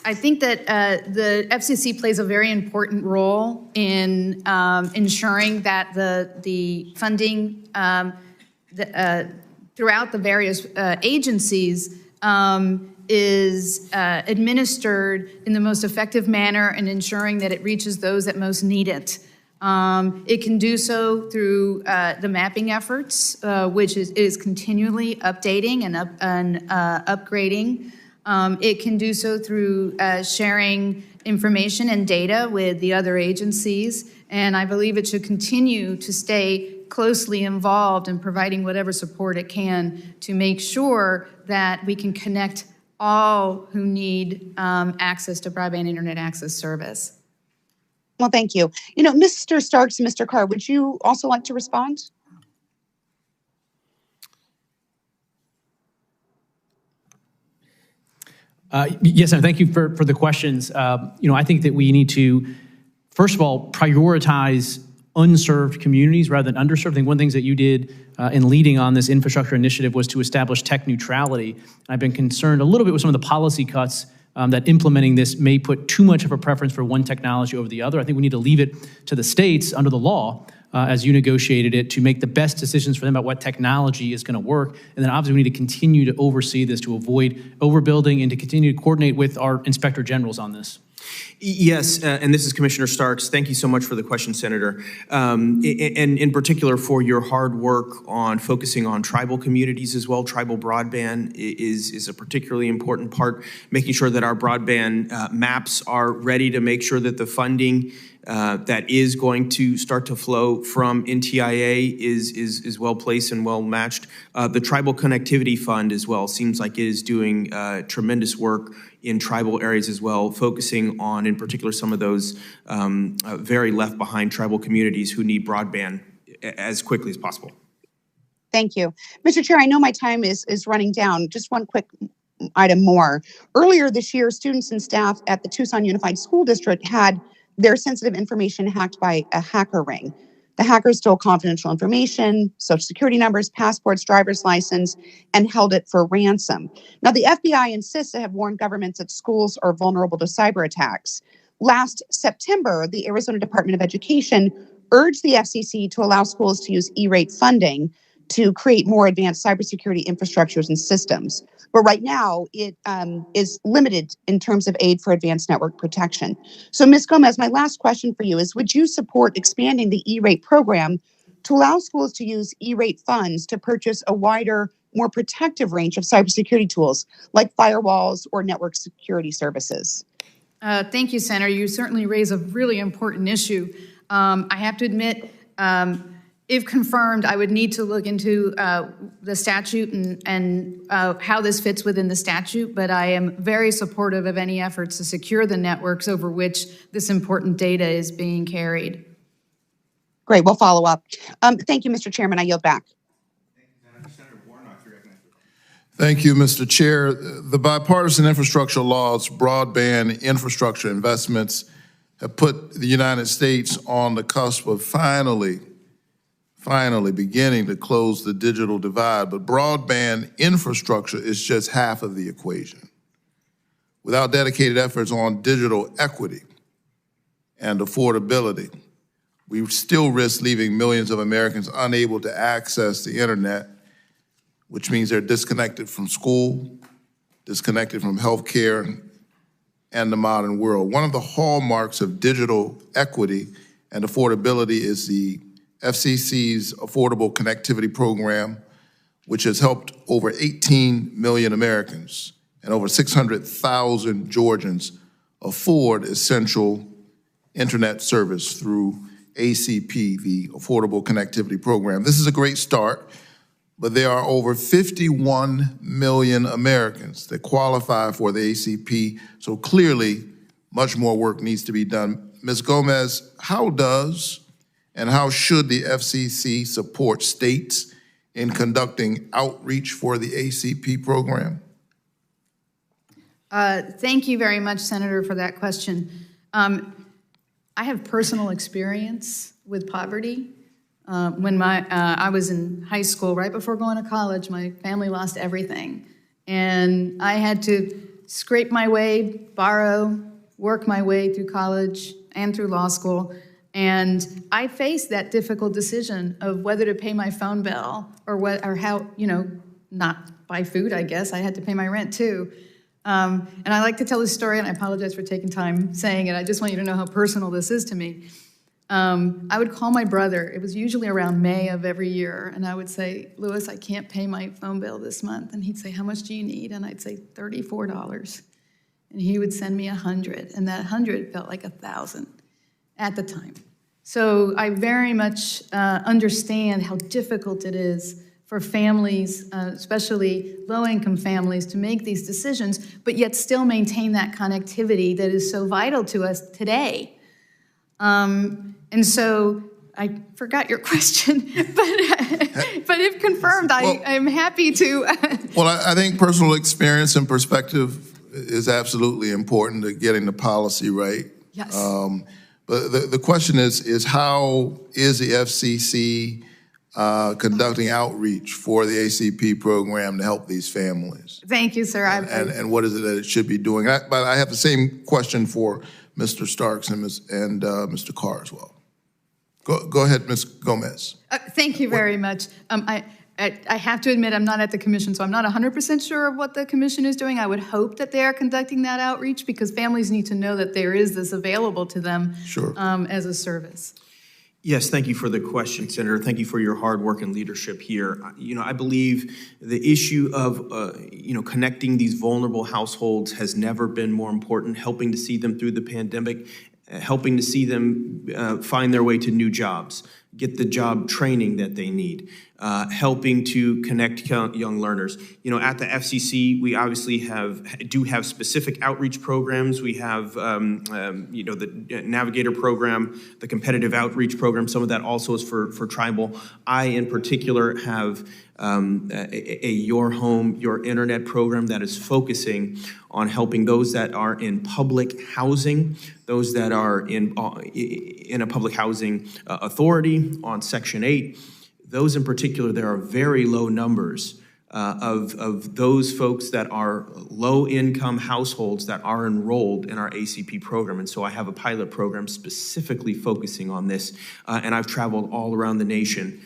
I think that the FCC plays a very important role in ensuring that the funding throughout the various agencies is administered in the most effective manner and ensuring that it reaches those that most need it. It can do so through the mapping efforts, which is continually updating and upgrading. It can do so through sharing information and data with the other agencies, and I believe it should continue to stay closely involved in providing whatever support it can to make sure that we can connect all who need access to broadband internet access service. Well, thank you. You know, Mr. Starks and Mr. Carr, would you also like to respond? Yes, and thank you for the questions. I think that we need to, first of all, prioritize unserved communities rather than underserved. I think one of the things that you did in leading on this infrastructure initiative was to establish tech neutrality. I've been concerned a little bit with some of the policy cuts that implementing this may put too much of a preference for one technology over the other. I think we need to leave it to the states under the law as you negotiated it to make the best decisions for them about what technology is going to work. And then obviously we need to continue to oversee this to avoid overbuilding and to continue to coordinate with our inspector generals on this. Yes, and this is Commissioner Starks. Thank you so much for the question, Senator. And in particular for your hard work on focusing on tribal communities as well. Tribal broadband is a particularly important part, making sure that our broadband maps are ready to make sure that the funding that is going to start to flow from NTIA is well placed and well matched. The Tribal Connectivity Fund as well seems like it is doing tremendous work in tribal areas as well, focusing on, in particular, some of those very left behind tribal communities who need broadband as quickly as possible. Thank you. Mr. Chair, I know my time is running down. Just one quick item more. Earlier this year, students and staff at the Tucson Unified School District had their sensitive information hacked by a hacker ring. The hackers stole confidential information, social security numbers, passports, driver's license, and held it for ransom. Now, the FBI and CISA have warned governments that schools are vulnerable to cyber attacks. Last September, the Arizona Department of Education urged the FCC to allow schools to use E-rate funding to create more advanced cybersecurity infrastructures and systems. But right now, it is limited in terms of aid for advanced network protection. So, Ms. Gomez, my last question for you is, would you support expanding the E-rate program to allow schools to use E-rate funds to purchase a wider, more protective range of cybersecurity tools like firewalls or network security services? Thank you, Senator. You certainly raise a really important issue. I have to admit, if confirmed, I would need to look into the statute and how this fits within the statute, but I am very supportive of any efforts to secure the networks over which this important data is being carried. Great, we'll follow up. Thank you, Mr. Chairman. I yield back. Thank you, Mr. Chair. The bipartisan infrastructure laws, broadband infrastructure investments have put the United States on the cusp of finally beginning to close the digital divide, but broadband infrastructure is just half of the equation. Without dedicated efforts on digital equity and affordability, we still risk leaving millions of Americans unable to access the internet, which means they're disconnected from school, disconnected from healthcare, and the modern world. One of the hallmarks of digital equity and affordability is the FCC's Affordable Connectivity Program, which has helped over 18 million Americans and over 600,000 Georgians afford essential internet service through ACP, the Affordable Connectivity Program. This is a great start, but there are over 51 million Americans that qualify for the ACP, so clearly much more work needs to be done. Ms. Gomez, how does and how should the FCC support states in conducting outreach for the ACP program? Thank you very much, Senator, for that question. I have personal experience with poverty. When I was in high school, right before going to college, my family lost everything. And I had to scrape my way, borrow, work my way through college and through law school. And I faced that difficult decision of whether to pay my phone bill or how, not buy food, I guess. I had to pay my rent too. And I like to tell this story, and I apologize for taking time saying it. I just want you to know how personal this is to me. I would call my brother. It was usually around May of every year, and I would say, Louis, I can't pay my phone bill this month. And he'd say, how much do you need? And I'd say, $34. And he would send me 100, and that 100 felt like 1,000 at the time. So I very much understand how difficult it is for families, especially low-income families, to make these decisions, but yet still maintain that connectivity that is so vital to us today. And so I forgot your question, but if confirmed, I'm happy to. Well, I think personal experience and perspective is absolutely important to getting the policy right. Yes. But the question is how is the FCC conducting outreach for the ACP program to help these families? Thank you, sir. And what is it that it should be doing? But I have the same question for Mr. Starks and Mr. Carr as well. Go ahead, Ms. Gomez. Thank you very much. I have to admit I'm not at the commission, so I'm not 100% sure of what the commission is doing. I would hope that they are conducting that outreach because families need to know that there is this available to them as a service. Yes, thank you for the question, Senator. Thank you for your hard work and leadership here. I believe the issue of, connecting these vulnerable households has never been more important, helping to see them through the pandemic, helping to see them find their way to new jobs, get the job training that they need, helping to connect young learners. At the FCC, we obviously do have specific outreach programs. We have, the Navigator program, the competitive outreach program. Some of that also is for tribal. I, in particular, have a Your Home, Your Internet program that is focusing on helping those that are in public housing, those that are in a public housing authority on Section 8. Those in particular, there are very low numbers of those folks that are low-income households that are enrolled in our ACP program. And so I have a pilot program specifically focusing on this. And I've traveled all around the nation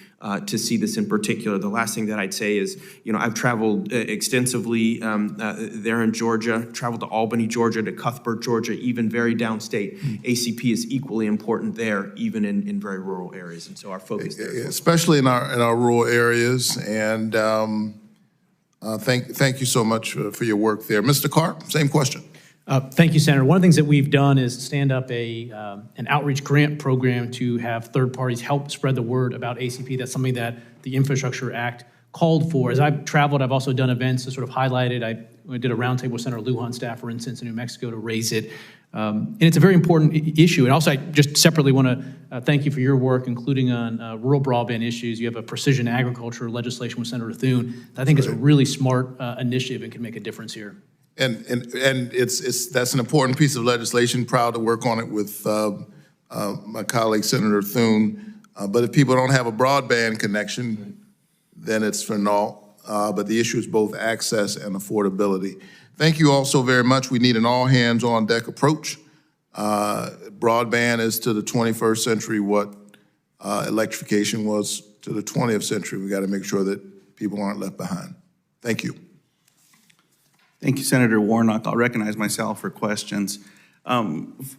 to see this in particular. The last thing that I'd say is, I've traveled extensively there in Georgia, traveled to Albany, Georgia, to Cuthbert, Georgia, even very downstate. ACP is equally important there, even in very rural areas. And so our focus there. Especially in our rural areas. And thank you so much for your work there. Mr. Carr, same question. Thank you, Senator. One of the things that we've done is stand up an outreach grant program to have third parties help spread the word about ACP. That's something that the Infrastructure Act called for. As I've traveled, I've also done events to sort of highlight it. I did a roundtable with Senator Lujan staff, for instance, in New Mexico to raise it. And it's a very important issue. And also, I just separately want to thank you for your work, including on rural broadband issues. You have a precision agriculture legislation with Senator Thune that I think is a really smart initiative and can make a difference here. And that's an important piece of legislation. Proud to work on it with my colleague Senator Thune. But if people don't have a broadband connection, then it's for naught. But the issue is both access and affordability. Thank you all so very much. We need an all-hands-on-deck approach. Broadband is to the 21st century what electrification was to the 20th century. We got to make sure that people aren't left behind. Thank you. Thank you, Senator Warnock. I'll recognize myself for questions.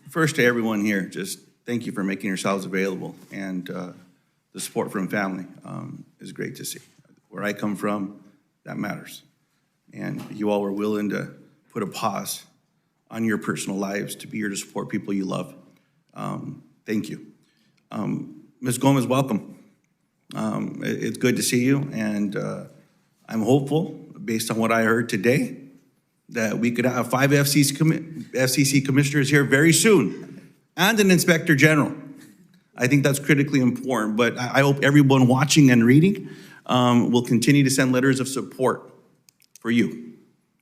First, to everyone here, just thank you for making yourselves available. And the support from family is great to see. Where I come from, that matters. And you all were willing to put a pause on your personal lives to be here to support people you love. Thank you. Ms. Gomez, welcome. It's good to see you. And I'm hopeful, based on what I heard today, that we could have 5 FCC commissioners here very soon, and an inspector general. I think that's critically important, but I hope everyone watching and reading will continue to send letters of support for you,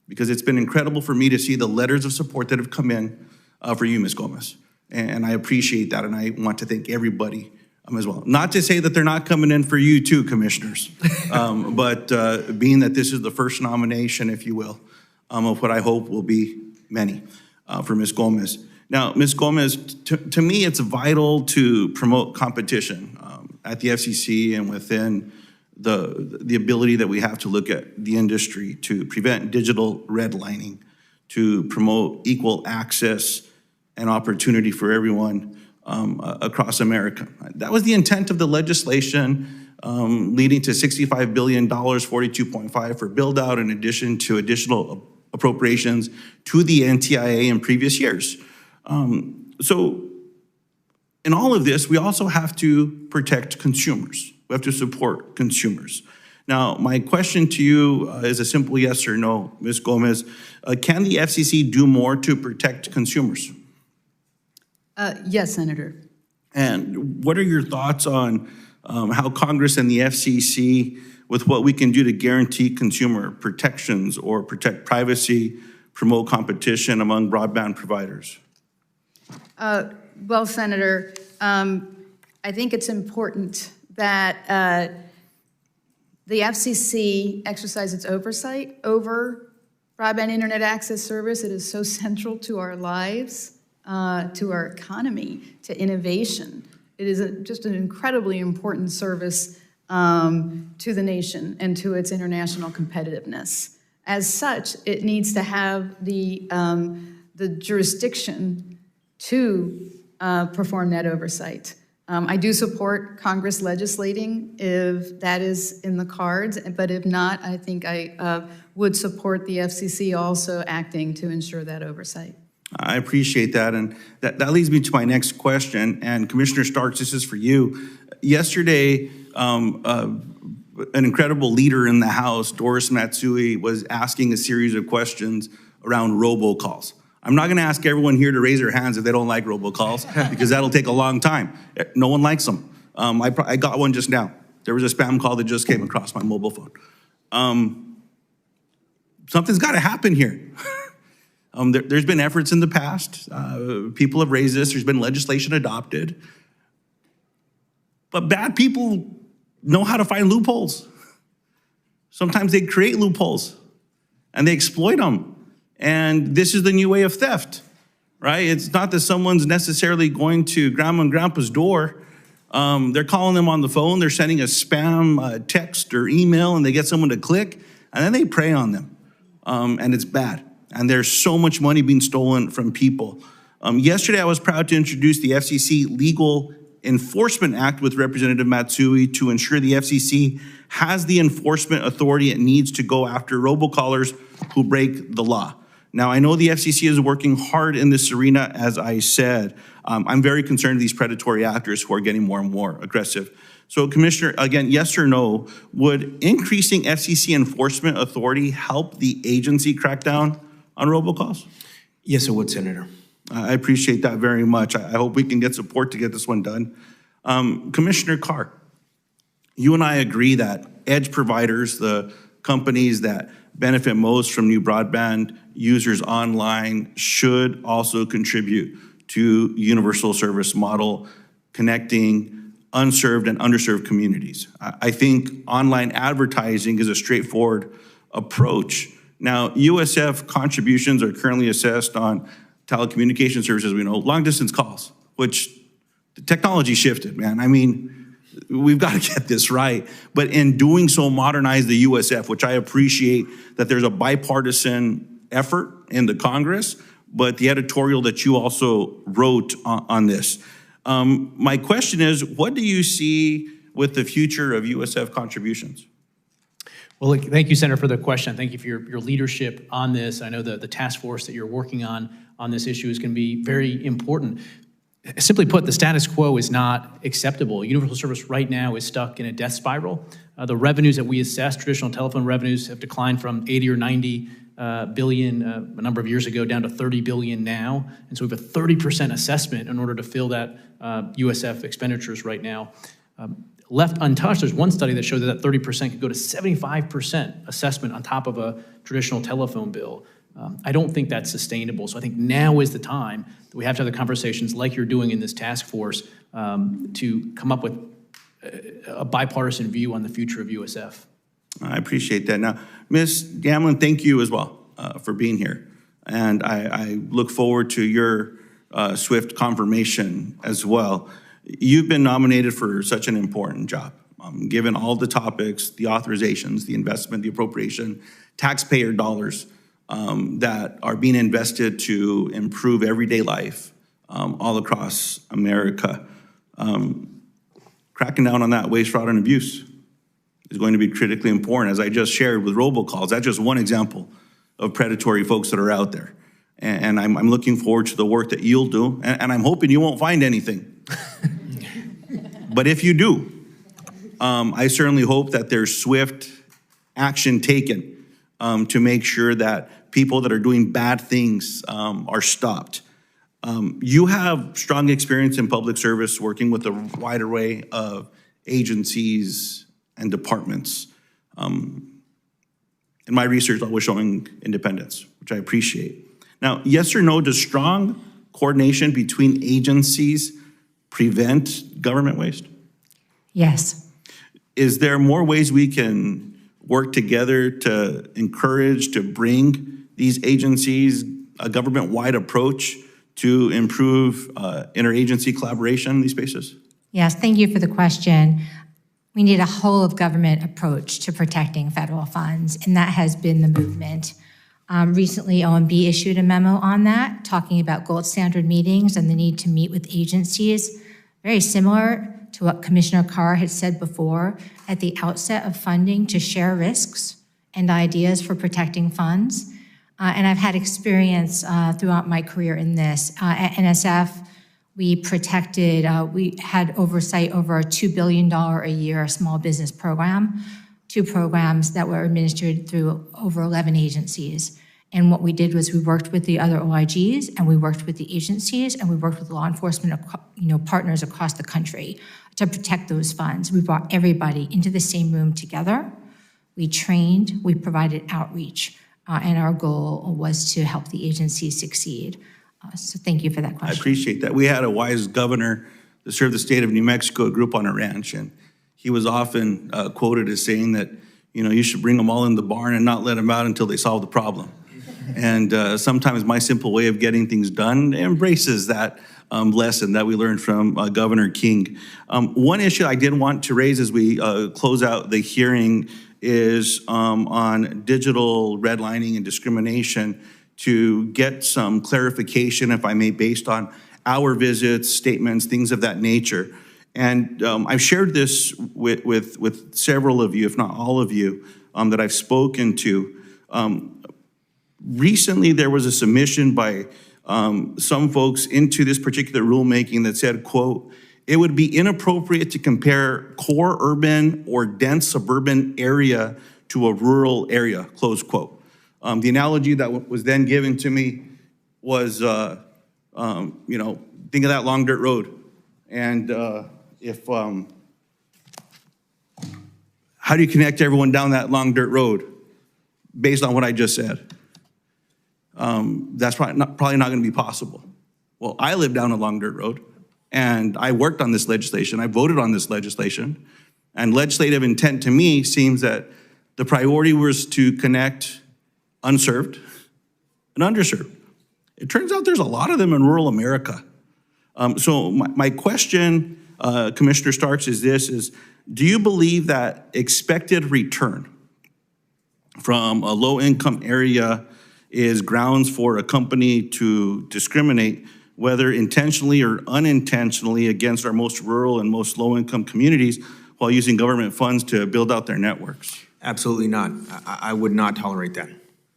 because it's been incredible for me to see the letters of support that have come in for you, Ms. Gomez. And I appreciate that, and I want to thank everybody as well. Not to say that they're not coming in for you too, commissioners, but being that this is the first nomination, if you will, of what I hope will be many for Ms. Gomez. Now, Ms. Gomez, to me, it's vital to promote competition at the FCC and within the ability that we have to look at the industry to prevent digital redlining, to promote equal access and opportunity for everyone across America. That was the intent of the legislation leading to $65 billion, 42.5 for build out in addition to additional appropriations to the NTIA in previous years. So in all of this, we also have to protect consumers. We have to support consumers. Now, my question to you is a simple yes or no, Ms. Gomez. Can the FCC do more to protect consumers? Yes, Senator. And what are your thoughts on how Congress and the FCC, with what we can do to guarantee consumer protections or protect privacy, promote competition among broadband providers? Well, Senator, I think it's important that the FCC exercise its oversight over broadband internet access service. It is so central to our lives, to our economy, to innovation. It is just an incredibly important service to the nation and to its international competitiveness. As such, it needs to have the jurisdiction to perform that oversight. I do support Congress legislating if that is in the cards, but if not, I think I would support the FCC also acting to ensure that oversight. I appreciate that, and that leads me to my next question. And Commissioner Starks, this is for you. Yesterday, an incredible leader in the House, Doris Matsui, was asking a series of questions around robocalls. I'm not gonna ask everyone here to raise their hands if they don't like robocalls, because that'll take a long time. No one likes them. I got one just now. There was a spam call that just came across my mobile phone. Something's gotta happen here. There's been efforts in the past. People have raised this. There's been legislation adopted. But bad people know how to find loopholes. Sometimes they create loopholes and they exploit them. And this is the new way of theft, right? It's not that someone's necessarily going to grandma and grandpa's door. They're calling them on the phone. They're sending a spam text or email, and they get someone to click, and then they prey on them. And it's bad. And there's so much money being stolen from people. Yesterday, I was proud to introduce the FCC Legal Enforcement Act with Representative Matsui to ensure the FCC has the enforcement authority it needs to go after robocallers who break the law. Now, I know the FCC is working hard in this arena, as I said. I'm very concerned of these predatory actors who are getting more and more aggressive. So, Commissioner, again, yes or no, would increasing FCC enforcement authority help the agency crack down on robocalls? Yes, it would, Senator. I appreciate that very much. I hope we can get support to get this one done. Commissioner Carr, you and I agree that edge providers, the companies that benefit most from new broadband users online, should also contribute to universal service model connecting unserved and underserved communities. I think online advertising is a straightforward approach. Now, USF contributions are currently assessed on telecommunication services, we know, long distance calls, which the technology shifted, man. I mean, we've got to get this right. But in doing so, modernize the USF, which I appreciate that there's a bipartisan effort in the Congress, but the editorial that you also wrote on this. My question is, what do you see with the future of USF contributions? Well, look, thank you, Senator, for the question. Thank you for your leadership on this. I know the task force that you're working on this issue is going to be very important. Simply put, the status quo is not acceptable. Universal service right now is stuck in a death spiral. The revenues that we assess, traditional telephone revenues, have declined from 80 or 90 billion a number of years ago down to 30 billion now. And so we have a 30% assessment in order to fill that USF expenditures right now. Left untouched, there's one study that showed that 30% could go to 75% assessment on top of a traditional telephone bill. I don't think that's sustainable. So I think now is the time that we have to have the conversations like you're doing in this task force to come up with a bipartisan view on the future of USF. I appreciate that. Now, Ms. Gamlin, thank you as well for being here. And I look forward to your swift confirmation as well. You've been nominated for such an important job, given all the topics, the authorizations, the investment, the appropriation, taxpayer dollars that are being invested to improve everyday life all across America. Cracking down on that waste, fraud, and abuse is going to be critically important. As I just shared with robocalls, that's just one example of predatory folks that are out there. And I'm looking forward to the work that you'll do, and I'm hoping you won't find anything. But if you do, I certainly hope that there's swift action taken to make sure that people that are doing bad things are stopped. You have strong experience in public service, working with a wide array of agencies and departments. In my research, always showing independence, which I appreciate. Now, yes or no, does strong coordination between agencies prevent government waste? Yes. Is there more ways we can work together to encourage, to bring these agencies a government-wide approach to improve interagency collaboration in these spaces? Yes, thank you for the question. We need a whole of government approach to protecting federal funds, and that has been the movement. Recently, OMB issued a memo on that, talking about gold standard meetings and the need to meet with agencies, very similar to what Commissioner Carr had said before at the outset of funding, to share risks and ideas for protecting funds. And I've had experience throughout my career in this. At NSF, we protected, we had oversight over a $2 billion a year small business program, 2 programs that were administered through over 11 agencies. And what we did was we worked with the other OIGs, and we worked with the agencies, and we worked with law enforcement partners across the country to protect those funds. We brought everybody into the same room together. We trained, we provided outreach, and our goal was to help the agencies succeed. So thank you for that question. I appreciate that. We had a wise governor that served the state of New Mexico, grew up on a ranch, and he was often quoted as saying that, you should bring them all in the barn and not let them out until they solve the problem. And sometimes my simple way of getting things done embraces that lesson that we learned from Governor King. One issue I did want to raise as we close out the hearing is on digital redlining and discrimination, to get some clarification, if I may, based on our visits, statements, things of that nature. And I've shared this with several of you, if not all of you, that I've spoken to. Recently, there was a submission by some folks into this particular rulemaking that said, quote, "It would be inappropriate to compare core urban or dense suburban area to a rural area," close quote. The analogy that was then given to me was, think of that long dirt road. And how do you connect everyone down that long dirt road based on what I just said? That's probably not going to be possible. Well, I live down a long dirt road, and I worked on this legislation. I voted on this legislation, and legislative intent to me seems that the priority was to connect unserved and underserved. It turns out there's a lot of them in rural America. So my question, Commissioner Starks, is this, do you believe that expected return from a low-income area is grounds for a company to discriminate, whether intentionally or unintentionally, against our most rural and most low-income communities while using government funds to build out their networks? Absolutely not. I would not tolerate that.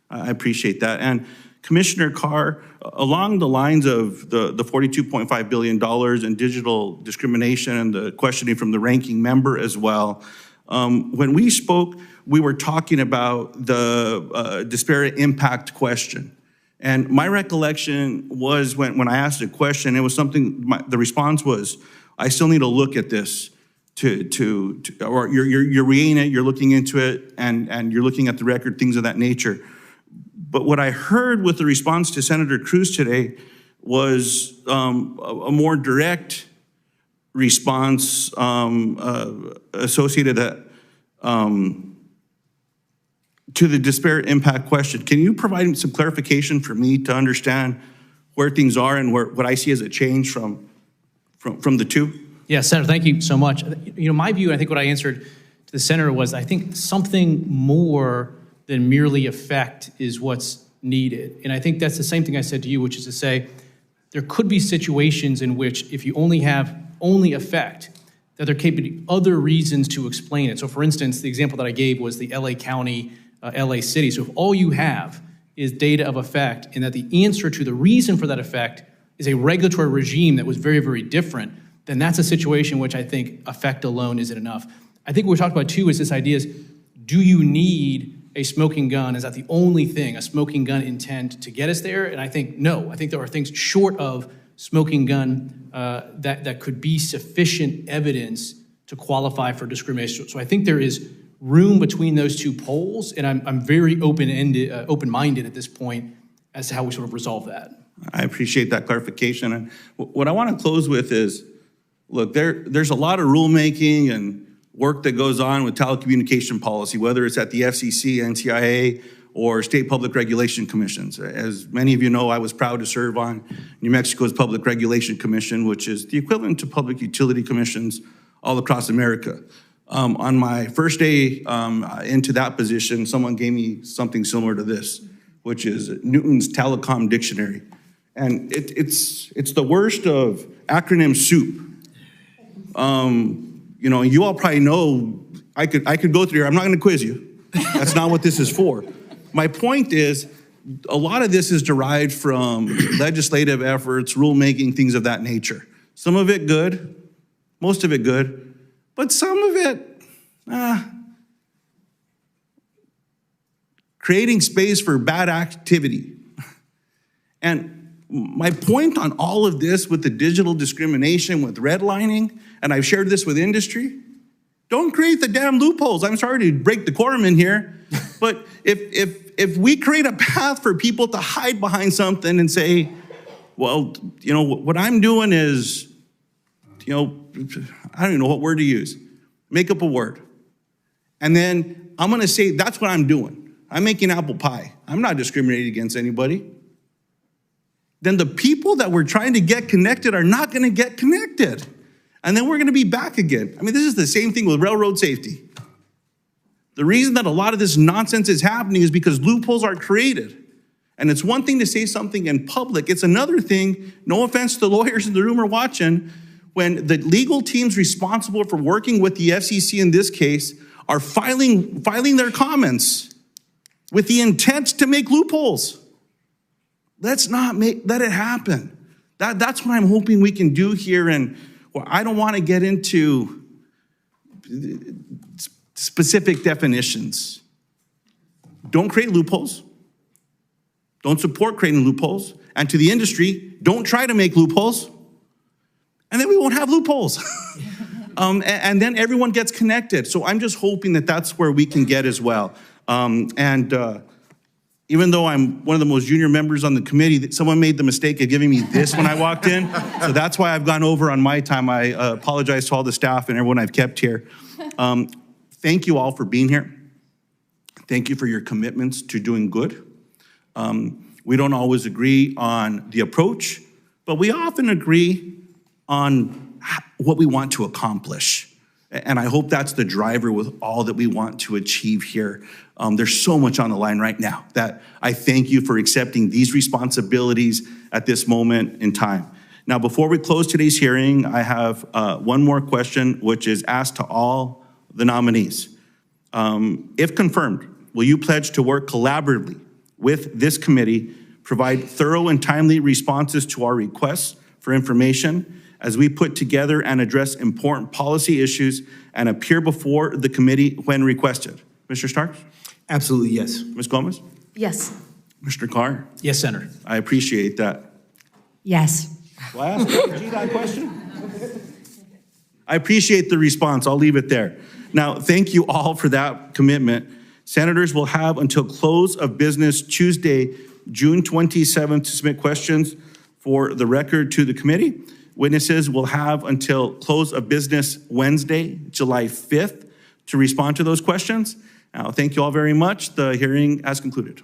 I appreciate that. And Commissioner Carr, along the lines of the $42.5 billion in digital discrimination and the questioning from the ranking member as well, when we spoke, we were talking about the disparate impact question. And my recollection was when I asked a question, it was something, the response was, I still need to look at this or you're reading it, you're looking into it, and you're looking at the record, things of that nature. But what I heard with the response to Senator Cruz today was a more direct response associated to the disparate impact question. Can you provide some clarification for me to understand where things are and what I see as a change from the two? Yeah, Senator, thank you so much. You know, my view, I think what I answered to the Senator was, I think something more than merely effect is what's needed. And I think that's the same thing I said to you, which is to say, there could be situations in which if you only have effect, that there could be other reasons to explain it. So for instance, the example that I gave was the LA County, LA City. So if all you have is data of effect, and that the answer to the reason for that effect is a regulatory regime that was very, very different, then that's a situation which I think effect alone isn't enough. I think what we're talking about too is this idea is, do you need a smoking gun? Is that the only thing, a smoking gun intent to get us there? And I think no. I think there are things short of smoking gun that could be sufficient evidence to qualify for discrimination. So I think there is room between those two poles, and I'm very open-minded at this point as to how we sort of resolve that. I appreciate that clarification. And what I want to close with is, look, there's a lot of rulemaking and work that goes on with telecommunication policy, whether it's at the FCC, NTIA, or state public regulation commissions. As many of you know, I was proud to serve on New Mexico's Public Regulation Commission, which is the equivalent to public utility commissions all across America. On my first day into that position, someone gave me something similar to this, which is Newton's Telecom Dictionary. And it's the worst of acronym soup. You know, you all probably know, I could go through here. I'm not going to quiz you. That's not what this is for. My point is, a lot of this is derived from legislative efforts, rulemaking, things of that nature. Some of it good, most of it good, but some of it, creating space for bad activity. And my point on all of this with the digital discrimination, with redlining, and I've shared this with industry, don't create the damn loopholes. I'm sorry to break decorum in here, but if we create a path for people to hide behind something and say, well, you know, what I'm doing is, you know, I don't even know what word to use. Make up a word. And then I'm gonna say, that's what I'm doing. I'm making apple pie. I'm not discriminating against anybody. Then the people that we're trying to get connected are not gonna get connected. And then we're gonna be back again. I mean, this is the same thing with railroad safety. The reason that a lot of this nonsense is happening is because loopholes are created. And it's one thing to say something in public. It's another thing, no offense to the lawyers in the room or watching, when the legal teams responsible for working with the FCC in this case are filing their comments with the intent to make loopholes. Let's not let it happen. That's what I'm hoping we can do here. And well, I don't want to get into specific definitions. Don't create loopholes. Don't support creating loopholes. And to the industry, don't try to make loopholes. And then we won't have loopholes. And then everyone gets connected. So I'm just hoping that that's where we can get as well. Even though I'm one of the most junior members on the committee, someone made the mistake of giving me this when I walked in. So that's why I've gone over on my time. I apologize to all the staff and everyone I've kept here. Thank you all for being here. Thank you for your commitments to doing good. We don't always agree on the approach, but we often agree on what we want to accomplish. And I hope that's the driver with all that we want to achieve here. There's so much on the line right now that I thank you for accepting these responsibilities at this moment in time. Now, before we close today's hearing, I have one more question, which is asked to all the nominees. If confirmed, will you pledge to work collaboratively with this committee, provide thorough and timely responses to our requests for information as we put together and address important policy issues and appear before the committee when requested? Mr. Starks? Absolutely, yes. Ms. Gomez? Yes. Mr. Carr? Yes, Senator. I appreciate that. Yes. Will I ask G that question? I appreciate the response. I'll leave it there. Now, thank you all for that commitment. Senators will have until close of business Tuesday, June 27th to submit questions for the record to the committee. Witnesses will have until close of business Wednesday, July 5th to respond to those questions. Thank you all very much. The hearing has concluded.